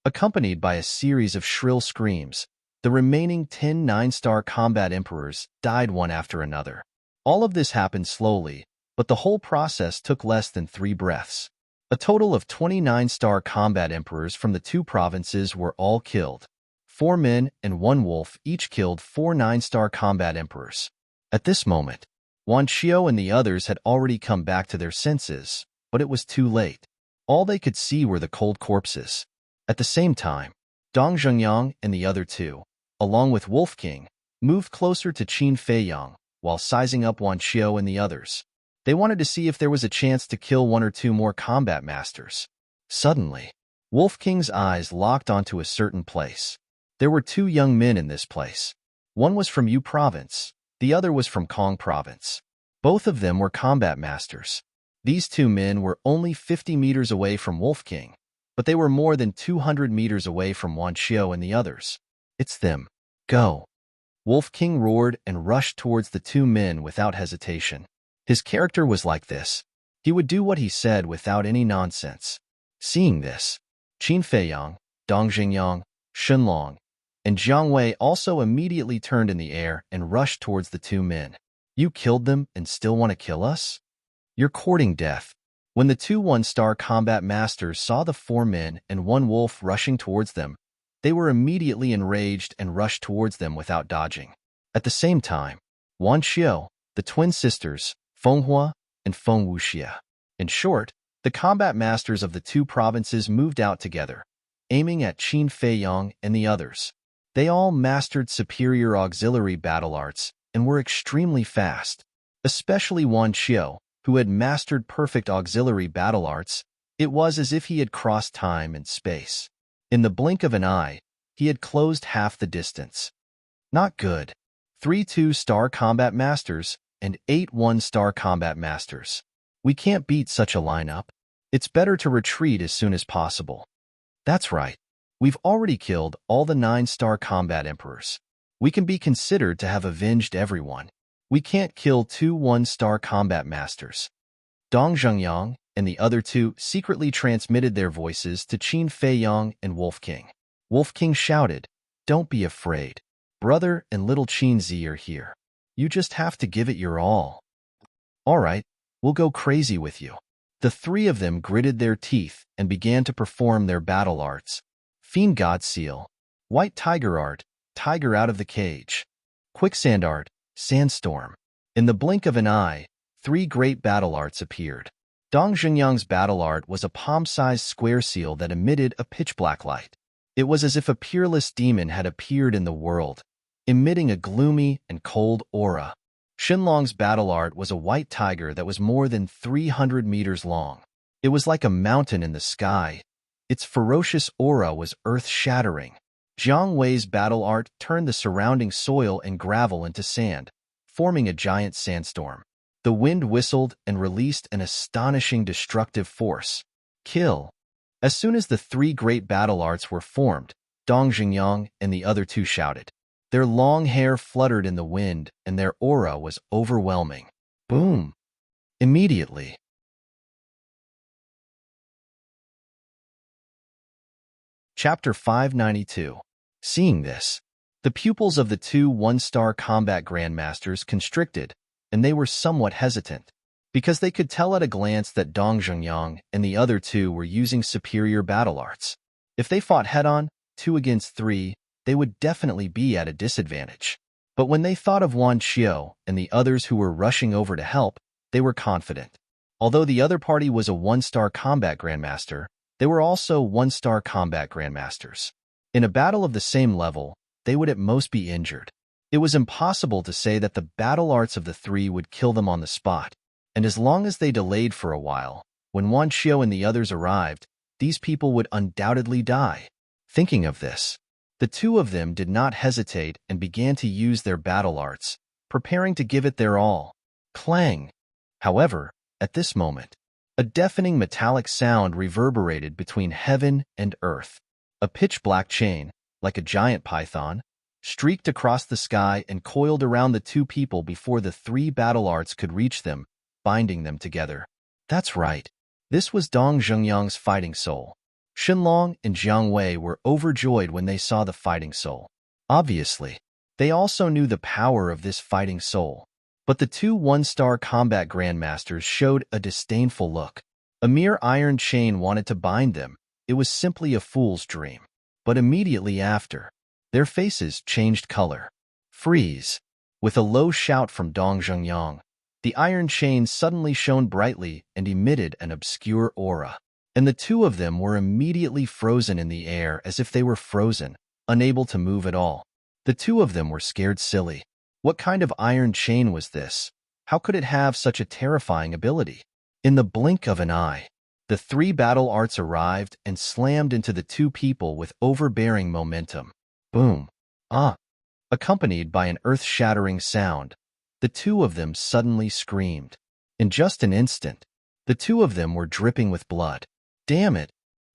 Accompanied by a series of shrill screams, the remaining 10 9-star combat emperors died one after another. All of this happened slowly, but the whole process took less than 3 breaths. A total of 29-star combat emperors from the two provinces were all killed. 4 men and 1 wolf each killed 4 9-star combat emperors. At this moment, Wan Qiu and the others had already come back to their senses, but it was too late. All they could see were the cold corpses. At the same time, Dong Xingyang and the other 2, along with Wolf King, moved closer to Qin Feiyang while sizing up Wan Qiu and the others. They wanted to see if there was a chance to kill 1 or 2 more combat masters. Suddenly, Wolf King's eyes locked onto a certain place. There were 2 young men in this place. One was from Yu province, the other was from Kong province. Both of them were combat masters. These 2 men were only 50 meters away from Wolf King, but they were more than 200 meters away from Wan Qiu and the others. It's them. Go! Wolf King roared and rushed towards the 2 men without hesitation. His character was like this. He would do what he said without any nonsense. Seeing this, Qin Feiyang, Dong Xingyang, Shunlong, and Jiang Wei also immediately turned in the air and rushed towards the 2 men. You killed them and still want to kill us? You're courting death. When the 2 1-star combat masters saw the 4 men and 1 wolf rushing towards them, they were immediately enraged and rushed towards them without dodging. At the same time, Wan Qiu, the twin sisters, Fenghua and Feng Wuxia. In short, the combat masters of the 2 provinces moved out together, aiming at Qin Feiyang and the others. They all mastered superior auxiliary battle arts and were extremely fast. Especially Wan Qiu, who had mastered perfect auxiliary battle arts. It was as if he had crossed time and space. In the blink of an eye, he had closed half the distance. Not good. 3 2-star combat masters and 8 1-star combat masters. We can't beat such a lineup. It's better to retreat as soon as possible. That's right. We've already killed all the 9-star combat emperors. We can be considered to have avenged everyone. We can't kill 2 1-star combat masters. Dong Zhengyang and the other two secretly transmitted their voices to Qin Feiyang and Wolf King. Wolf King shouted, "Don't be afraid. Brother and little Qin Zi are here. You just have to give it your all." "All right, we'll go crazy with you." The three of them gritted their teeth and began to perform their battle arts. Fiend God Seal, White Tiger Art, Tiger out of the cage, Quicksand Art, Sandstorm. In the blink of an eye, 3 great battle arts appeared. Dong Zhengyang's battle art was a palm-sized square seal that emitted a pitch-black light. It was as if a peerless demon had appeared in the world, emitting a gloomy and cold aura. Shenlong's battle art was a white tiger that was more than 300 meters long. It was like a mountain in the sky. Its ferocious aura was earth-shattering. Jiang Wei's battle art turned the surrounding soil and gravel into sand, forming a giant sandstorm. The wind whistled and released an astonishing destructive force. Kill. As soon as the 3 great battle arts were formed, Dong Zhengyang and the other two shouted. Their long hair fluttered in the wind, and their aura was overwhelming. Boom! Immediately. Chapter 592. Seeing this, the pupils of the 2 1-star combat grandmasters constricted, and they were somewhat hesitant, because they could tell at a glance that Dong Zhengyang and the other two were using superior battle arts. If they fought head-on, 2 against 3, they would definitely be at a disadvantage. But when they thought of Wan Qiu and the others who were rushing over to help, they were confident. Although the other party was a 1-star combat grandmaster, they were also 1-star combat grandmasters. In a battle of the same level, they would at most be injured. It was impossible to say that the battle arts of the 3 would kill them on the spot, and as long as they delayed for a while, when Wan Qiu and the others arrived, these people would undoubtedly die. Thinking of this, the 2 of them did not hesitate and began to use their battle arts, preparing to give it their all. Clang! However, at this moment, a deafening metallic sound reverberated between heaven and earth. A pitch-black chain, like a giant python, streaked across the sky and coiled around the 2 people before the 3 battle arts could reach them, binding them together. That's right. This was Dong Zhengyang's fighting soul. Shenlong and Jiang Wei were overjoyed when they saw the fighting soul. Obviously, they also knew the power of this fighting soul. But the 2 1-star combat grandmasters showed a disdainful look. A mere iron chain wanted to bind them. It was simply a fool's dream. But immediately after, their faces changed color. Freeze! With a low shout from Dong Zhengyang, the iron chain suddenly shone brightly and emitted an obscure aura. And the 2 of them were immediately frozen in the air as if they were frozen, unable to move at all. The 2 of them were scared silly. What kind of iron chain was this? How could it have such a terrifying ability? In the blink of an eye, the 3 battle arts arrived and slammed into the 2 people with overbearing momentum. Boom! Ah! Accompanied by an earth-shattering sound, the 2 of them suddenly screamed. In just an instant, the 2 of them were dripping with blood. Damn it!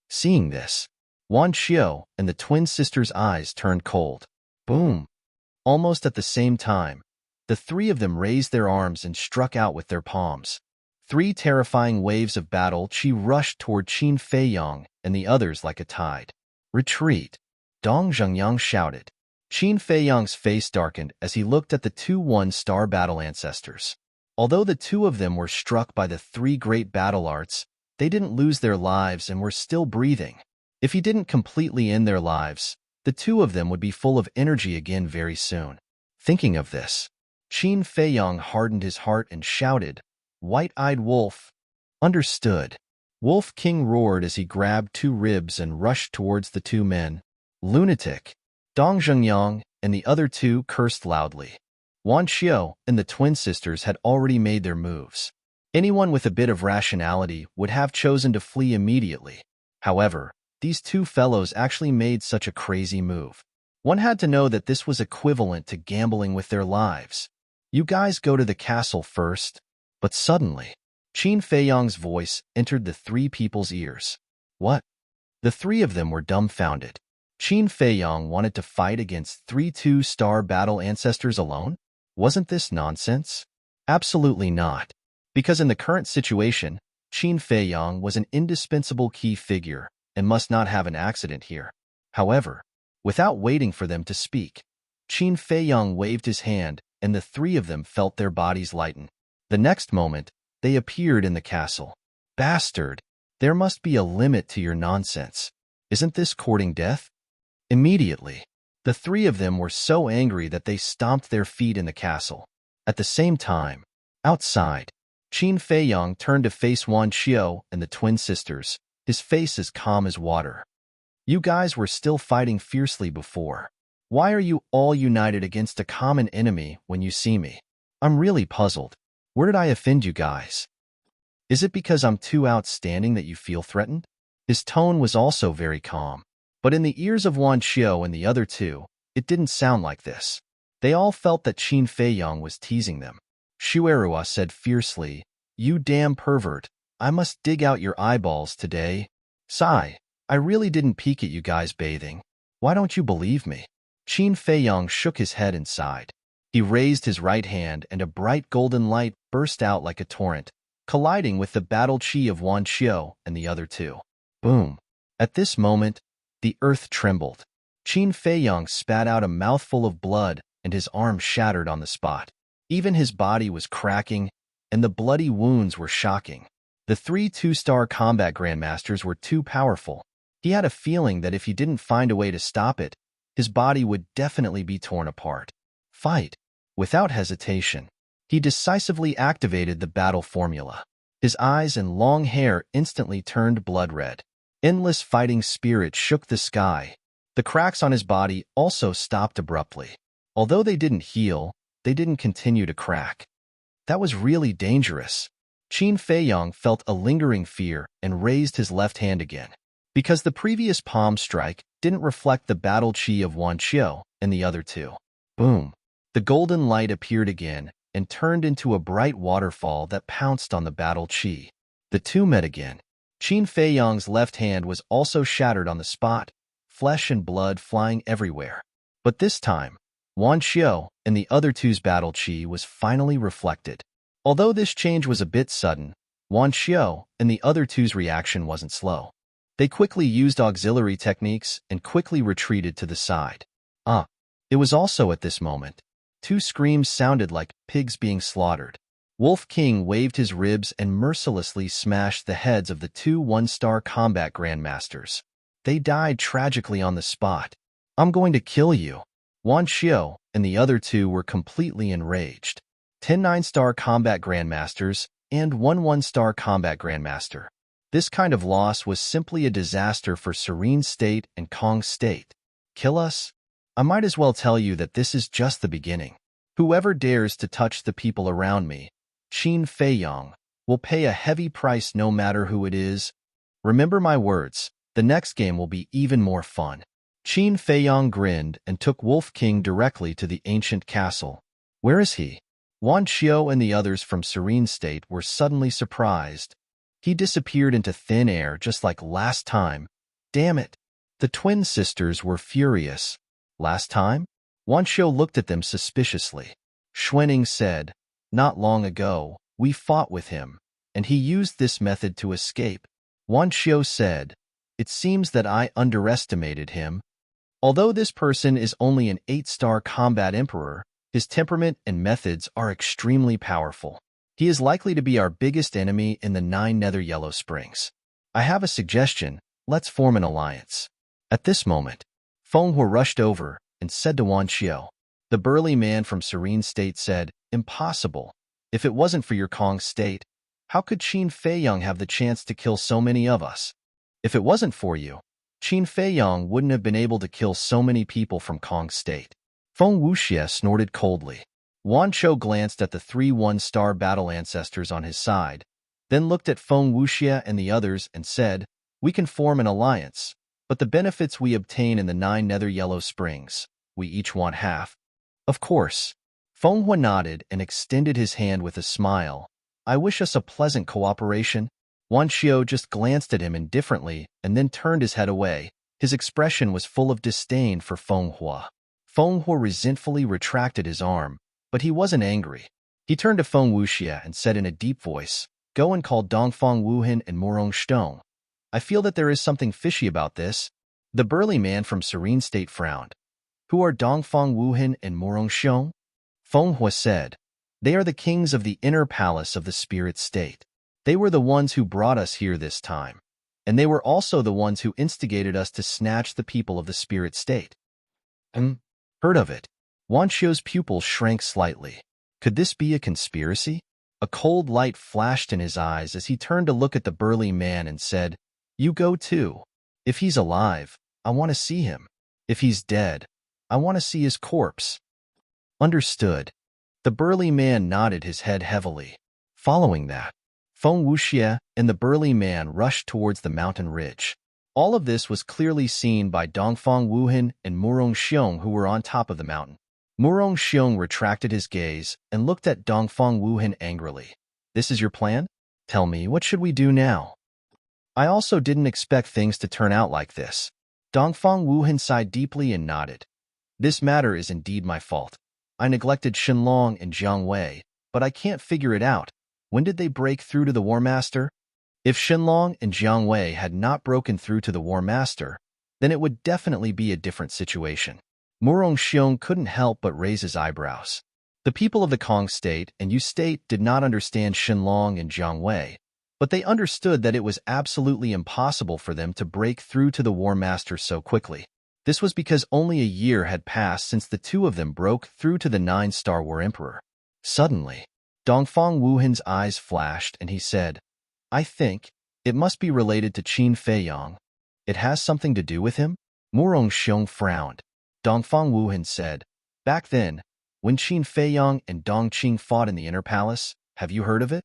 Seeing this, Wan Qiu and the twin sisters' eyes turned cold. Boom! Almost at the same time, the 3 of them raised their arms and struck out with their palms. 3 terrifying waves of battle chi rushed toward Qin Feiyang and the others like a tide. Retreat! Dong Zhengyang shouted. Qin Feiyang's face darkened as he looked at the 2 1-star battle ancestors. Although the 2 of them were struck by the 3 great battle arts, they didn't lose their lives and were still breathing. If he didn't completely end their lives, the 2 of them would be full of energy again very soon. Thinking of this, Qin Feiyang hardened his heart and shouted, "White-eyed wolf!" Understood. Wolf King roared as he grabbed 2 ribs and rushed towards the 2 men. Lunatic! Dong Zhengyang and the other 2 cursed loudly. Wan Xiao and the twin sisters had already made their moves. Anyone with a bit of rationality would have chosen to flee immediately. However, these two fellows actually made such a crazy move. One had to know that this was equivalent to gambling with their lives. You guys go to the castle first. But suddenly, Qin Feiyang's voice entered the three people's ears. What? The three of them were dumbfounded. Qin Feiyang wanted to fight against three two-star battle ancestors alone? Wasn't this nonsense? Absolutely not. Because in the current situation, Qin Feiyang was an indispensable key figure and must not have an accident here. However, without waiting for them to speak, Qin Feiyang waved his hand and the three of them felt their bodies lighten. The next moment, they appeared in the castle. Bastard! There must be a limit to your nonsense. Isn't this courting death? Immediately, the three of them were so angry that they stomped their feet in the castle. At the same time, outside, Qin Feiyang turned to face Wan Xiao and the twin sisters, his face as calm as water. You guys were still fighting fiercely before. Why are you all united against a common enemy when you see me? I'm really puzzled. Where did I offend you guys? Is it because I'm too outstanding that you feel threatened? His tone was also very calm. But in the ears of Wan Xiao and the other two, it didn't sound like this. They all felt that Qin Feiyang was teasing them. Shuerua said fiercely, "You damn pervert, I must dig out your eyeballs today." Sigh, I really didn't peek at you guys bathing. Why don't you believe me? Qin Feiyang shook his head and sighed. He raised his right hand and a bright golden light burst out like a torrent, colliding with the battle chi of Wan Xiao and the other two. Boom. At this moment, the earth trembled. Qin Feiyang spat out a mouthful of blood and his arm shattered on the spot. Even his body was cracking, and the bloody wounds were shocking. The three two-star combat grandmasters were too powerful. He had a feeling that if he didn't find a way to stop it, his body would definitely be torn apart. Fight. Without hesitation, he decisively activated the battle formula. His eyes and long hair instantly turned blood red. Endless fighting spirit shook the sky. The cracks on his body also stopped abruptly. Although they didn't heal, they didn't continue to crack. That was really dangerous. Qin Feiyang felt a lingering fear and raised his left hand again. Because the previous palm strike didn't reflect the battle chi of Wan Xiao and the other two. Boom. The golden light appeared again and turned into a bright waterfall that pounced on the battle chi. The two met again. Qin Feiyang's left hand was also shattered on the spot, flesh and blood flying everywhere. But this time, Wan Xiao and the other two's battle chi was finally reflected. Although this change was a bit sudden, Wan Xiao and the other two's reaction wasn't slow. They quickly used auxiliary techniques and quickly retreated to the side. It was also at this moment. Two screams sounded like pigs being slaughtered. Wolf King waved his ribs and mercilessly smashed the heads of the two one-star combat grandmasters. They died tragically on the spot. I'm going to kill you. Wan Xiao and the other two were completely enraged. 10 9-star combat grandmasters and 1 1-star combat grandmaster. This kind of loss was simply a disaster for Serene State and Kong State. Kill us? I might as well tell you that this is just the beginning. Whoever dares to touch the people around me, Qin Feiyang, will pay a heavy price no matter who it is. Remember my words, the next game will be even more fun. Qin Feiyang grinned and took Wolf King directly to the ancient castle. Where is he? Wan Xiao and the others from Serene State were suddenly surprised. He disappeared into thin air just like last time. Damn it. The twin sisters were furious. Last time? Wan Xiao looked at them suspiciously. Xuanning said, not long ago, we fought with him, and he used this method to escape. Wan Xiao said, it seems that I underestimated him. Although this person is only an 8-star combat emperor, his temperament and methods are extremely powerful. He is likely to be our biggest enemy in the 9 Nether Yellow Springs. I have a suggestion, let's form an alliance. At this moment, Feng Hua rushed over and said to Wan Xiao. The burly man from Serene State said, impossible. If it wasn't for your Kong State, how could Qin Feiyang have the chance to kill so many of us? If it wasn't for you, Qin Feiyang wouldn't have been able to kill so many people from Kong State. Feng Wuxie snorted coldly. Wan Chou glanced at the 3 one-star battle ancestors on his side, then looked at Feng Wuxia and the others and said, "We can form an alliance, but the benefits we obtain in the 9 nether yellow springs, we each want half." "Of course." Feng Hua nodded and extended his hand with a smile. "I wish us a pleasant cooperation." Wan Xiao just glanced at him indifferently and then turned his head away. His expression was full of disdain for Feng Hua. Feng Hua resentfully retracted his arm, but he wasn't angry. He turned to Feng Wuxia and said in a deep voice, "Go and call Dongfang Wuhan and Murong Shtong. I feel that there is something fishy about this." The burly man from Serene State frowned. "Who are Dongfang Wuhan and Murong Shtong?" Feng Hua said, "They are the kings of the inner palace of the spirit state. They were the ones who brought us here this time, and they were also the ones who instigated us to snatch the people of the spirit state." Heard of it? Wan Xiu's pupils shrank slightly. Could this be a conspiracy? A cold light flashed in his eyes as he turned to look at the burly man and said, "You go too. If he's alive, I want to see him. If he's dead, I want to see his corpse." "Understood." The burly man nodded his head heavily. Following that, Feng Wuxia and the burly man rushed towards the mountain ridge. All of this was clearly seen by Dongfang Wuhan and Murong Xiong, who were on top of the mountain. Murong Xiong retracted his gaze and looked at Dongfang Wuhan angrily. "This is your plan? Tell me, what should we do now?" "I also didn't expect things to turn out like this." Dongfang Wuhan sighed deeply and nodded. "This matter is indeed my fault. I neglected Shenlong and Jiang Wei, but I can't figure it out. When did they break through to the War Master? If Shenlong and Jiang Wei had not broken through to the War Master, then it would definitely be a different situation." Murong Xiong couldn't help but raise his eyebrows. The people of the Kong State and Yu State did not understand Shenlong and Jiang Wei, but they understood that it was absolutely impossible for them to break through to the War Master so quickly. This was because only a year had passed since the two of them broke through to the 9-star War Emperor. Suddenly, Dongfang Wuhan's eyes flashed and he said, "I think it must be related to Qin Feiyang. It has something to do with him?" Murong Xiong frowned. Dongfang Wuhan said, "Back then, when Qin Feiyang and Dongqing fought in the Inner Palace, have you heard of it?"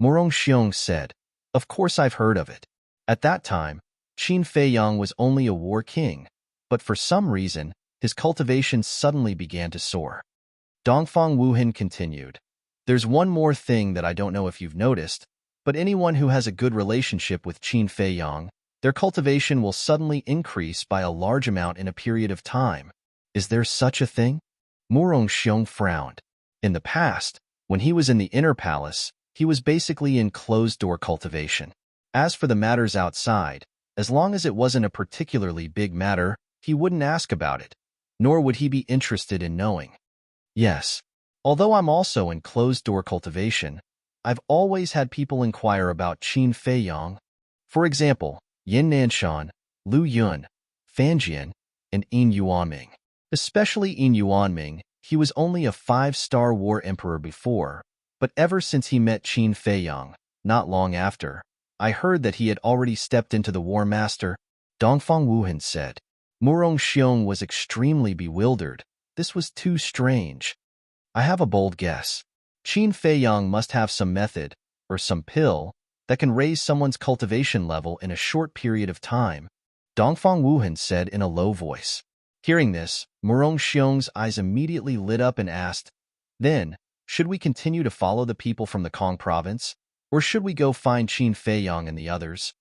Murong Xiong said, "Of course I've heard of it. At that time, Qin Feiyang was only a war king, but for some reason, his cultivation suddenly began to soar." Dongfang Wuhan continued, "There's one more thing that I don't know if you've noticed, but anyone who has a good relationship with Qin Feiyang, their cultivation will suddenly increase by a large amount in a period of time. Is there such a thing?" Murong Xiong frowned. In the past, when he was in the Inner Palace, he was basically in closed-door cultivation. As for the matters outside, as long as it wasn't a particularly big matter, he wouldn't ask about it, nor would he be interested in knowing. "Yes, although I'm also in closed-door cultivation, I've always had people inquire about Qin Feiyang. For example, Yin Nanshan, Lu Yun, Fanjian, and Yin Yuanming. Especially Yin Yuanming, he was only a 5-star war emperor before, but ever since he met Qin Feiyang, not long after, I heard that he had already stepped into the War Master," Dongfang Wuhan said. Murong Xiong was extremely bewildered. This was too strange. "I have a bold guess. Qin Feiyang must have some method, or some pill, that can raise someone's cultivation level in a short period of time," Dongfang Wuhan said in a low voice. Hearing this, Murong Xiong's eyes immediately lit up and asked, "Then, should we continue to follow the people from the Kong province, or should we go find Qin Feiyang and the others?"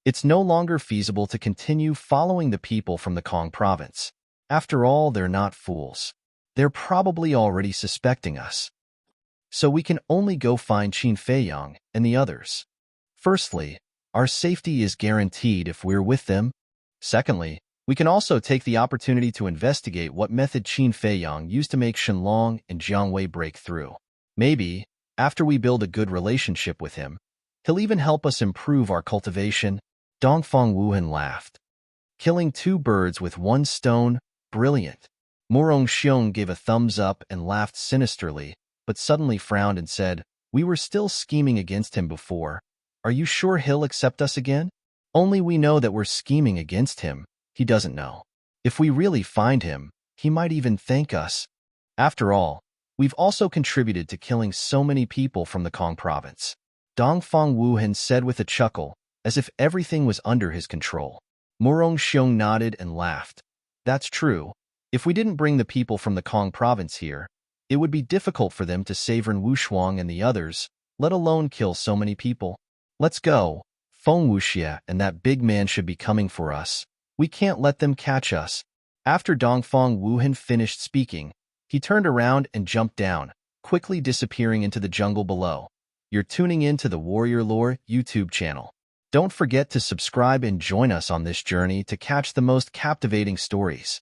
"It's no longer feasible to continue following the people from the Kong province. After all, they're not fools. They're probably already suspecting us. So we can only go find Qin Feiyang and the others. Firstly, our safety is guaranteed if we're with them. Secondly, we can also take the opportunity to investigate what method Qin Feiyang used to make Shenlong and Jiang Wei break through. Maybe, after we build a good relationship with him, he'll even help us improve our cultivation." Dongfang Wuhan laughed. "Killing 2 birds with 1 stone, brilliant." Murong Xiong gave a thumbs up and laughed sinisterly, but suddenly frowned and said, "We were still scheming against him before. Are you sure he'll accept us again? Only we know that we're scheming against him. He doesn't know. If we really find him, he might even thank us. After all, We've also contributed to killing so many people from the Kong province. Dongfang Wuhan said with a chuckle, as if everything was under his control. Murong Xiong nodded and laughed. That's true. If we didn't bring the people from the Kong province here, it would be difficult for them to save Ren Wushuang and the others, let alone kill so many people. Let's go. Feng Wuxia and that big man should be coming for us. We can't let them catch us. After Dongfang Wuhan finished speaking, he turned around and jumped down, quickly disappearing into the jungle below. You're tuning in to the Warrior Lore YouTube channel. Don't forget to subscribe and join us on this journey to catch the most captivating stories.